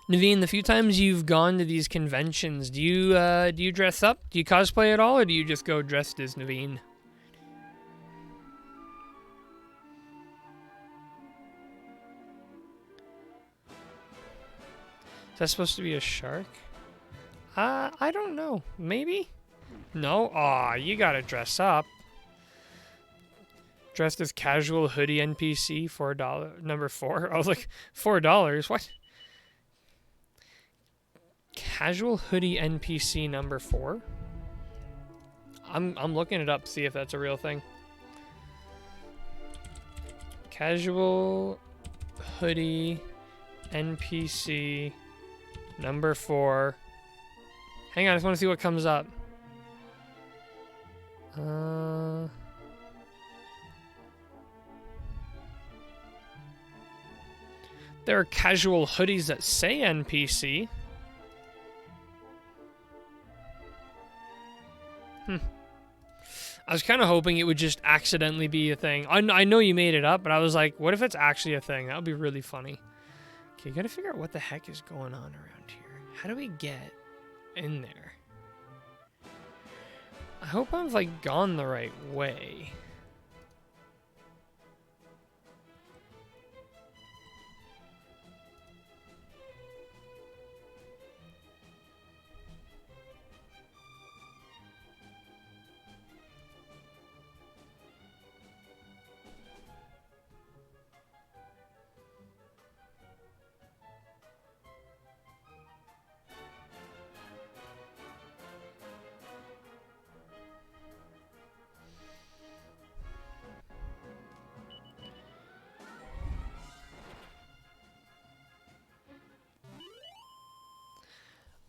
Naveen, the few times you've gone to these conventions, do you dress up? Do you cosplay at all, or do you just go dressed as Naveen? Is that supposed to be a shark? I don't know. Maybe? No? Aw, you gotta dress up. Dressed as casual hoodie NPC, $4, number 4. I was like, $4? What? Casual hoodie NPC number 4? I'm looking it up, see if that's a real thing. Casual hoodie NPC number 4. Hang on, I just want to see what comes up. There are casual hoodies that say NPC. I was kind of hoping it would just accidentally be a thing. I know you made it up, but I was like, what if it's actually a thing? That would be really funny. Okay, gotta figure out what the heck is going on around here. How do we get in there? I hope I've, like, gone the right way.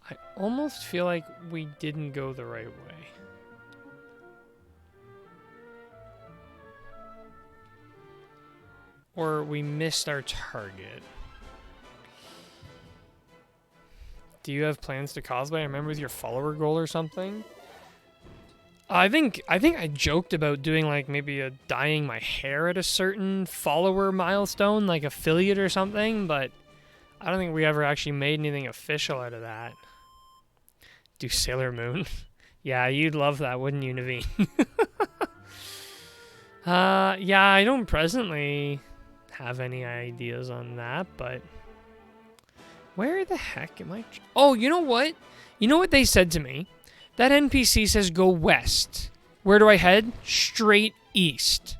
I almost feel like we didn't go the right way. Or we missed our target. Do you have plans to cosplay? I remember with your follower goal or something? I think I joked about doing like maybe dyeing my hair at a certain follower milestone, like affiliate or something, but I don't think we ever actually made anything official out of that. Do Sailor Moon? Yeah, you'd love that, wouldn't you, Naveen? Yeah, I don't presently have any ideas on that, but where the heck am I? Oh, you know what? You know what they said to me? That NPC says go west. Where do I head? Straight east.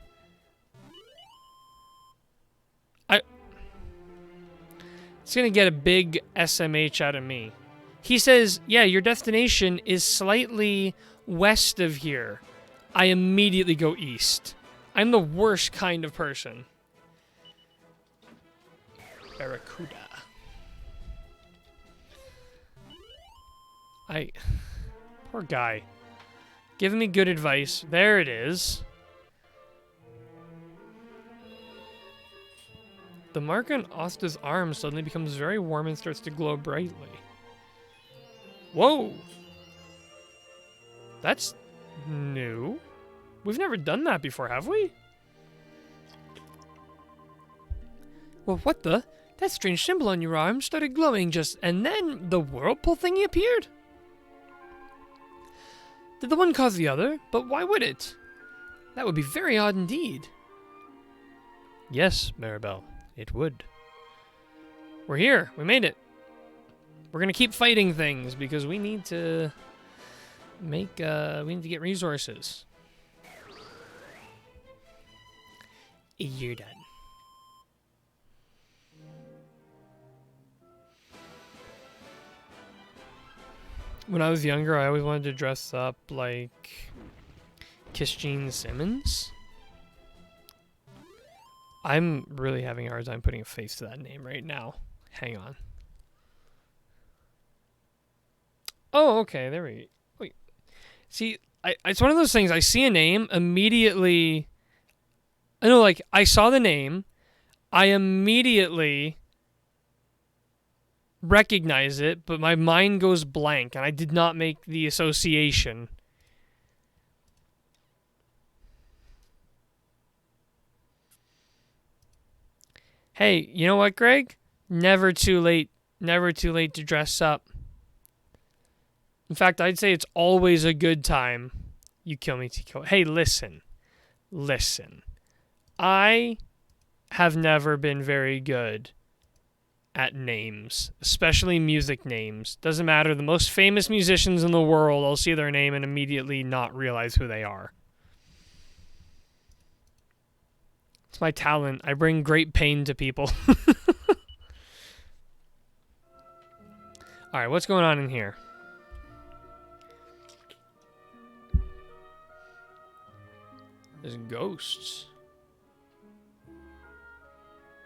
It's gonna get a big SMH out of me. He says, yeah, your destination is slightly west of here. I immediately go east. I'm the worst kind of person. Barracuda. Poor guy. Giving me good advice. There it is. The mark on Asta's arm suddenly becomes very warm and starts to glow brightly. Whoa! That's new. We've never done that before, have we? Well, what the? That strange symbol on your arm started glowing and then the whirlpool thingy appeared? Did the one cause the other? But why would it? That would be very odd indeed. Yes, Maribel, it would. We're here. We made it. We're gonna keep fighting things because we need to we need to get resources. You're done. When I was younger, I always wanted to dress up like Kishjean Simmons. I'm really having a hard time putting a face to that name right now. Hang on. Oh, okay, there we go. Wait. See, it's one of those things, I see a name, immediately... I know, like, I saw the name, I immediately recognize it, but my mind goes blank, and I did not make the association. Hey, you know what, Greg? Never too late to dress up. In fact, I'd say it's always a good time. You kill me, Tico. Hey, listen. I have never been very good at names, especially music names. Doesn't matter. The most famous musicians in the world, I'll see their name and immediately not realize who they are. It's my talent. I bring great pain to people. Alright, what's going on in here? There's ghosts.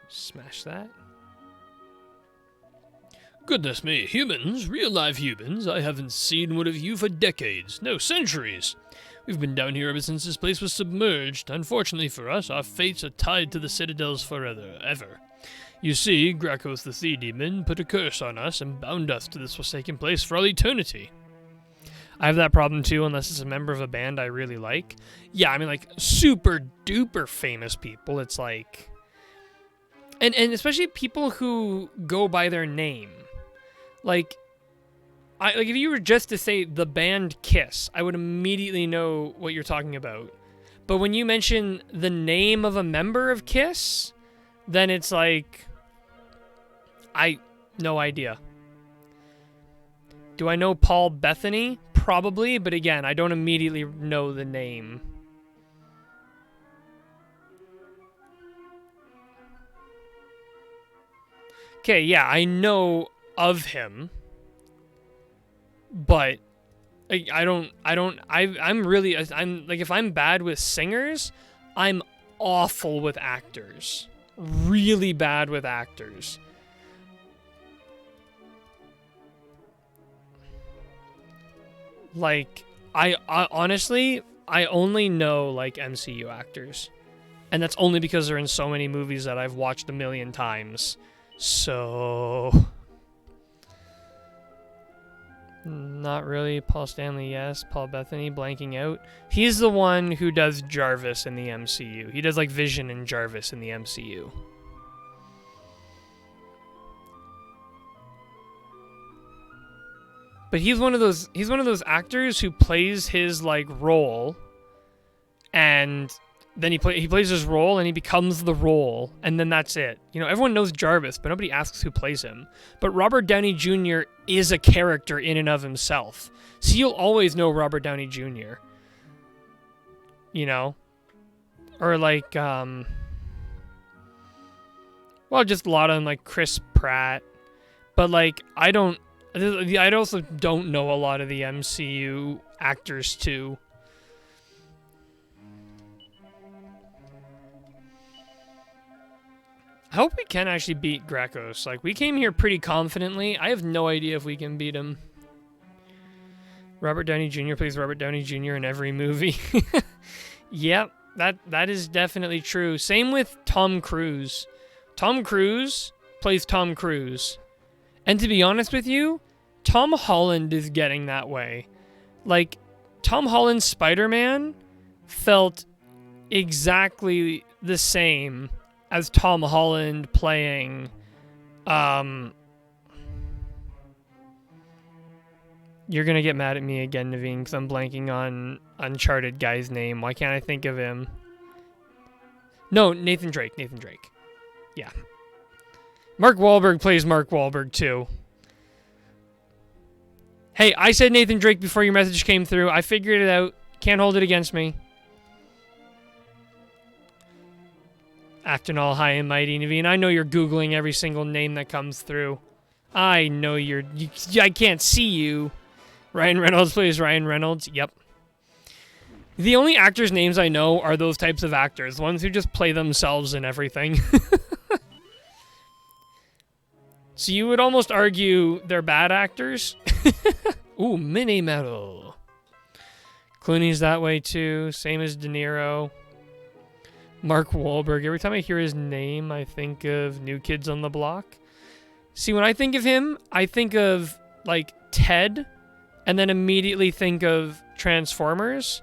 Smash that. Goodness me, humans, real live humans, I haven't seen one of you for decades, no, centuries. We've been down here ever since this place was submerged. Unfortunately for us, our fates are tied to the citadels forever, ever. You see, Gracchus the Sea Demon put a curse on us and bound us to this forsaken place for all eternity. I have that problem too, unless it's a member of a band I really like. Yeah, I mean, like, super duper famous people, it's like... And especially people who go by their name. Like if you were just to say the band Kiss, I would immediately know what you're talking about. But when you mention the name of a member of Kiss, then it's like... no idea. Do I know Paul Bethany? Probably, but again, I don't immediately know the name. Okay, yeah, I know of him, but I'm like, if I'm bad with singers, I'm awful with actors. Really bad with actors. Like, I honestly, I only know, like, MCU actors. And that's only because they're in so many movies that I've watched a million times. So... Not really. Paul Stanley, yes. Paul Bethany, blanking out. He's the one who does Jarvis in the MCU. He does, like, Vision and Jarvis in the MCU. But he's one of those actors who plays his, like, role, and then he plays his role and he becomes the role, and then that's it. You know, everyone knows Jarvis, but nobody asks who plays him. But Robert Downey Jr. is a character in and of himself. So you'll always know Robert Downey Jr. You know? Or like, well, just a lot of them, like Chris Pratt. But like, I also don't know a lot of the MCU actors too. I hope we can actually beat Gracchus. Like, we came here pretty confidently. I have no idea if we can beat him. Robert Downey Jr. plays Robert Downey Jr. in every movie. Yep, that is definitely true. Same with Tom Cruise. Tom Cruise plays Tom Cruise. And to be honest with you, Tom Holland is getting that way. Like, Tom Holland's Spider-Man felt exactly the same as Tom Holland playing, you're gonna get mad at me again, Naveen, because I'm blanking on Uncharted guy's name. Why can't I think of him? No, Nathan Drake. Yeah. Mark Wahlberg plays Mark Wahlberg, too. Hey, I said Nathan Drake before your message came through. I figured it out. Can't hold it against me. Acting all high and mighty, Naveen. I know you're Googling every single name that comes through. I know I can't see you, Ryan Reynolds plays Ryan Reynolds. Yep. The only actors' names I know are those types of actors, the ones who just play themselves in everything. So you would almost argue they're bad actors? Ooh, mini medal. Clooney's that way too, same as De Niro. Mark Wahlberg. Every time I hear his name, I think of New Kids on the Block. See, when I think of him, I think of, like, Ted, and then immediately think of Transformers,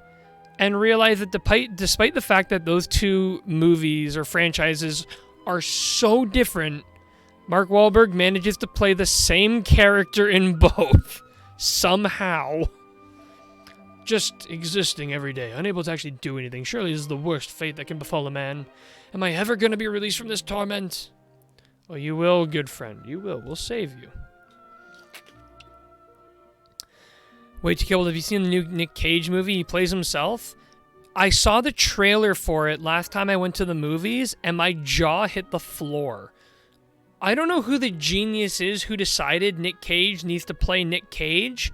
and realize that despite the fact that those two movies or franchises are so different, Mark Wahlberg manages to play the same character in both. Somehow. Just existing every day, unable to actually do anything. Surely this is the worst fate that can befall a man. Am I ever going to be released from this torment? Well, you will, good friend. You will. We'll save you. Wait to Kill. Have you seen the new Nick Cage movie? He plays himself. I saw the trailer for it last time I went to the movies, and my jaw hit the floor. I don't know who the genius is who decided Nick Cage needs to play Nick Cage,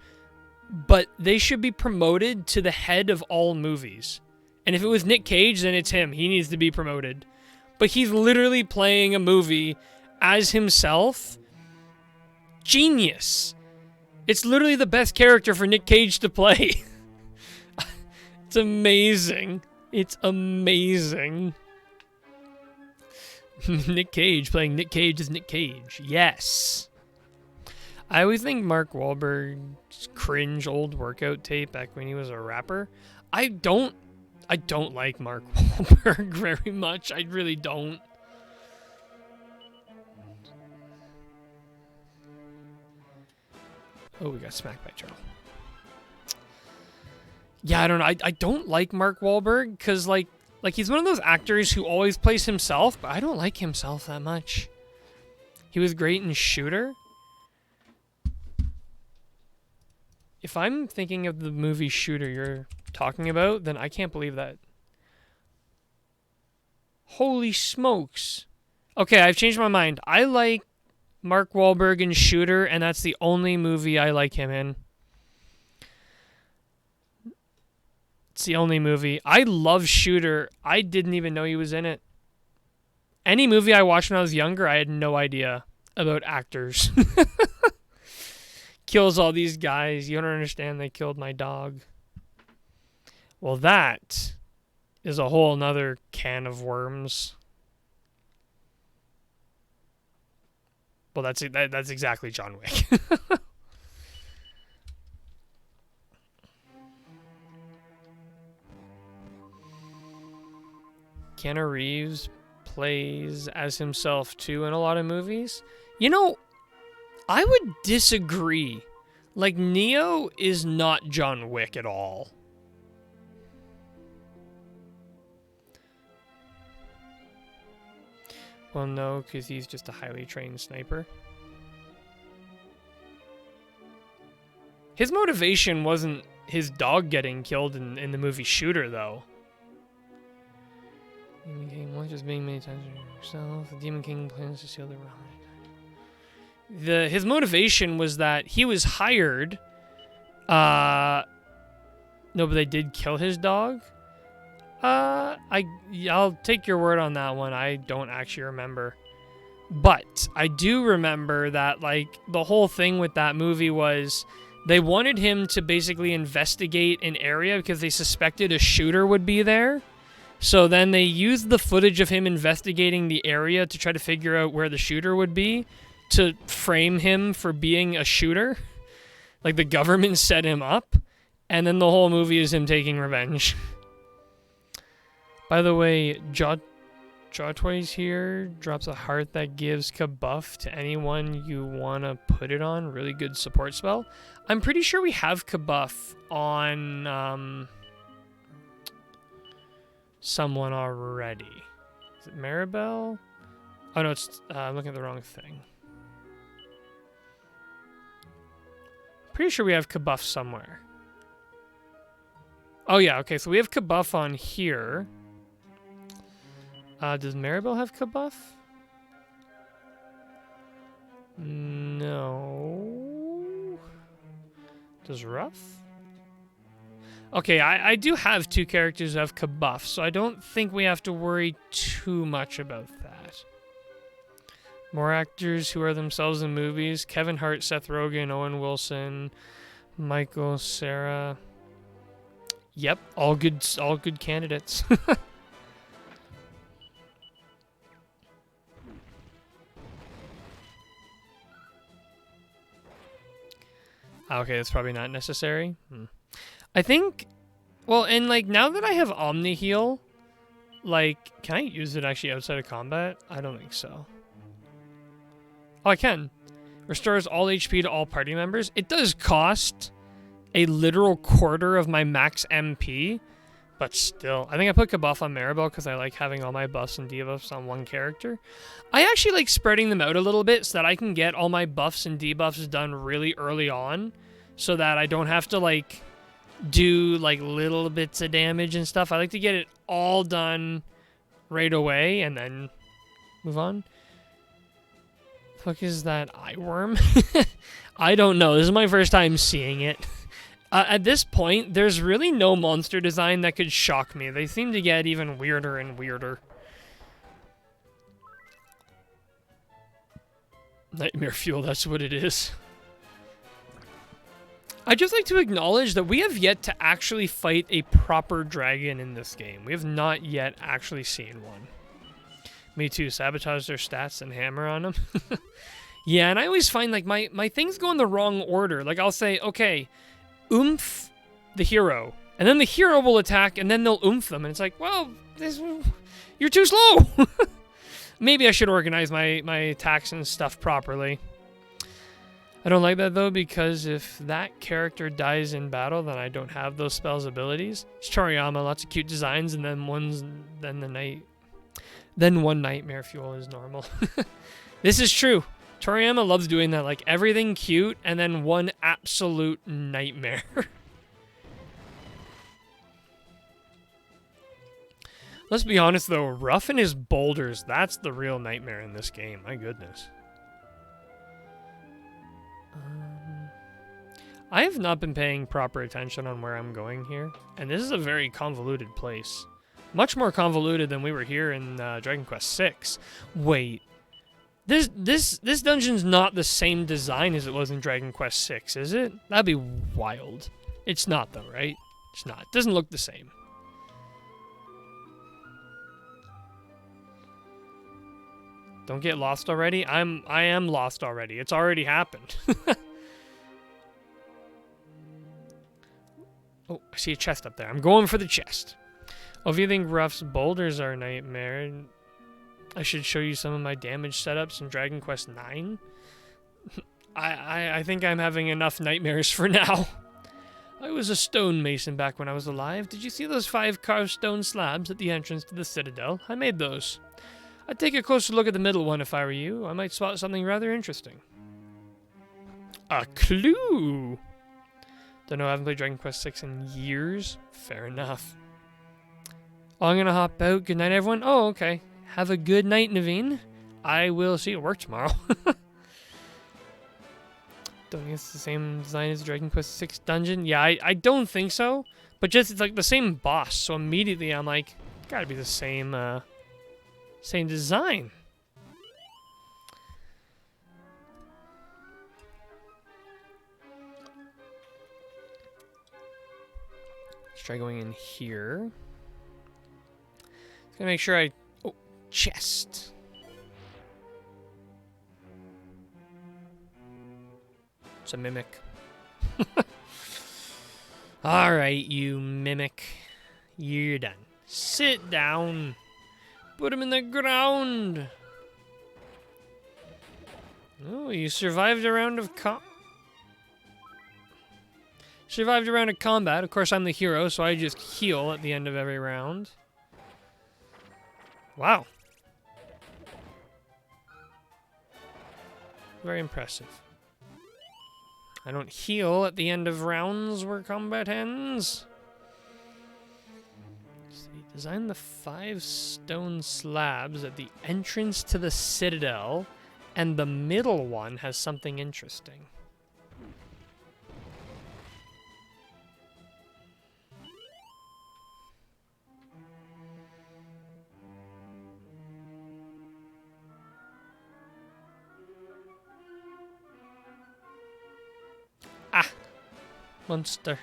but they should be promoted to the head of all movies. And if it was Nick Cage, then it's him. He needs to be promoted. But he's literally playing a movie as himself. Genius. It's literally the best character for Nick Cage to play. It's amazing. It's amazing. Nick Cage playing Nick Cage as Nick Cage. Yes. I always think Mark Wahlberg's cringe old workout tape back when he was a rapper. I don't like Mark Wahlberg very much. I really don't. Oh, we got smacked by Turtle. Yeah, I don't know. I don't like Mark Wahlberg because like he's one of those actors who always plays himself, but I don't like himself that much. He was great in Shooter. If I'm thinking of the movie Shooter you're talking about, then I can't believe that. Holy smokes. Okay, I've changed my mind. I like Mark Wahlberg in Shooter, and that's the only movie I like him in. It's the only movie. I love Shooter. I didn't even know he was in it. Any movie I watched when I was younger, I had no idea about actors. Kills all these guys. You don't understand, they killed my dog. Well, that is a whole nother can of worms. Well, that's exactly John Wick. Keanu Reeves plays as himself too in a lot of movies. You know, I would disagree. Like, Neo is not John Wick at all. Well, no, because he's just a highly trained sniper. His motivation wasn't his dog getting killed in the movie Shooter, though. Demon King once just being many times yourself. The Demon King plans to steal the realm. His motivation was that he was hired. No, but they did kill his dog. I'll take your word on that one. I don't actually remember. But I do remember that, like, the whole thing with that movie was they wanted him to basically investigate an area because they suspected a shooter would be there. So then they used the footage of him investigating the area to try to figure out where the shooter would be to frame him for being a shooter. Like, the government set him up, and then the whole movie is him taking revenge. By the way, Jotways here drops a heart that gives Kabuff to anyone you want to put it on. Really good support spell. I'm pretty sure we have Kabuff on someone already. Is it Maribel? Oh no, it's I'm looking at the wrong thing. Pretty sure we have Kabuff somewhere. Oh yeah, okay, so we have Kabuff on here. Does Maribel have Kabuff? No. Does rough? Okay, I do have 2 characters who have kabuff, so I don't think we have to worry too much about that. More actors who are themselves in movies. Kevin Hart, Seth Rogen, Owen Wilson, Michael Cera. Yep, all good candidates. Okay, that's probably not necessary. I think, well, and like now that I have Omni Heal, like, can I use it actually outside of combat? I don't think so. Oh, I can. Restores all HP to all party members. It does cost a literal quarter of my max MP, but still. I think I put Kabuff on Maribel because I like having all my buffs and debuffs on one character. I actually like spreading them out a little bit so that I can get all my buffs and debuffs done really early on so that I don't have to, like, do, like, little bits of damage and stuff. I like to get it all done right away and then move on. Fuck is that eye worm? I don't know. This is my first time seeing it. At this point, there's really no monster design that could shock me. They seem to get even weirder and weirder. Nightmare fuel, that's what it is. I'd just like to acknowledge that we have yet to actually fight a proper dragon in this game. We have not yet actually seen one. Me too, sabotage their stats and hammer on them. Yeah, and I always find like my things go in the wrong order. Like I'll say, okay, oomph the hero. And then the hero will attack and then they'll oomph them. And it's like, well, you're too slow. Maybe I should organize my attacks and stuff properly. I don't like that though, because if that character dies in battle, then I don't have those spells abilities. It's Toriyama, lots of cute designs, and then one nightmare fuel is normal. This is true. Toriyama loves doing that, like everything cute and then one absolute nightmare. Let's be honest though, Ruff and his boulders, that's the real nightmare in this game. My goodness. I have not been paying proper attention on where I'm going here, and this is a very convoluted place. Much more convoluted than we were here in Dragon Quest VI. Wait, this dungeon's not the same design as it was in Dragon Quest VI, is it? That'd be wild. It's not though, right? It's not. It doesn't look the same. Don't get lost already. I am lost already. It's already happened. Oh, I see a chest up there. I'm going for the chest. Oh, if you think Ruff's boulders are a nightmare, I should show you some of my damage setups in Dragon Quest IX. I think I'm having enough nightmares for now. I was a stonemason back when I was alive. Did you see those 5 carved stone slabs at the entrance to the Citadel? I made those. I'd take a closer look at the middle one if I were you. I might spot something rather interesting. A clue! Don't know, I haven't played Dragon Quest VI in years. Fair enough. Oh, I'm gonna hop out. Good night, everyone. Oh, okay. Have a good night, Naveen. I will see you at work tomorrow. Don't think it's the same design as Dragon Quest VI dungeon. Yeah, I don't think so. But just, it's like the same boss. So immediately I'm like, gotta be the same, same design. Let's try going in here. Just gonna make sure oh, chest. It's a mimic. Alright, you mimic. You're done. Sit down. Put him in the ground. Oh, you survived a round of Survived a round of combat. Of course, I'm the hero, so I just heal at the end of every round. Wow. Very impressive. I don't heal at the end of rounds where combat ends. Let's see. Design the 5 stone slabs at the entrance to the Citadel, and the middle one has something interesting. Ah! Monster.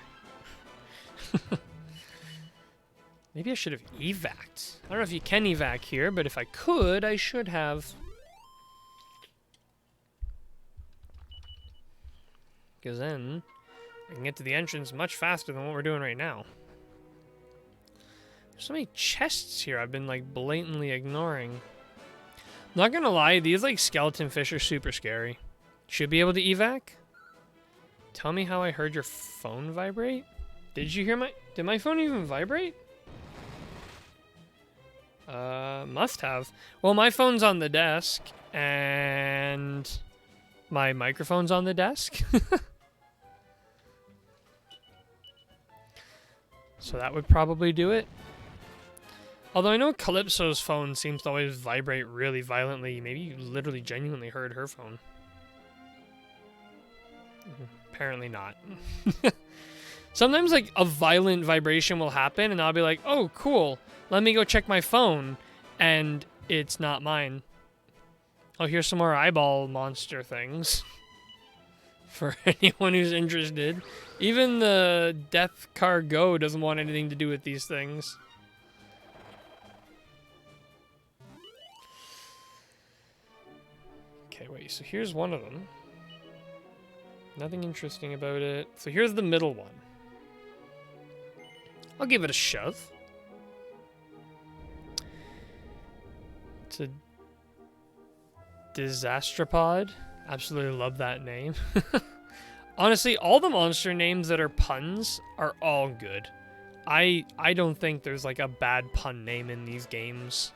Maybe I should have evac'd. I don't know if you can evac here, but if I could, I should have. Because then I can get to the entrance much faster than what we're doing right now. There's so many chests here I've been like blatantly ignoring. Not gonna lie, these like skeleton fish are super scary. Should be able to evac. Tell me how I heard your phone vibrate? Did you hear did my phone even vibrate? Must have. Well, my phone's on the desk, and my microphone's on the desk. So that would probably do it. Although I know Calypso's phone seems to always vibrate really violently. Maybe you literally genuinely heard her phone. Apparently not. Sometimes like a violent vibration will happen and I'll be like, oh, cool. Let me go check my phone. And it's not mine. Oh, here's some more eyeball monster things. For anyone who's interested. Even the Death Car Go doesn't want anything to do with these things. Okay, wait. So here's one of them. Nothing interesting about it. So here's the middle one. I'll give it a shove. It's a Disastropod. Absolutely love that name. Honestly, all the monster names that are puns are all good. I don't think there's like a bad pun name in these games.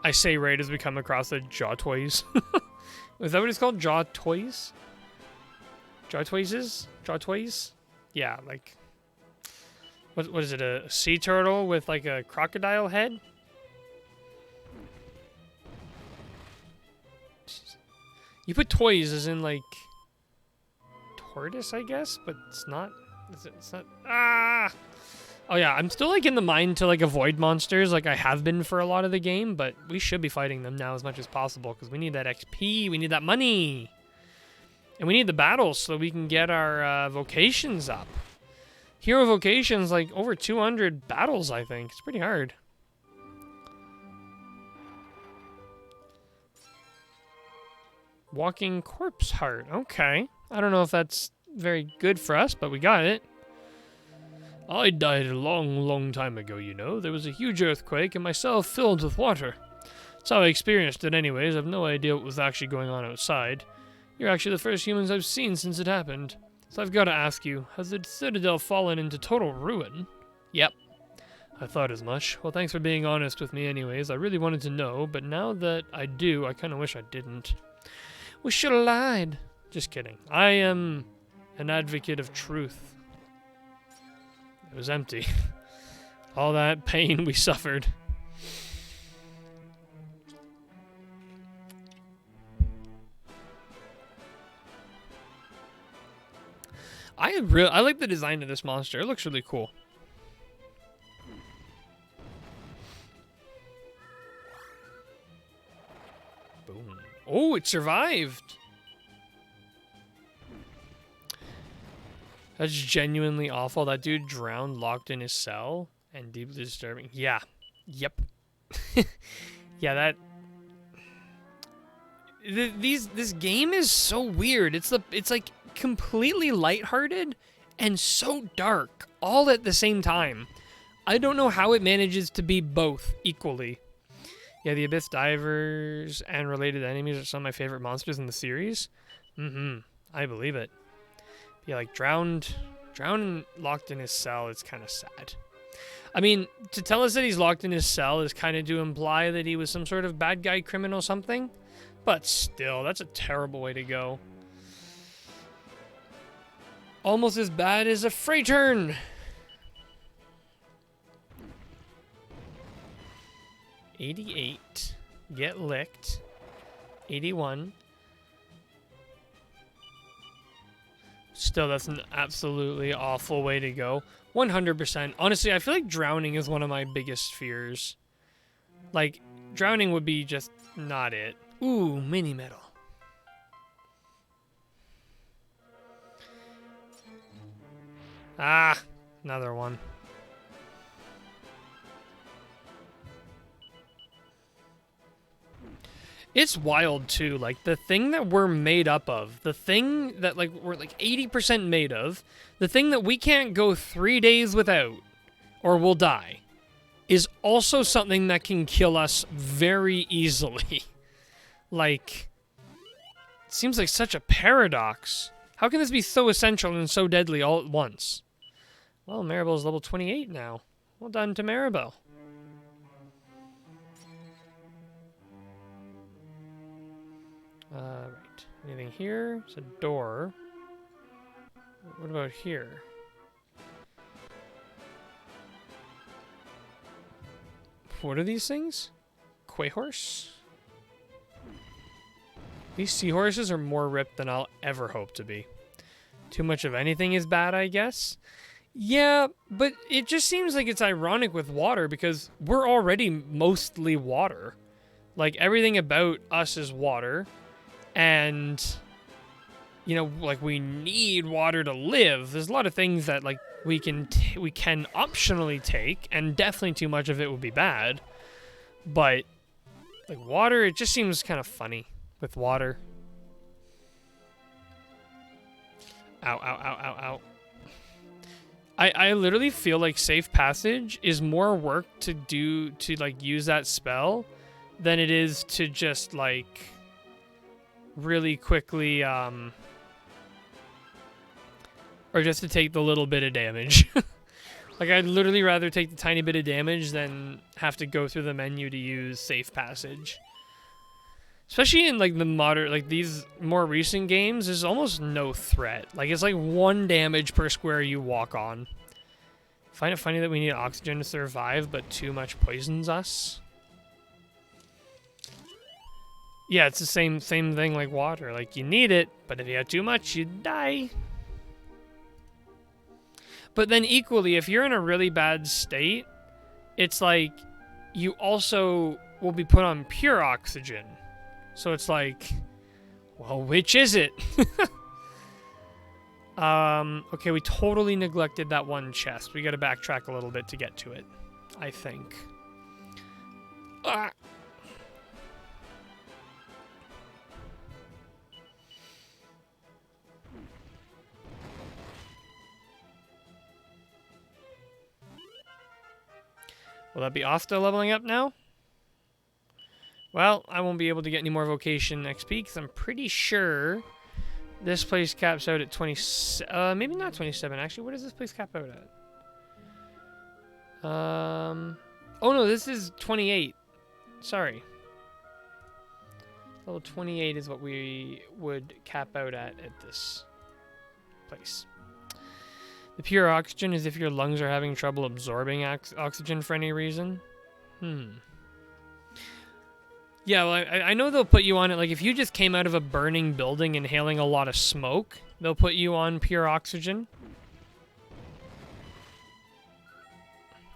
I say right as we come across the Jaw Toys. Is that what it's called? Jaw Toys? Jaw Toyses? Jaw Toys? Yeah, like... What is it, a sea turtle with like a crocodile head? You put toys as in like... tortoise, I guess? But it's not... It's not... Ah! Oh yeah, I'm still like in the mind to like avoid monsters like I have been for a lot of the game, but we should be fighting them now as much as possible because we need that XP, we need that money. And we need the battles so we can get our vocations up. Hero vocations, like over 200 battles, I think. It's pretty hard. Walking corpse heart. Okay. I don't know if that's very good for us, but we got it. I died a long, long time ago, you know. There was a huge earthquake and my cell filled with water. That's how I experienced it anyways. I have no idea what was actually going on outside. You're actually the first humans I've seen since it happened. So I've got to ask you, has the Citadel fallen into total ruin? Yep. I thought as much. Well, thanks for being honest with me anyways. I really wanted to know, but now that I do, I kind of wish I didn't. We should have lied. Just kidding. I am an advocate of truth. It was empty. All that pain we suffered. I like the design of this monster. It looks really cool. Boom. Oh, it survived. That's genuinely awful. That dude drowned locked in his cell and deeply disturbing. Yeah. Yep. Yeah, that... This game is so weird. It's like completely lighthearted and so dark all at the same time. I don't know how it manages to be both equally. Yeah, the Abyss Divers and related enemies are some of my favorite monsters in the series. I believe it. Yeah, like drowned locked in his cell, it's kind of sad. I mean, to tell us that he's locked in his cell is kind of to imply that he was some sort of bad guy, criminal, something. But still, that's a terrible way to go. Almost as bad as a Freightern. $88. Get licked. $81. Still, that's an absolutely awful way to go. 100%. Honestly, I feel like drowning is one of my biggest fears. Like, drowning would be just not it. Ooh, mini metal. Ah, another one. It's wild too, like the thing that we're made up of, the thing that like we're like 80% made of, the thing that we can't go 3 days without or we'll die, is also something that can kill us very easily. Like, it seems like such a paradox. How can this be so essential and so deadly all at once? Well, Maribel's level 28 now. Well done to Maribel. Right. Anything here? It's a door. What about here? What are these things? Quahorse? These seahorses are more ripped than I'll ever hope to be. Too much of anything is bad, I guess? Yeah, but it just seems like it's ironic with water because we're already mostly water. Like, everything about us is water. And, you know, like, we need water to live. There's a lot of things that, like, we can optionally take, and definitely too much of it would be bad. But, like, water, it just seems kind of funny with water. Ow, ow, ow, ow, ow. I literally feel like Safe Passage is more work to do, to, like, use that spell than it is to just, like, really quickly, or just to take the little bit of damage. Like, I'd literally rather take the tiny bit of damage than have to go through the menu to use Safe Passage. Especially in, like, the modern, like, these more recent games, there's almost no threat. Like, it's like 1 damage per square you walk on. Find it funny that we need oxygen to survive, but too much poisons us. Yeah, it's the same thing like water. Like, you need it, but if you have too much, you die. But then equally, if you're in a really bad state, it's like you also will be put on pure oxygen. So it's like, well, which is it? Okay, we totally neglected that one chest. We gotta backtrack a little bit to get to it, I think. Ah. Will that be Asta leveling up now? Well, I won't be able to get any more vocation XP because I'm pretty sure this place caps out at 20. Maybe not 27. Actually, what does this place cap out at? Oh no, this is 28. Sorry. Level 28 is what we would cap out at this place. The pure oxygen is if your lungs are having trouble absorbing oxygen for any reason. Yeah, well, I know they'll put you on it. Like, if you just came out of a burning building inhaling a lot of smoke, they'll put you on pure oxygen.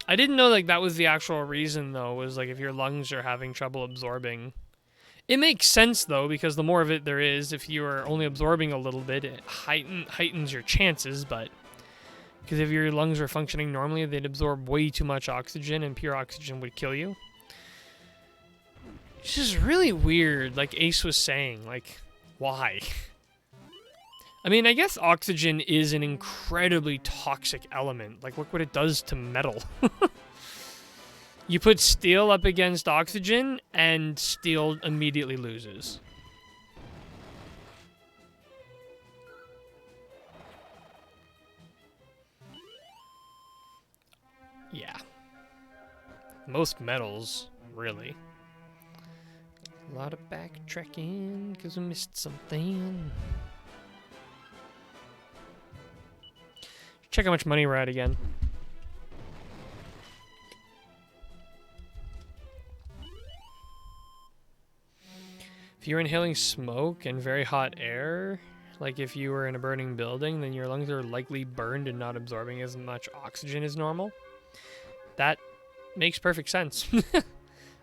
I didn't know, like, that was the actual reason, though, was, like, if your lungs are having trouble absorbing. It makes sense, though, because the more of it there is, if you are only absorbing a little bit, it heightens your chances, but... Because if your lungs were functioning normally, they'd absorb way too much oxygen, and pure oxygen would kill you. It's just really weird, like Ace was saying. Like, why? I mean, I guess oxygen is an incredibly toxic element. Like, look what it does to metal. You put steel up against oxygen, and steel immediately loses. Yeah. Most metals, really. A lot of backtracking, because we missed something. Check how much money we're at again. If you're inhaling smoke and very hot air, Like if you were in a burning building, then your lungs are likely burned and not absorbing as much oxygen as normal. That makes perfect sense.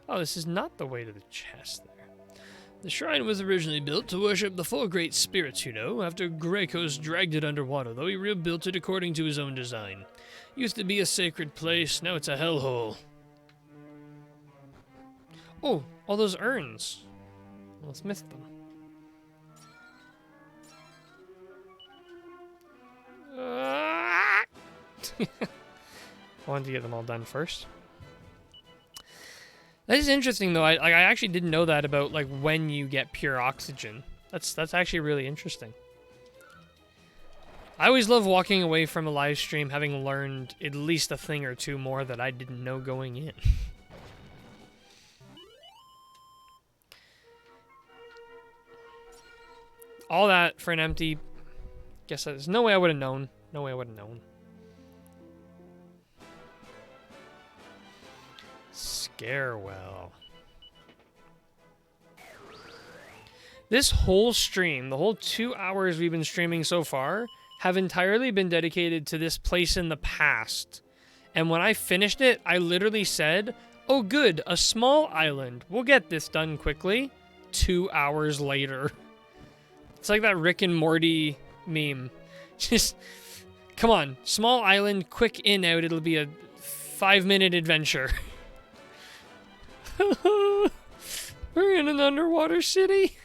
Oh, this is not the way to the chest there. The shrine was originally built to worship the four great spirits, you know, after Grekos dragged it underwater, though he rebuilt it according to his own design. Used to be a sacred place, now it's a hellhole. Oh, all those urns. Let's miss them. Wanted to get them all done first. That is interesting, though. I actually didn't know that about like when you get pure oxygen. That's actually really interesting. I always love walking away from a live stream having learned at least a thing or two more that I didn't know going in. All that for an empty. Guess there's no way I would have known. No way I would have known. Scarewell. This whole stream, the whole 2 hours we've been streaming so far, have entirely been dedicated to this place in the past. And when I finished it, I literally said, oh good, a small island. We'll get this done quickly. 2 hours later. It's like that Rick and Morty meme. Just, come on, small island, quick in, out, it'll be a 5-minute adventure. We're in an underwater city.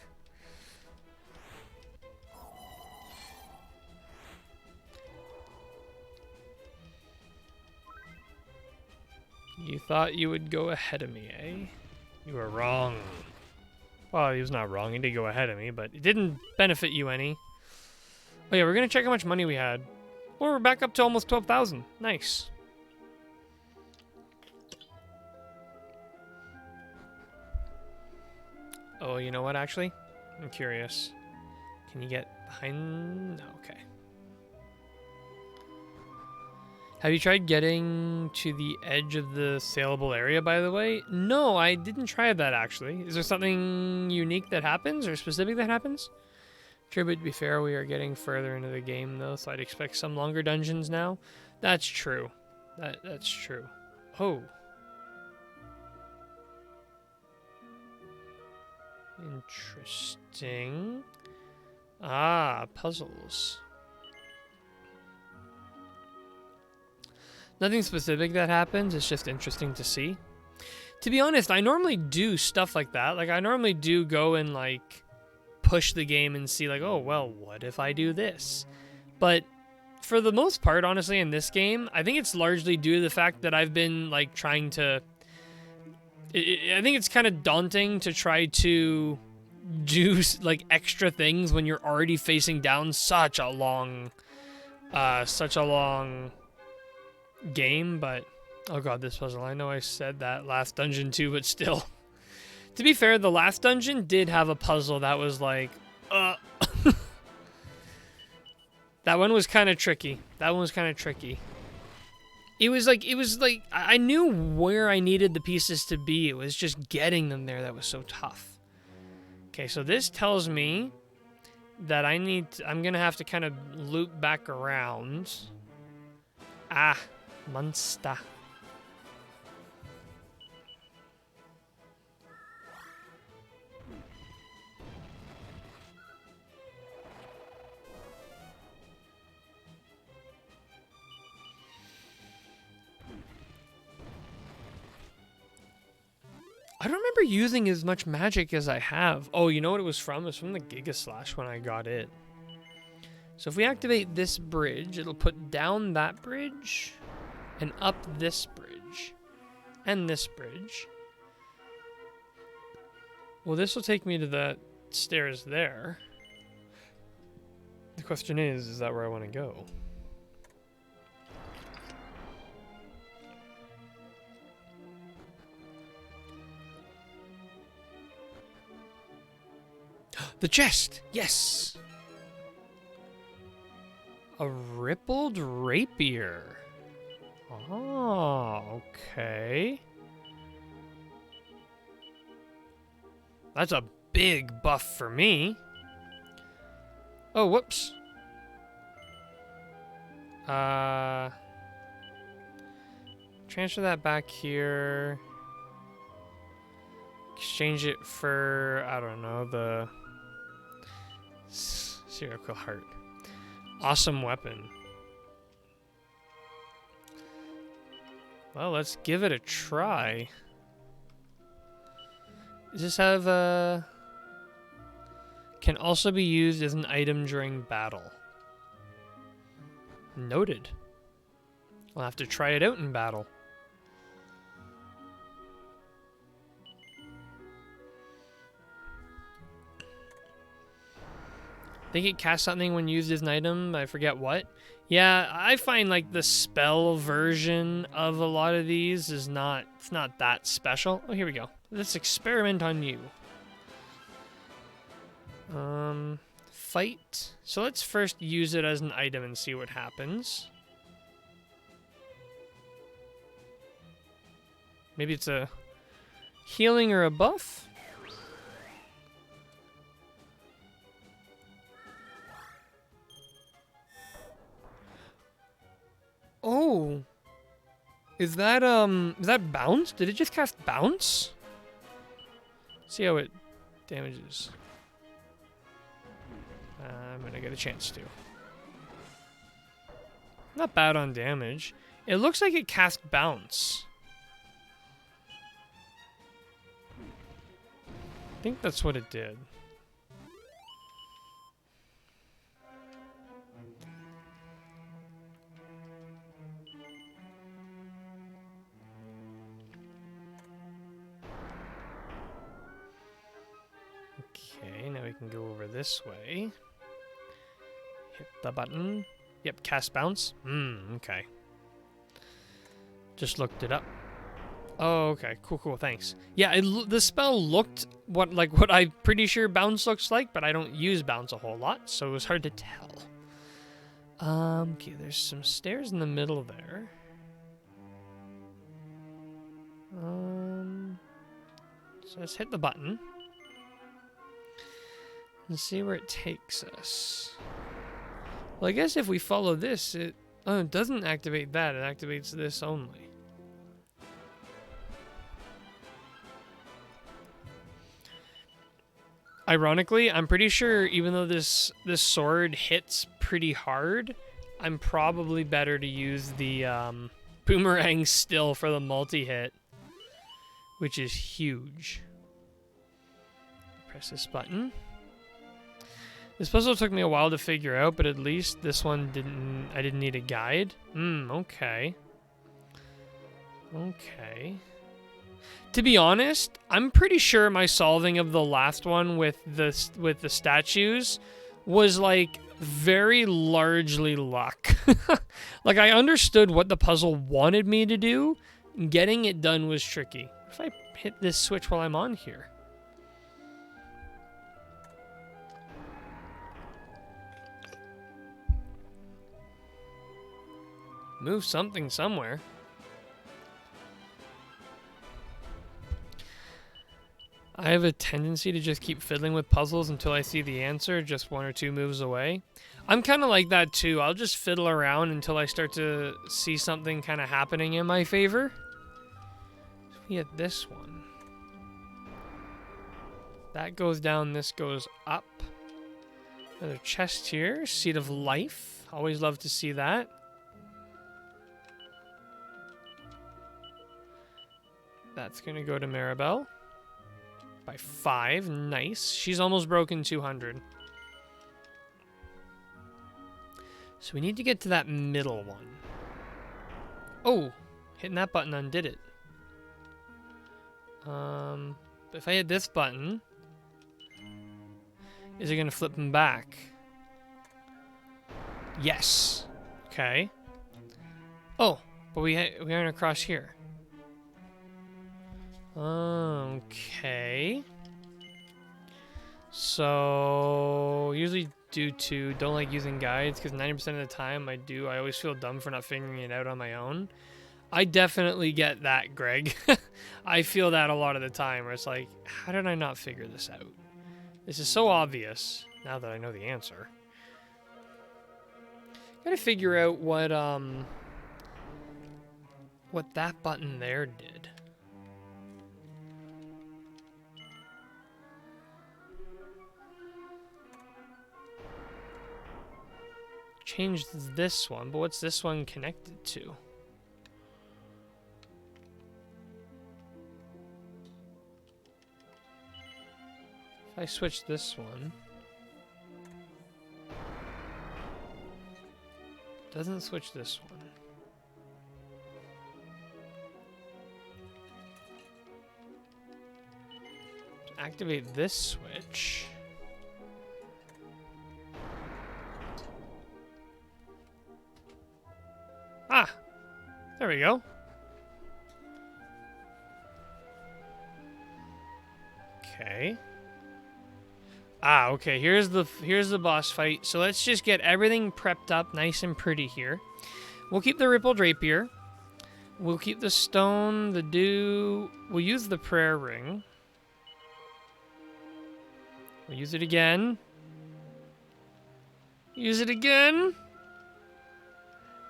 You thought you would go ahead of me, eh? You were wrong. Well, he was not wrong. He did go ahead of me, but it didn't benefit you any. Oh yeah, we're gonna check how much money we had. Oh, we're back up to almost 12,000. Nice. Oh, you know what, actually? I'm curious. Can you get behind? No, okay. Have you tried getting to the edge of the saleable area, by the way? No, I didn't try that, actually. Is there something unique that happens, or specific that happens? True, but to be fair, we are getting further into the game, though, so I'd expect some longer dungeons now. That's true. That's true. Oh. Interesting. Ah, puzzles. Nothing specific that happens, it's just interesting to see. To be honest, I normally do stuff like that. Like, I normally do go and, like, push the game and see, like, oh, well, what if I do this? But for the most part, honestly, in this game, I think it's largely due to the fact that I've been, like, trying to... I think it's kind of daunting to try to do, like, extra things when you're already facing down such a long game, but oh god, this puzzle. I know I said that last dungeon too, but still. To be fair, the last dungeon did have a puzzle that was like, that one was kind of tricky. It was like I knew where I needed the pieces to be. It was just getting them there that was so tough. Okay, so this tells me that I'm gonna have to kind of loop back around. Ah, monster. I don't remember using as much magic as I have. Oh, you know what it was from? It was from the Giga Slash when I got it. So if we activate this bridge, it'll put down that bridge and up this bridge and this bridge. Well, this will take me to the stairs there. The question is that where I want to go? The chest! Yes! A rippled rapier. Oh, okay. That's a big buff for me. Oh, whoops. Transfer that back here. Exchange it for, I don't know, the serial kill heart. Awesome weapon. Well, let's give it a try. Does this have a... Can also be used as an item during battle. Noted. I'll have to try it out in battle. I think it casts something when used as an item. I forget what. Yeah, I find like the spell version of a lot of these is not... It's not that special. Oh, here we go. Let's experiment on you. Fight. So let's first use it as an item and see what happens. Maybe it's a healing or a buff? Oh. Is that bounce? Did it just cast bounce? See how it damages. I'm gonna get a chance to. Not bad on damage. It looks like it cast bounce. I think that's what it did. Okay, now we can go over this way. Hit the button. Yep, cast bounce. Okay. Just looked it up. Oh, okay. Cool, thanks. Yeah, the spell looked what I'm pretty sure bounce looks like, but I don't use bounce a whole lot, so it was hard to tell. Okay, there's some stairs in the middle there. So let's hit the button. And see where it takes us. Well, I guess if we follow this, it doesn't activate that. It activates this only. Ironically, I'm pretty sure even though this sword hits pretty hard, I'm probably better to use the boomerang still for the multi-hit, which is huge. Press this button. This puzzle took me a while to figure out, but at least this one I didn't need a guide. Okay. Okay. To be honest, I'm pretty sure my solving of the last one with the statues was like very largely luck. Like I understood what the puzzle wanted me to do. Getting it done was tricky. If I hit this switch while I'm on here. Move something somewhere. I have a tendency to just keep fiddling with puzzles until I see the answer just one or two moves away. I'm kind of like that too. I'll just fiddle around until I start to see something kind of happening in my favor. So we hit this one. That goes down, this goes up. Another chest here, Seed of Life. Always love to see that. That's going to go to Maribel. By 5. Nice. She's almost broken 200. So we need to get to that middle one. Oh! Hitting that button undid it. If I hit this button, is it going to flip them back? Yes. Okay. Oh, but we aren't across here. Okay. So usually don't like using guides because 90% of the time I always feel dumb for not figuring it out on my own. I definitely get that, Greg. I feel that a lot of the time where it's like, how did I not figure this out? This is so obvious now that I know the answer. Gotta figure out what that button there did. Changed this one, but what's this one connected to? If I switch this one, doesn't switch this one. To activate this switch. Ah, there we go. Okay. Ah, okay. Here's the boss fight. So let's just get everything prepped up nice and pretty here. We'll keep the rippled rapier. We'll keep the stone, the dew. We'll use the prayer ring. We'll use it again. Use it again.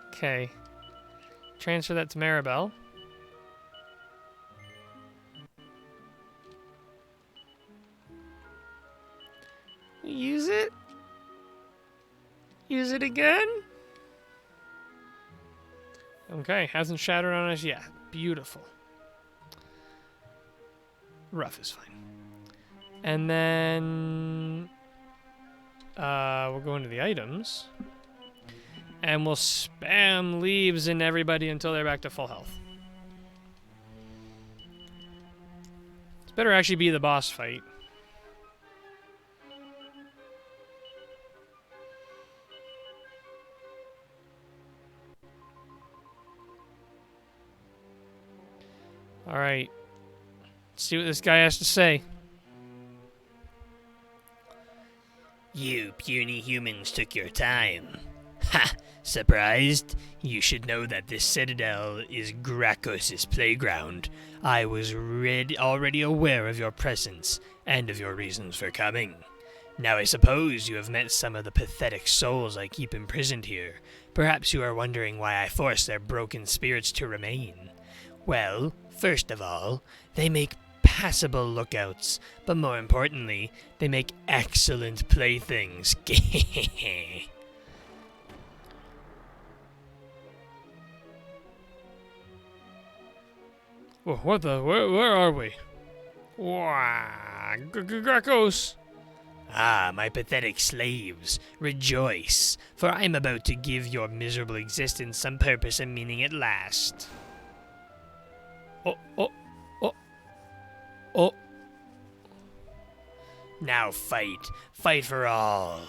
Okay. Transfer that to Maribel. Use it. Use it again. Okay, hasn't shattered on us yet. Beautiful. Rough is fine. And then we'll go into the items. And we'll spam leaves in everybody until they're back to full health. This better actually be the boss fight. Alright. Let's see what this guy has to say. You puny humans took your time. Ha! Surprised? You should know that this citadel is Grakos' playground. I was already aware of your presence and of your reasons for coming. Now I suppose you have met some of the pathetic souls I keep imprisoned here. Perhaps you are wondering why I force their broken spirits to remain. Well, first of all, they make passable lookouts, but more importantly, they make excellent playthings. Whoa, what the? Where are we? Wow, Grakos. Ah, my pathetic slaves, rejoice, for I am about to give your miserable existence some purpose and meaning at last. Oh. Now fight. Fight for all.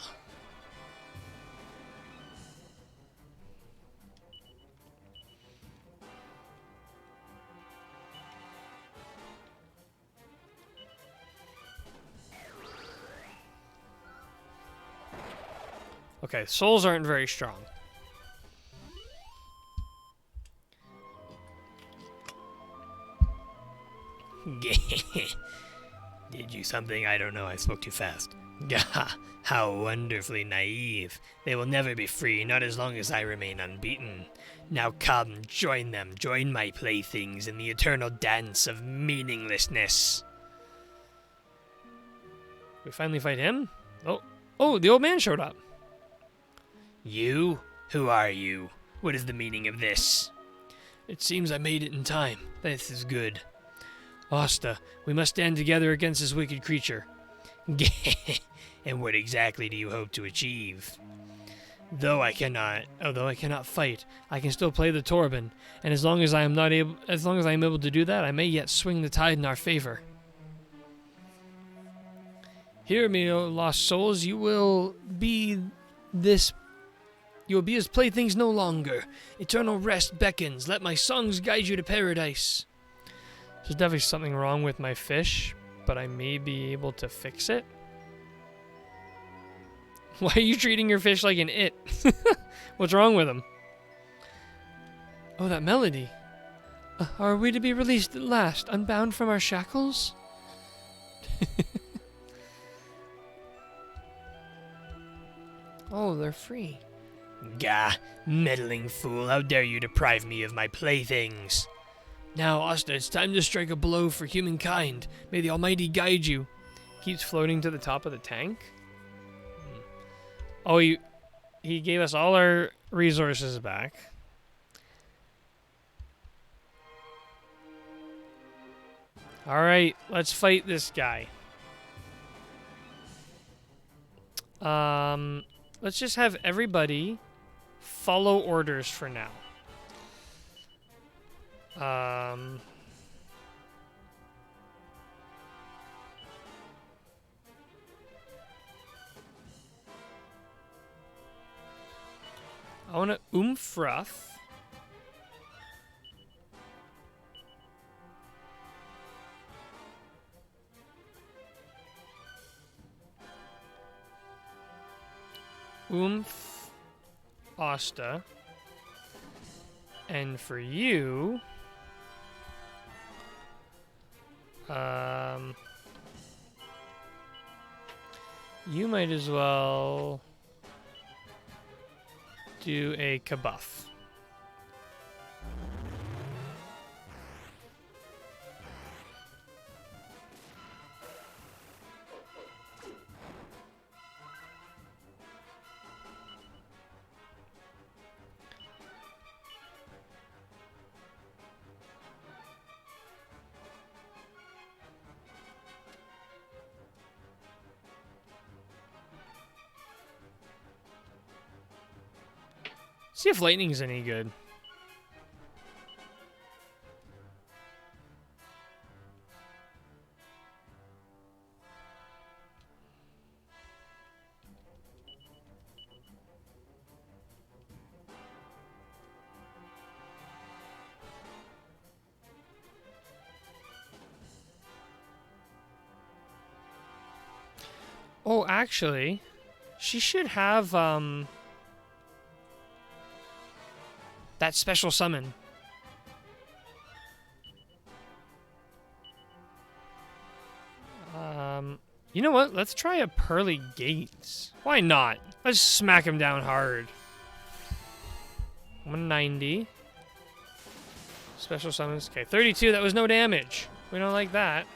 Okay, souls aren't very strong. Did you something? I don't know. I spoke too fast. How wonderfully naive. They will never be free, not as long as I remain unbeaten. Now come, join them. Join my playthings in the eternal dance of meaninglessness. We finally fight him? Oh, the old man showed up. You? Who are you? What is the meaning of this? It seems I made it in time. This is good. Asta, we must stand together against this wicked creature. And what exactly do you hope to achieve? Although I cannot fight, I can still play the Torben, and as long as I am able to do that, I may yet swing the tide in our favor. Hear me, O lost souls, you will be as playthings no longer. Eternal rest beckons. Let my songs guide you to paradise. There's definitely something wrong with my fish, but I may be able to fix it. Why are you treating your fish like an it? What's wrong with him? Oh, that melody. Are we to be released at last, unbound from our shackles? Oh, they're free. Gah, meddling fool, how dare you deprive me of my playthings? Now, Asta, it's time to strike a blow for humankind. May the Almighty guide you. Keeps floating to the top of the tank. Oh, he gave us all our resources back. All right, let's fight this guy. Let's just have everybody follow orders for now. I want to rough. Asta. And for you, you might as well do a kabuff. See if lightning's any good. Oh, actually, she should have, that special summon. You know what? Let's try a Pearly Gates. Why not? Let's smack him down hard. 190. Special summons. Okay, 32. That was no damage. We don't like that.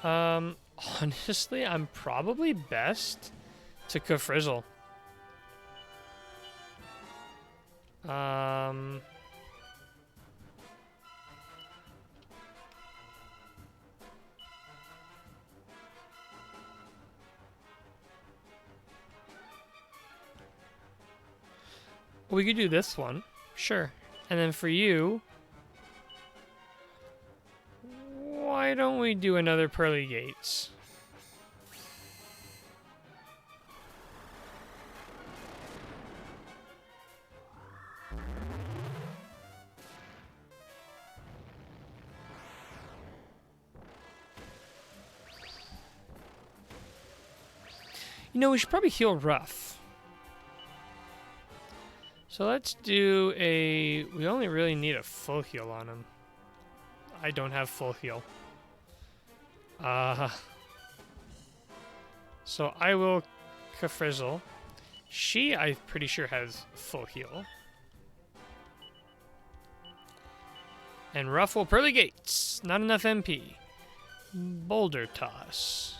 Honestly, I'm probably best to Kafrizzle. We could do this one. Sure. And then for you, why don't we do another Pearly Gates? You know, we should probably heal Rough. So let's do a... We only really need a full heal on him. I don't have full heal. So I will Kafrizzle. She, I'm pretty sure, has full heal. And Ruffle Pearly Gates. Not enough MP. Boulder Toss.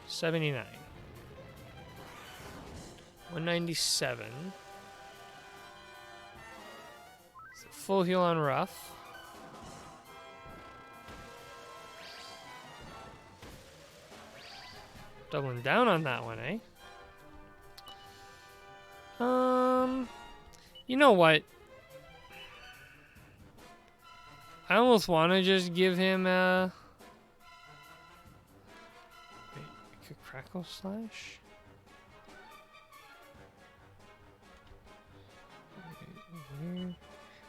79. 197. So full heal on Ruff. Doubling down on that one, eh? You know what? I almost want to just give him a... Wait, I could Crackle Slash?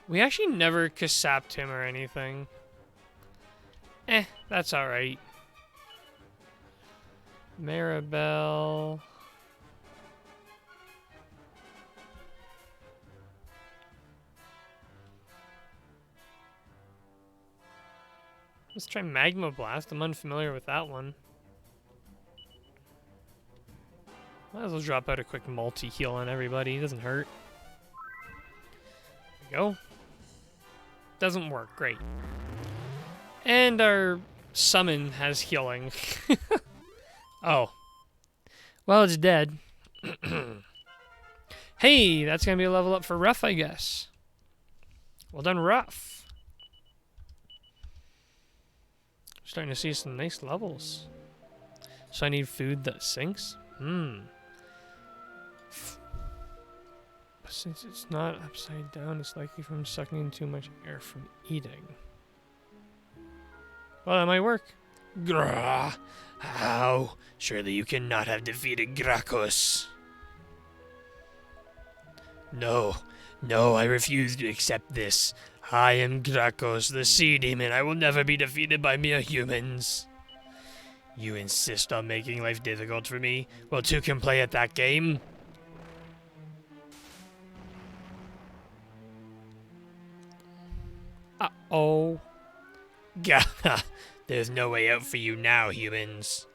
We actually never Kasapped him or anything. That's alright. Maribel. Let's try Magma Blast. I'm unfamiliar with that one. Might as well drop out a quick multi-heal on everybody. It doesn't hurt. There we go. Doesn't work. Great. And our summon has healing. Oh. Well, it's dead. Hey, that's going to be a level up for Rough, I guess. Well done, Rough. Starting to see some nice levels. So I need food that sinks? Since it's not upside down, it's likely from sucking in too much air from eating. Well, that might work. Grah! How? Surely you cannot have defeated Gracchus. No, I refuse to accept this. I am Gracchus, the sea demon. I will never be defeated by mere humans. You insist on making life difficult for me? Well, two can play at that game. Uh-oh. Gah! There's no way out for you now, humans.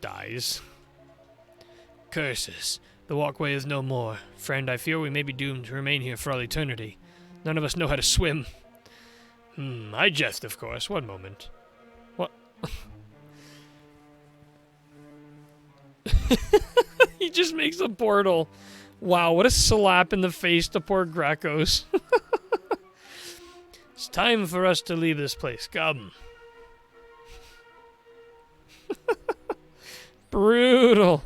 Dies. Curses. The walkway is no more. Friend, I fear we may be doomed to remain here for all eternity. None of us know how to swim. I jest, of course. One moment. What? He just makes a portal. Wow, what a slap in the face to poor Gracchus. It's time for us to leave this place. Come. Brutal.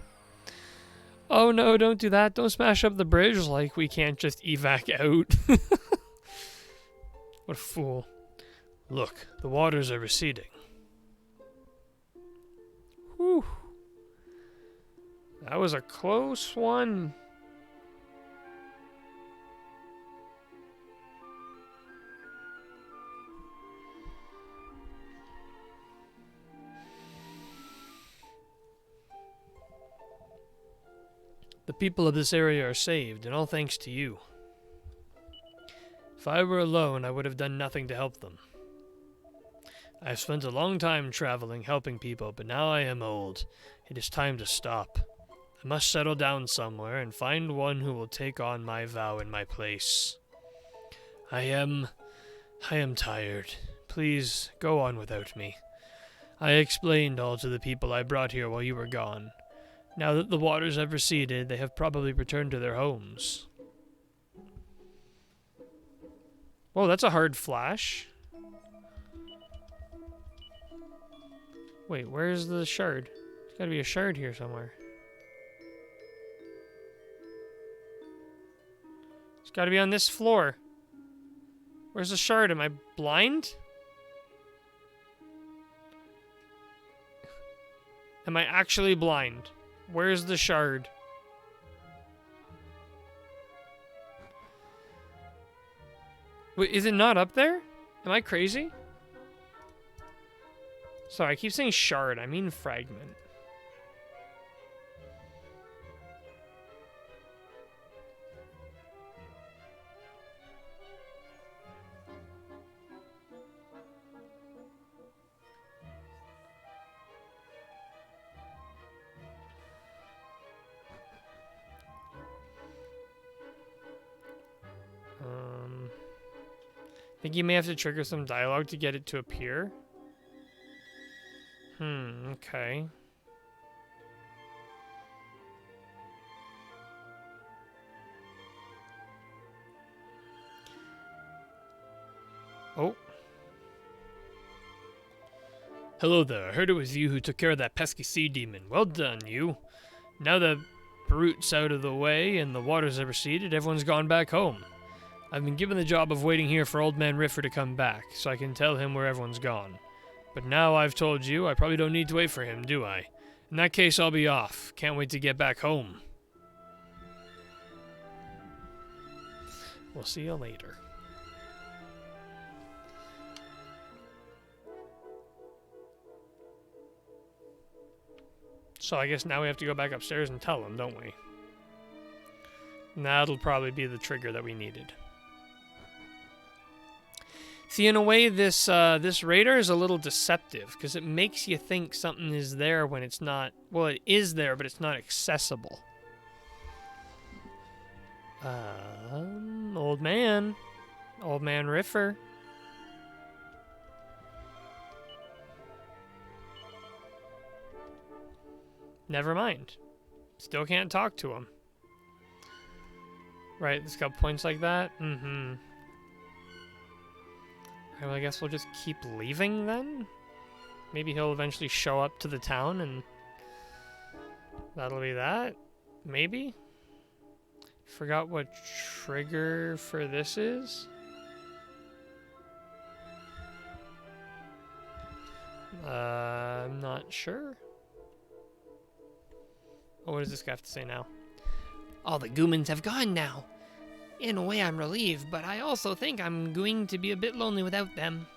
Oh no, don't do that. Don't smash up the bridge like we can't just evac out. What a fool. Look, the waters are receding. Whew. That was a close one. The people of this area are saved, and all thanks to you. If I were alone, I would have done nothing to help them. I have spent a long time traveling, helping people, but now I am old. It is time to stop. I must settle down somewhere and find one who will take on my vow in my place. I am tired. Please, go on without me. I explained all to the people I brought here while you were gone. Now that the waters have receded, they have probably returned to their homes. Whoa, that's a hard flash. Wait, where's the shard? There's gotta be a shard here somewhere. It's gotta be on this floor. Where's the shard? Am I blind? Am I actually blind? Where's the shard? Wait, is it not up there? Am I crazy? Sorry, I keep saying shard. I mean fragment. I think you may have to trigger some dialogue to get it to appear. Okay. Oh. Hello there. I heard it was you who took care of that pesky sea demon. Well done, you. Now the brute's out of the way and the waters have receded, everyone's gone back home. I've been given the job of waiting here for Old Man Riffer to come back, so I can tell him where everyone's gone. But now I've told you, I probably don't need to wait for him, do I? In that case, I'll be off. Can't wait to get back home. We'll see you later. So I guess now we have to go back upstairs and tell him, don't we? And that'll probably be the trigger that we needed. See, in a way, this radar is a little deceptive because it makes you think something is there when it's not. Well, it is there, but it's not accessible. Old man Riffer. Never mind. Still can't talk to him. Right, it's got points like that? Mm-hmm. Well, I guess we'll just keep leaving then? Maybe he'll eventually show up to the town and that'll be that? Maybe? Forgot what trigger for this is? I'm not sure. Oh, what does this guy have to say now? All the Goomans have gone now. In a way, I'm relieved, but I also think I'm going to be a bit lonely without them.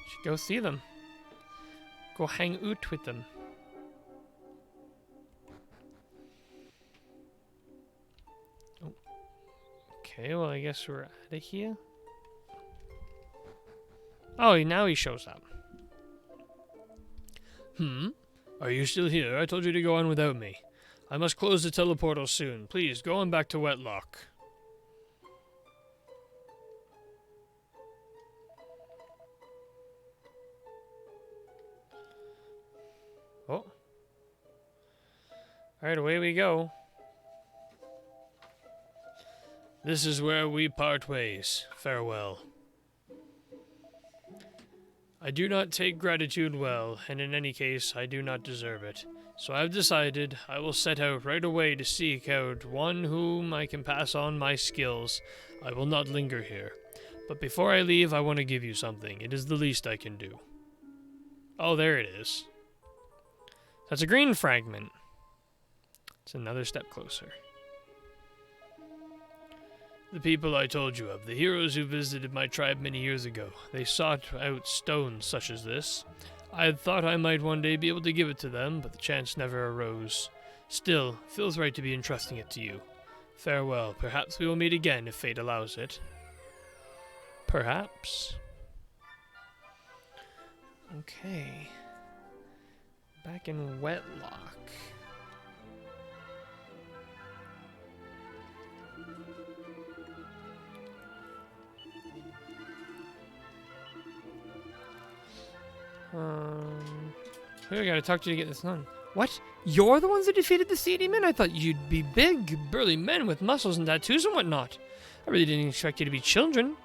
Should go see them. Go hang out with them. Oh. Okay, well, I guess we're out of here. Oh, now he shows up. Are you still here? I told you to go on without me. I must close the teleportal soon. Please, go on back to Wetlock. Oh. Alright, away we go. This is where we part ways. Farewell. I do not take gratitude well, and in any case, I do not deserve it. So I've decided I will set out right away to seek out one whom I can pass on my skills. I will not linger here. But before I leave, I want to give you something. It is the least I can do. Oh, there it is. That's a green fragment. It's another step closer. The people I told you of, the heroes who visited my tribe many years ago, they sought out stones such as this. I had thought I might one day be able to give it to them, but the chance never arose. Still, it feels right to be entrusting it to you. Farewell. Perhaps we will meet again if fate allows it. Perhaps. Okay. Back in Wetlock. Who I gotta talk to you to get this done? What? You're the ones that defeated the seedy men? I thought you'd be big, burly men with muscles and tattoos and whatnot. I really didn't expect you to be children.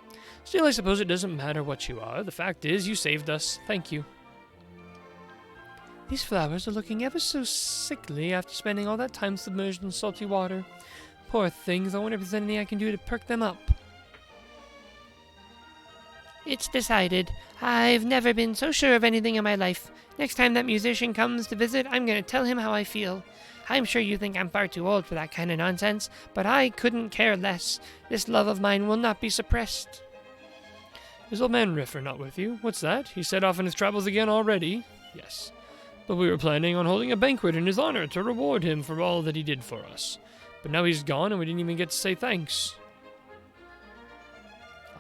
Still, I suppose it doesn't matter what you are. The fact is, you saved us. Thank you. These flowers are looking ever so sickly after spending all that time submerged in salty water. Poor things, I wonder if there's anything I can do to perk them up. It's decided. I've never been so sure of anything in my life. Next time that musician comes to visit, I'm going to tell him how I feel. I'm sure you think I'm far too old for that kind of nonsense, but I couldn't care less. This love of mine will not be suppressed. Is old man Riffer not with you? What's that? He set off on his travels again already? Yes. But we were planning on holding a banquet in his honor to reward him for all that he did for us. But now he's gone and we didn't even get to say thanks.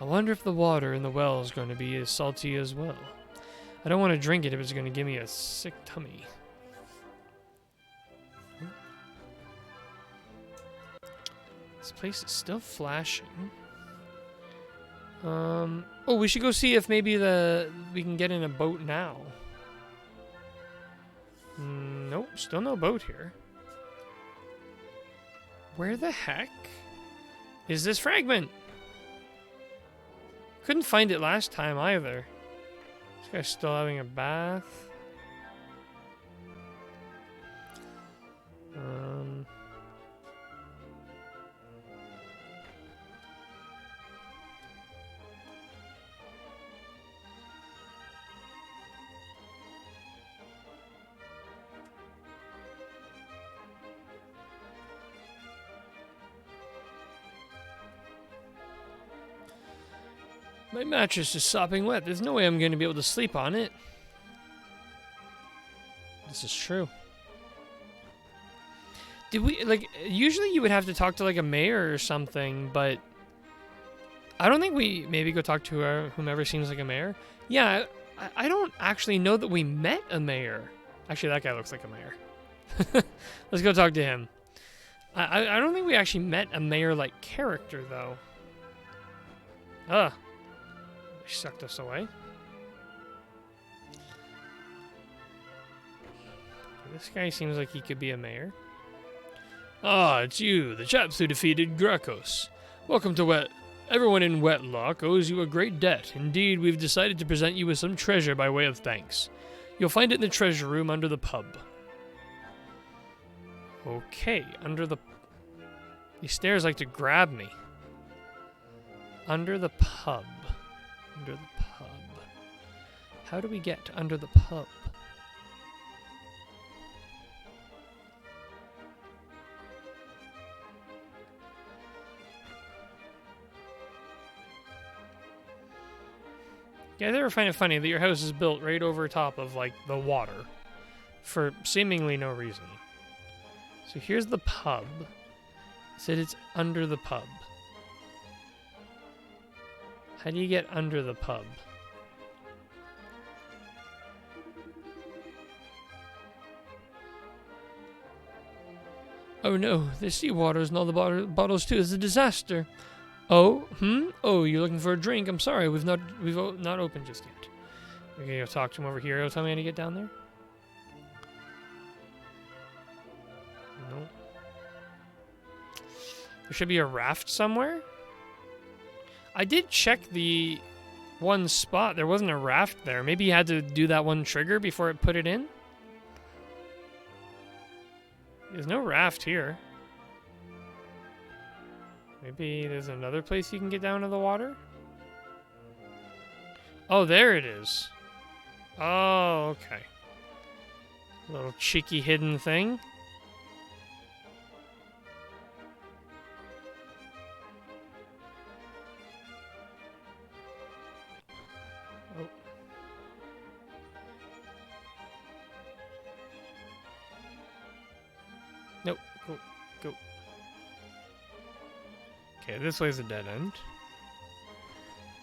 I wonder if the water in the well is going to be as salty as well. I don't want to drink it if it's going to give me a sick tummy. This place is still flashing. Oh, we should go see if maybe we can get in a boat now. Nope, still no boat here. Where the heck is this fragment? Couldn't find it last time either. This guy's still having a bath. My mattress is sopping wet. There's no way I'm going to be able to sleep on it. This is true. Did we, like, usually you would have to talk to, like, a mayor or something, but I don't think we maybe go talk to whomever seems like a mayor. Yeah, I don't actually know that we met a mayor. Actually, that guy looks like a mayor. Let's go talk to him. I don't think we actually met a mayor-like character, though. Ugh. They sucked us away. This guy seems like he could be a mayor. Ah, it's you, the chaps who defeated Gracchus. Welcome to Everyone in Wetlock owes you a great debt. Indeed, we've decided to present you with some treasure by way of thanks. You'll find it in the treasure room under the pub. Okay, under the... These stairs like to grab me. Under the pub. Under the pub. How do we get to under the pub? You guys ever find it funny that your house is built right over top of, like, the water for seemingly no reason? So here's the pub. It said it's under the pub. How do you get under the pub? Oh no, the seawater's and all the bottles too. It's a disaster. Oh, Oh, you're looking for a drink? I'm sorry, we've not opened just yet. We're gonna go talk to him over here. He'll tell me how to get down there. Nope. There should be a raft somewhere. I did check the one spot. There wasn't a raft there. Maybe you had to do that one trigger before it put it in. There's no raft here. Maybe there's another place you can get down to the water? Oh, there it is. Oh, okay. Little cheeky hidden thing. Oh. Nope. Go. Okay, this way's a dead end.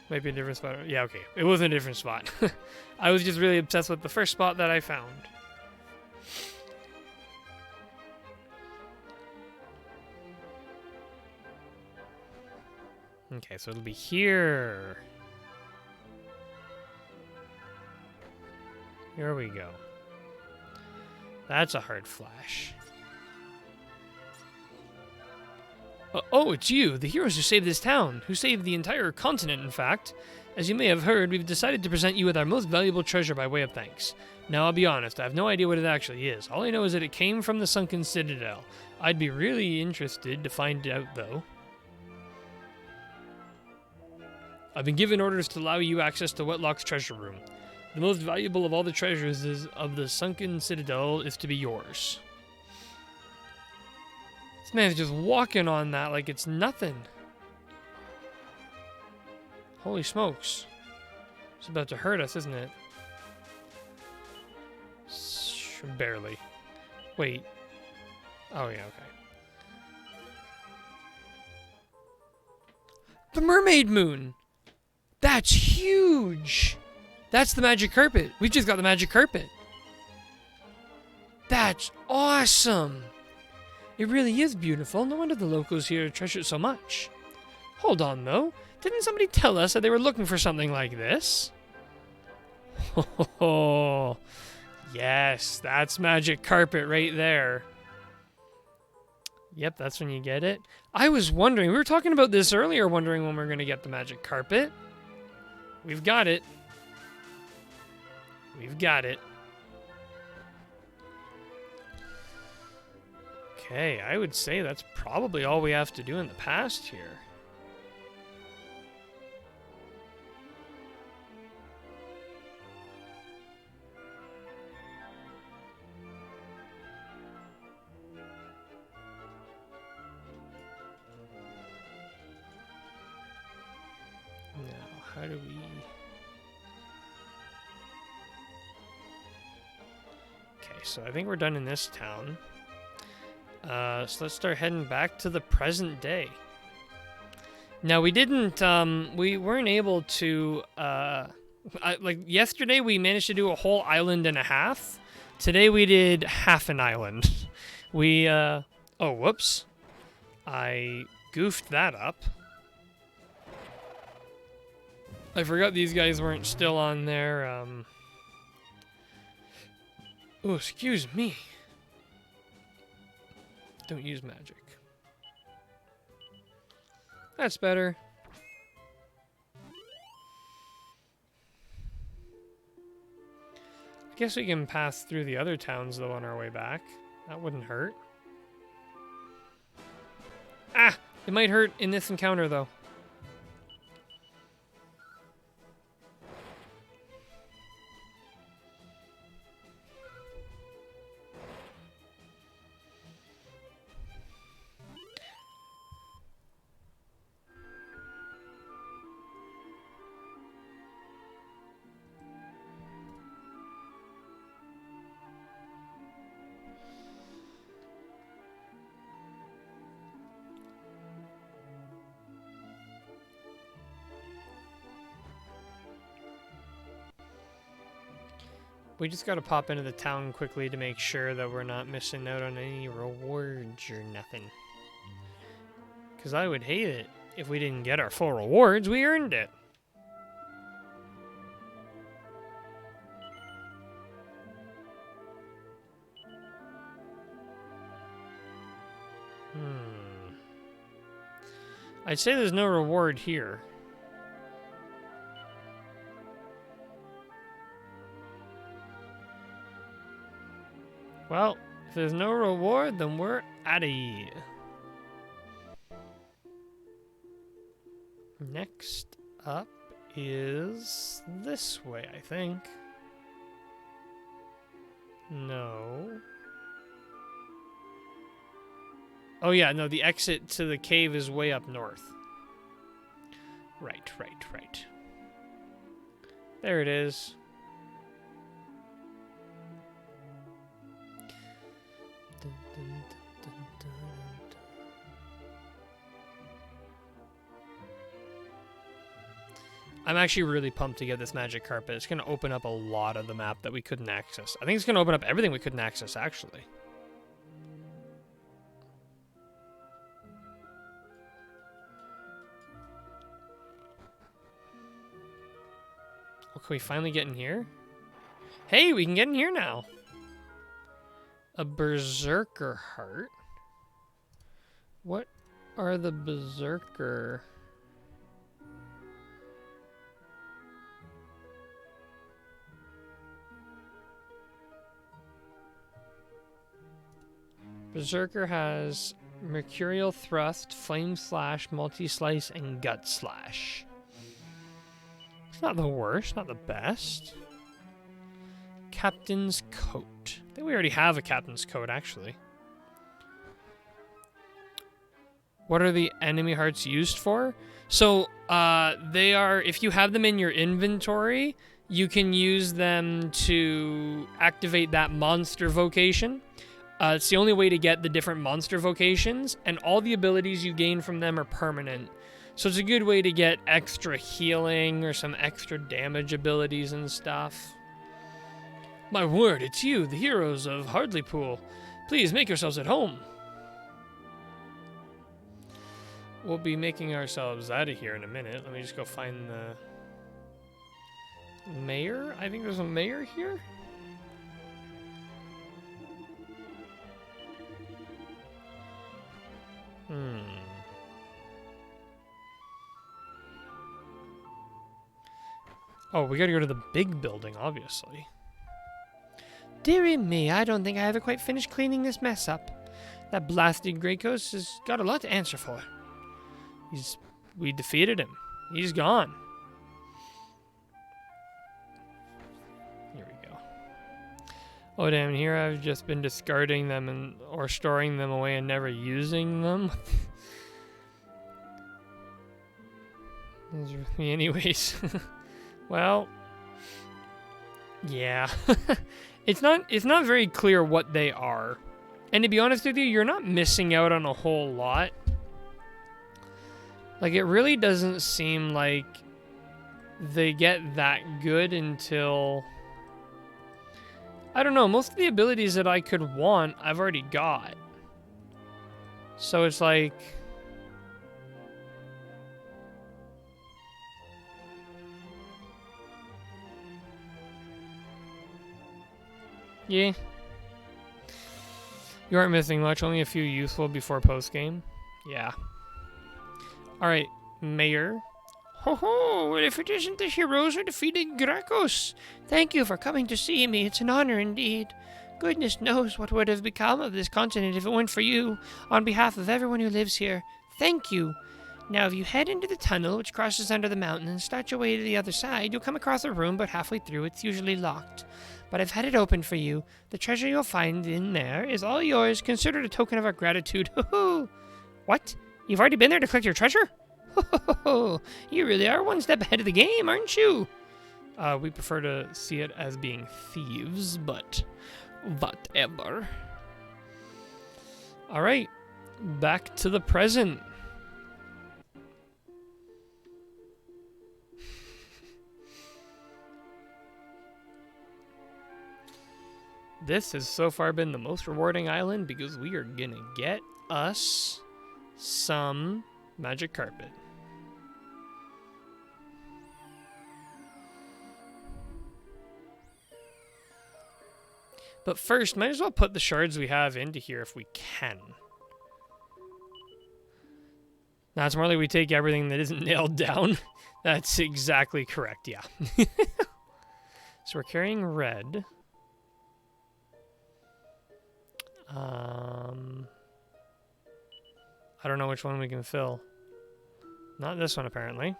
Might be a different spot. Yeah, okay. It was a different spot. I was just really obsessed with the first spot that I found. Okay, so it'll be here. Here we go. That's a hard flash. Oh, it's you, the heroes who saved this town, who saved the entire continent, in fact. As you may have heard, we've decided to present you with our most valuable treasure by way of thanks. Now, I'll be honest, I have no idea what it actually is. All I know is that it came from the Sunken Citadel. I'd be really interested to find out, though. I've been given orders to allow you access to Wetlock's treasure room. The most valuable of all the treasures of the Sunken Citadel is to be yours. This man's just walking on that like it's nothing. Holy smokes. It's about to hurt us, isn't it? Barely. Wait. Oh, yeah, okay. The Mermaid Moon! That's huge! That's the magic carpet. We just got the magic carpet. That's awesome! It really is beautiful. No wonder the locals here treasure it so much. Hold on, though. Didn't somebody tell us that they were looking for something like this? Oh, yes, that's magic carpet right there. Yep, that's when you get it. I was wondering, we were talking about this earlier, wondering when we we're going to get the magic carpet. We've got it. We've got it. Okay, I would say that's probably all we have to do in the past here. Now, how do we... Okay, so I think we're done in this town. So let's start heading back to the present day. Now we didn't. We weren't able to. Like yesterday, we managed to do a whole island and a half. Today we did half an island. We. Oh, whoops! I goofed that up. I forgot these guys weren't still on their. Oh, excuse me. Don't use magic. That's better. I guess we can pass through the other towns, though, on our way back. That wouldn't hurt. Ah! It might hurt in this encounter, though. We just gotta pop into the town quickly to make sure that we're not missing out on any rewards or nothing. Because I would hate it if we didn't get our full rewards. We earned it. I'd say there's no reward here. Well, if there's no reward, then we're outta here. Next up is this way, I think. No. Oh yeah, no, the exit to the cave is way up north. Right. There it is. I'm actually really pumped to get this magic carpet. It's going to open up a lot of the map that we couldn't access. I think it's going to open up everything we couldn't access, actually. Oh, can we finally get in here? Hey, we can get in here now. A berserker heart. What are the berserker? Berserker has Mercurial Thrust, Flame Slash, Multi-Slice, and Gut Slash. It's not the worst, not the best. Captain's Coat. I think we already have a Captain's Coat, actually. What are the enemy hearts used for? So, they are, if you have them in your inventory, you can use them to activate that monster vocation. It's the only way to get the different monster vocations, and all the abilities you gain from them are permanent. So it's a good way to get extra healing or some extra damage abilities and stuff. My word, it's you, the heroes of Hardlypool. Please make yourselves at home. We'll be making ourselves out of here in a minute. Let me just go find the mayor. I think there's a mayor here. Oh, we gotta go to the big building, obviously. Dearie me, I don't think I ever quite finished cleaning this mess up. That blasted Grey Ghost has got a lot to answer for. We defeated him. He's gone. Here we go. Oh damn, here I've just been discarding them or storing them away and never using them. Those are with me anyways. Well, yeah. It's not very clear what they are. And to be honest with you, you're not missing out on a whole lot. Like, it really doesn't seem like they get that good until... I don't know, most of the abilities that I could want, I've already got. So it's like... Yeah. You aren't missing much, only a few useful before post-game. Yeah. Alright, Mayor. Ho ho! If it isn't the heroes who defeated Gracchus! Thank you for coming to see me. It's an honor indeed. Goodness knows what would have become of this continent if it weren't for you. On behalf of everyone who lives here, thank you. Now, if you head into the tunnel, which crosses under the mountain, and start your way to the other side, you'll come across a room, but halfway through, it's usually locked. But I've had it open for you. The treasure you'll find in there is all yours. Consider it a token of our gratitude. Ho-ho! What? You've already been there to collect your treasure? Ho-ho-ho! You really are one step ahead of the game, aren't you? We prefer to see it as being thieves, but whatever. Alright, back to the present. This has so far been the most rewarding island because we are gonna get us some magic carpet. But first, might as well put the shards we have into here if we can. Now, it's more like we take everything that isn't nailed down. That's exactly correct, yeah. So we're carrying red. I don't know which one we can fill. Not this one, apparently.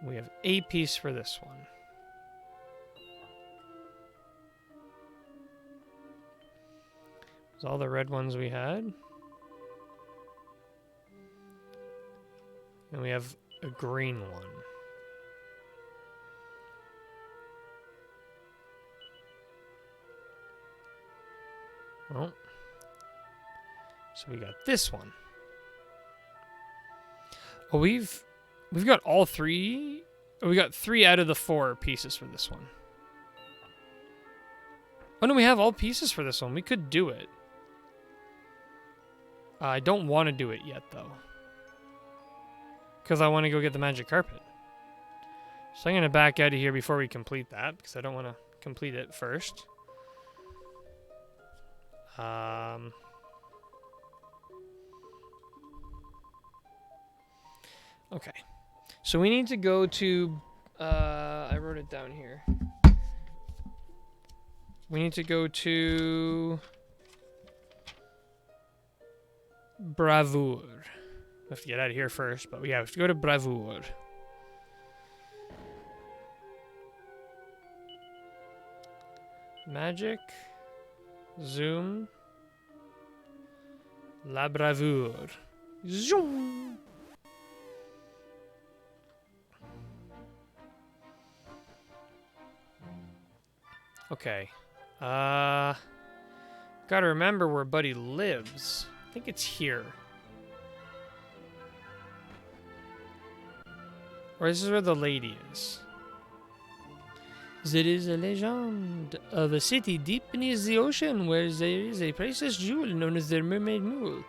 We have a piece for this one. There's all the red ones we had. And we have a green one. Well, so we got this one. Oh, we've got all three. Oh, we got 3 out of the 4 pieces for this one. Oh no, we have all pieces for this one. We could do it. I don't want to do it yet though, because I want to go get the magic carpet. So I'm gonna back out of here before we complete that because I don't want to complete it first. Okay, so we need to go to, I wrote it down here. We need to go to Bravoure. We have to get out of here first, but yeah, we have to go to Bravoure. Magic. Zoom. La Bravoure. Zoom. Okay. Gotta remember where Buddy lives. I think it's here. Or this is where the lady is. There is a legend of a city deep beneath the ocean where there is a priceless jewel known as the Mermaid Mule.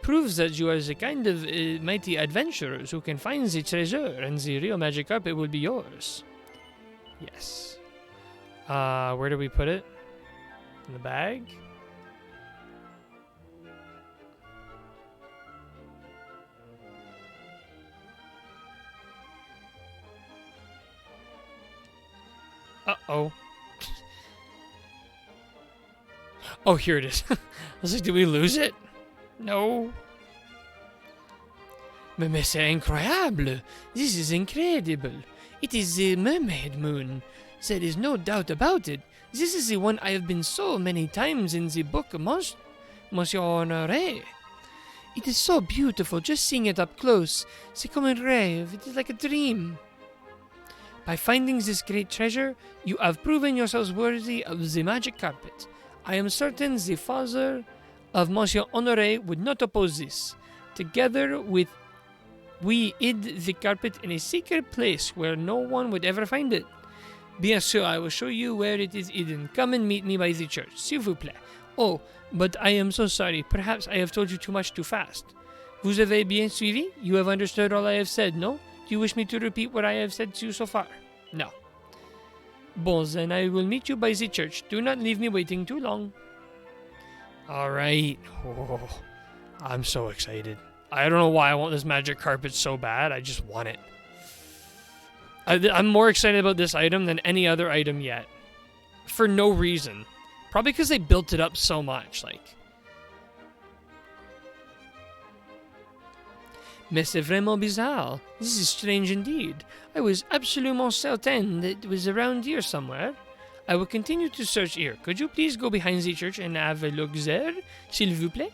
Proves that you are the kind of mighty adventurers who can find the treasure, and the real magic carpet will be yours. Yes. Where do we put it? In the bag? Uh-oh. Oh, here it is. I was like, did we lose it? No. Mais c'est incroyable. This is incredible. It is the Mermaid Moon. There is no doubt about it. This is the one I have been so many times in the book, Monsieur Honoré. It is so beautiful, just seeing it up close. C'est comme un rêve. It is like a dream. By finding this great treasure, you have proven yourselves worthy of the magic carpet. I am certain the father of Monsieur Honoré would not oppose this. Together with we hid the carpet in a secret place where no one would ever find it. Bien sûr, I will show you where it is hidden. Come and meet me by the church, s'il vous plaît. Oh, but I am so sorry. Perhaps I have told you too much too fast. Vous avez bien suivi? You have understood all I have said, no? Do you wish me to repeat what I have said to you so far? No. Bon, then I will meet you by the church. Do not leave me waiting too long. Alright. Oh, I'm so excited. I don't know why I want this magic carpet so bad. I just want it. I'm more excited about this item than any other item yet. For no reason. Probably because they built it up so much. Mais c'est vraiment bizarre. This is strange indeed. I was absolument certain that it was around here somewhere. I will continue to search here. Could you please go behind the church and have a look there, s'il vous plaît?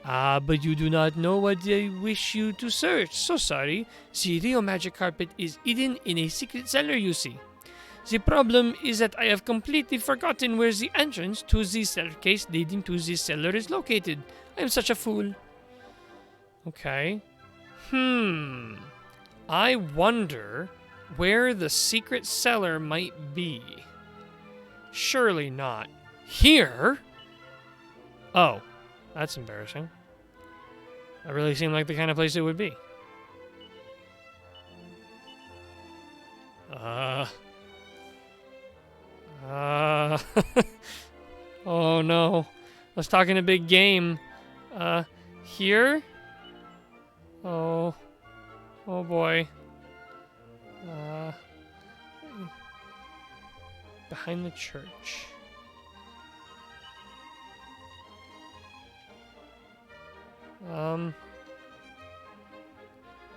Ah, but you do not know what I wish you to search. So sorry. The real magic carpet is hidden in a secret cellar, you see. The problem is that I have completely forgotten where the entrance to the staircase leading to the cellar is located. I am such a fool. Okay. I wonder where the secret cellar might be. Surely not here. Oh, that's embarrassing. That really seemed like the kind of place it would be. Oh no. Let's talk in a big game. Here? Oh boy. Behind the church.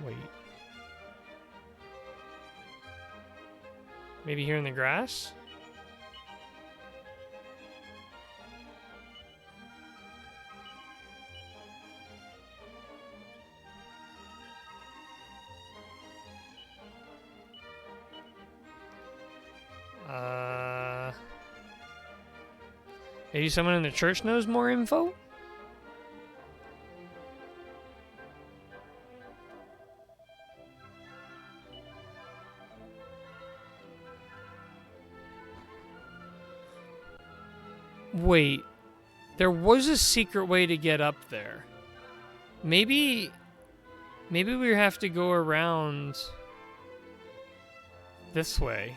Wait. Maybe here in the grass? Maybe someone in the church knows more info? Wait, there was a secret way to get up there. Maybe we have to go around this way.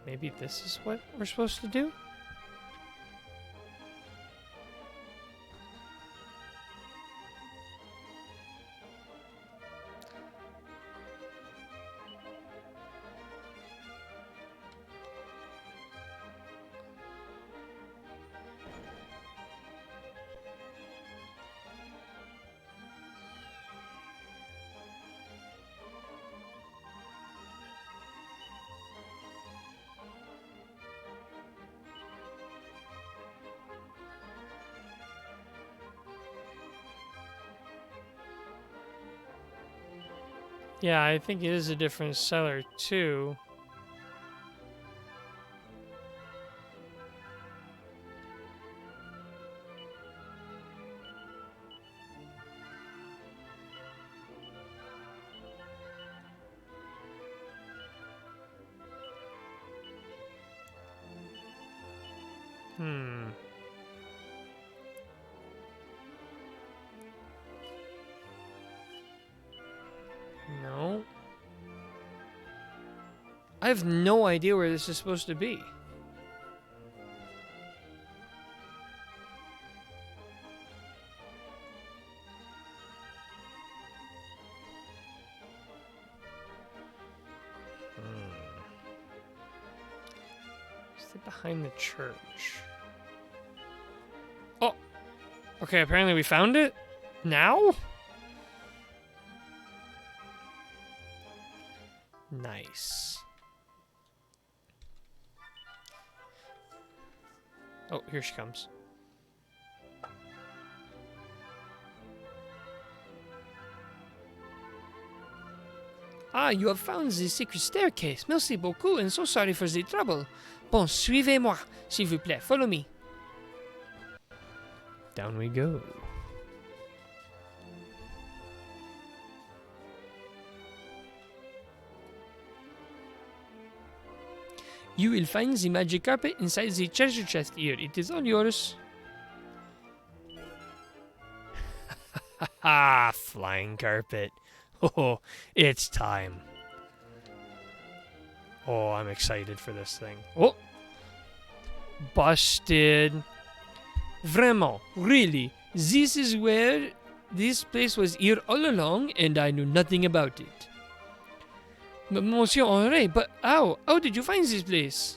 Maybe this is what we're supposed to do? Yeah, I think it is a different cellar too. No. I have no idea where this is supposed to be. Is it behind the church? Oh! Okay, apparently we found it? Now? Nice. Oh, here she comes. Ah, you have found the secret staircase. Merci beaucoup, and so sorry for the trouble. Bon, suivez-moi, s'il vous plaît. Follow me. Down we go. You will find the magic carpet inside the treasure chest here. It is all yours. Ha! Flying carpet. Oh, it's time. Oh, I'm excited for this thing. Oh! Busted. Vraiment, really, this is where this place was here all along and I knew nothing about it. Monsieur Henri, but how? How did you find this place?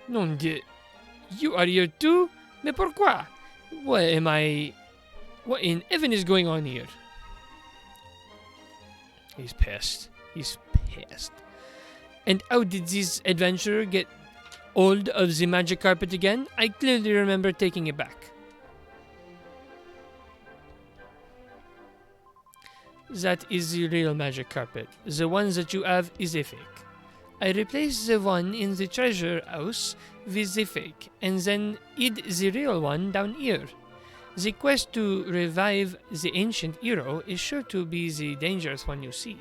Non Dieu. You are here too? Mais pourquoi? What in heaven is going on here? He's pissed. He's pissed. And how did this adventurer get hold of the magic carpet again? I clearly remember taking it back. That is the real magic carpet. The one that you have is a fake. I replaced the one in the treasure house with the fake, and then hid the real one down here. The quest to revive the ancient hero is sure to be the dangerous one you see.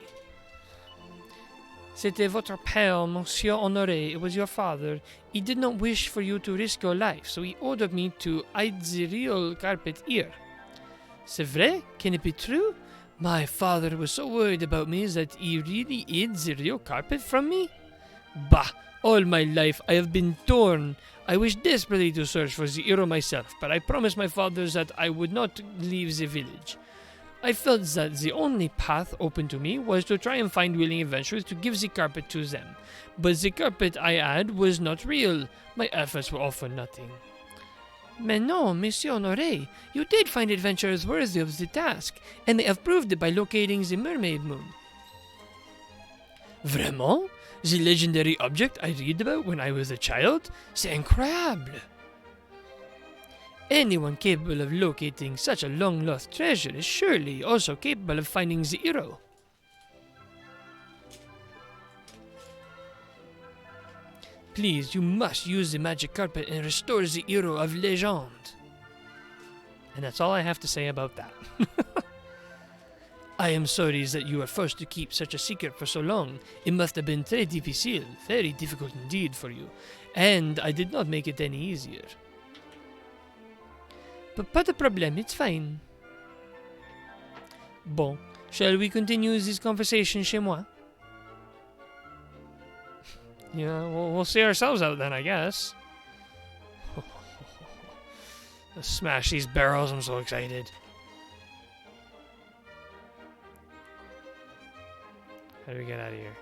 C'était votre père, Monsieur Honoré. It was your father. He did not wish for you to risk your life, so he ordered me to hide the real carpet here. C'est vrai? Can it be true? My father was so worried about me that he really hid the real carpet from me? Bah! All my life I have been torn. I wish desperately to search for the hero myself, but I promised my father that I would not leave the village. I felt that the only path open to me was to try and find willing adventurers to give the carpet to them. But the carpet I had was not real. My efforts were all for nothing. Mais non, Monsieur Honoré, you did find adventurers worthy of the task, and they have proved it by locating the mermaid moon. Vraiment? The legendary object I read about when I was a child? C'est incroyable! Anyone capable of locating such a long-lost treasure is surely also capable of finding the hero. Please, you must use the magic carpet and restore the hero of legend. And that's all I have to say about that. I am sorry that you were forced to keep such a secret for so long. It must have been très difficile, very difficult indeed for you. And I did not make it any easier. But pas de problème, it's fine. Bon, shall we continue this conversation chez moi? Yeah, we'll see ourselves out then, I guess. Let's smash these barrels, I'm so excited. How do we get out of here?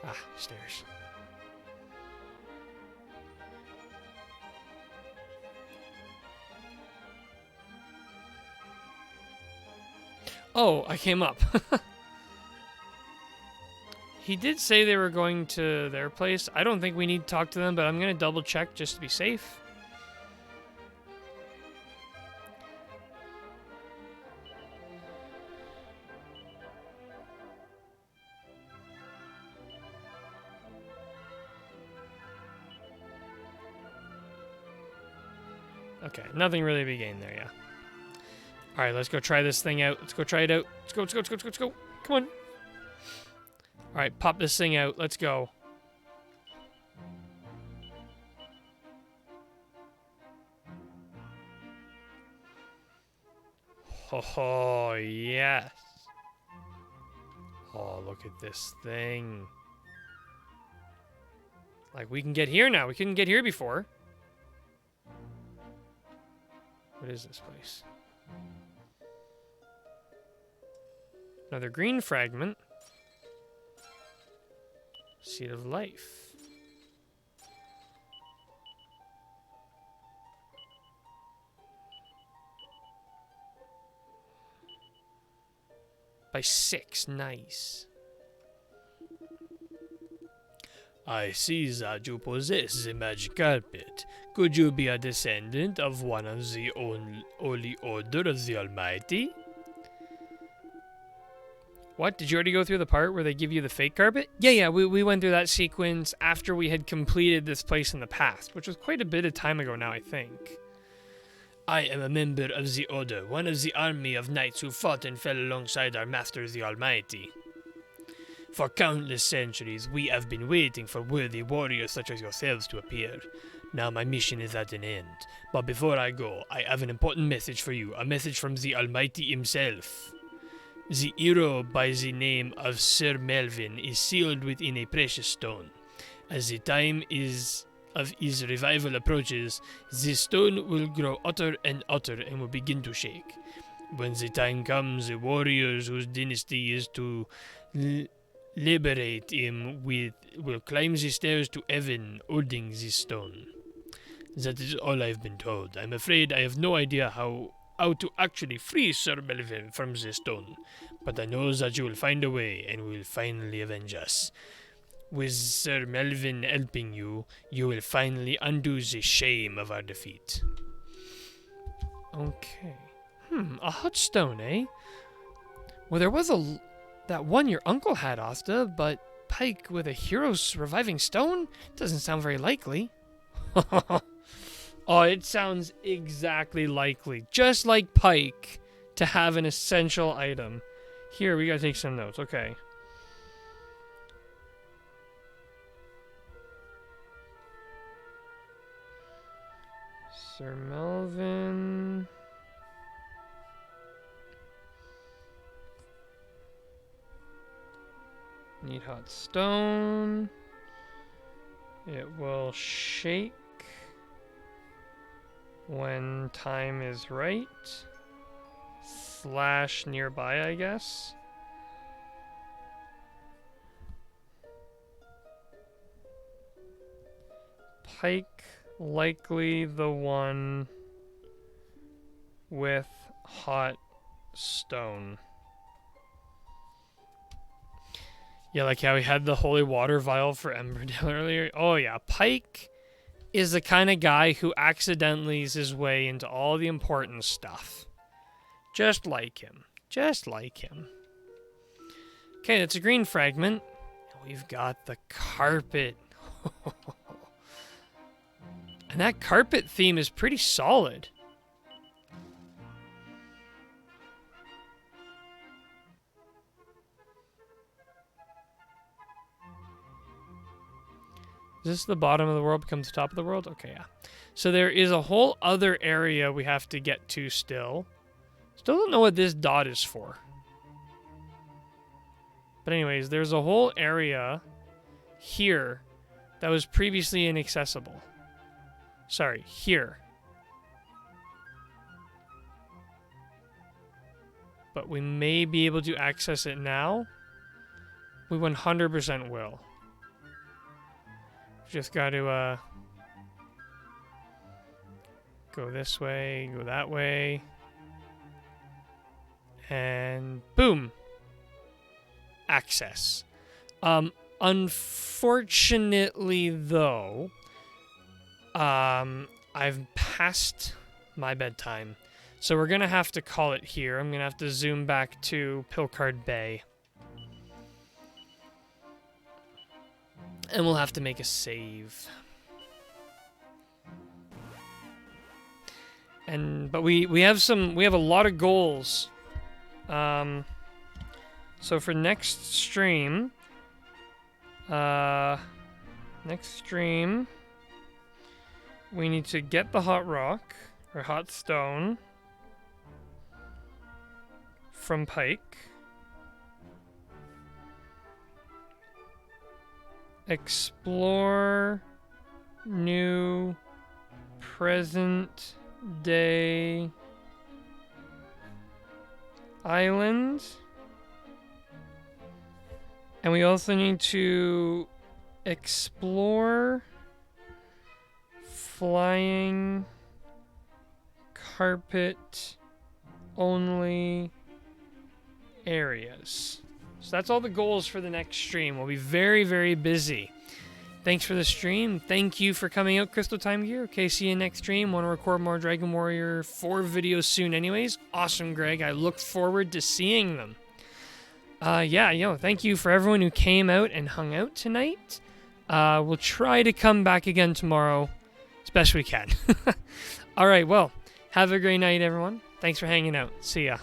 Ah, stairs. Oh, I came up. He did say they were going to their place. I don't think we need to talk to them, but I'm going to double check just to be safe. Okay, nothing really to be gained there, yeah. Alright, let's go try this thing out. Let's go try it out. Let's go, let's go, let's go, let's go, let's go. Come on. Alright, pop this thing out. Let's go. Oh, yes. Oh, look at this thing. Like, we can get here now. We couldn't get here before. What is this place? Another green fragment. Seed of life. By 6, nice. I see that you possess the magic carpet. Could you be a descendant of one of the Holy Order of the Almighty? What? Did you already go through the part where they give you the fake carpet? Yeah, we went through that sequence after we had completed this place in the past, which was quite a bit of time ago now, I think. I am a member of the Order, one of the army of knights who fought and fell alongside our Master the Almighty. For countless centuries, we have been waiting for worthy warriors such as yourselves to appear. Now my mission is at an end, but before I go, I have an important message for you, a message from the Almighty himself. The hero by the name of Sir Melvin is sealed within a precious stone. As the time of his revival approaches, this stone will grow hotter and hotter and will begin to shake. When the time comes, the warriors whose dynasty is to liberate him will climb the stairs to heaven holding this stone. That is all I've been told. I'm afraid I have no idea how to actually free Sir Melvin from the stone, but I know that you will find a way and will finally avenge us. With Sir Melvin helping you, you will finally undo the shame of our defeat. Okay. A hot stone, eh? Well, there was that one your uncle had, Asta, but Pike with a hero's reviving stone? Doesn't sound very likely. Oh, it sounds exactly likely. Just like Pike to have an essential item. Here, we gotta take some notes. Okay. Sir Melvin. Need hot stone. It will shake when time is right. / nearby, I guess. Pike, likely the one with hot stone. Yeah, like how we had the holy water vial for Emberdale earlier. Oh yeah, Pike is the kind of guy who accidentally eases his way into all the important stuff. Just like him. Just like him. Okay, that's a green fragment. We've got the carpet. And that carpet theme is pretty solid. Is this the bottom of the world becomes the top of the world? Okay, yeah. So there is a whole other area we have to get to still. Still don't know what this dot is for. But anyways, there's a whole area here that was previously inaccessible. Sorry, here. But we may be able to access it now. We 100% will. Just got to go this way, go that way. And boom. Access. Unfortunately, though, I've passed my bedtime. So we're going to have to call it here. I'm going to have to zoom back to Pilcard Bay. And we'll have to make a save. But we have a lot of goals. So for next stream, we need to get the hot rock or hot stone from Pike. Explore new present day island. And we also need to explore flying carpet only areas. So that's all the goals for the next stream. We'll be very, very busy. Thanks for the stream. Thank you for coming out, Crystal Time Gear. Okay, see you next stream. Want to record more Dragon Warrior 4 videos soon anyways. Awesome, Greg. I look forward to seeing them. Yeah, thank you for everyone who came out and hung out tonight. We'll try to come back again tomorrow as best we can. All right, well, have a great night, everyone. Thanks for hanging out. See ya.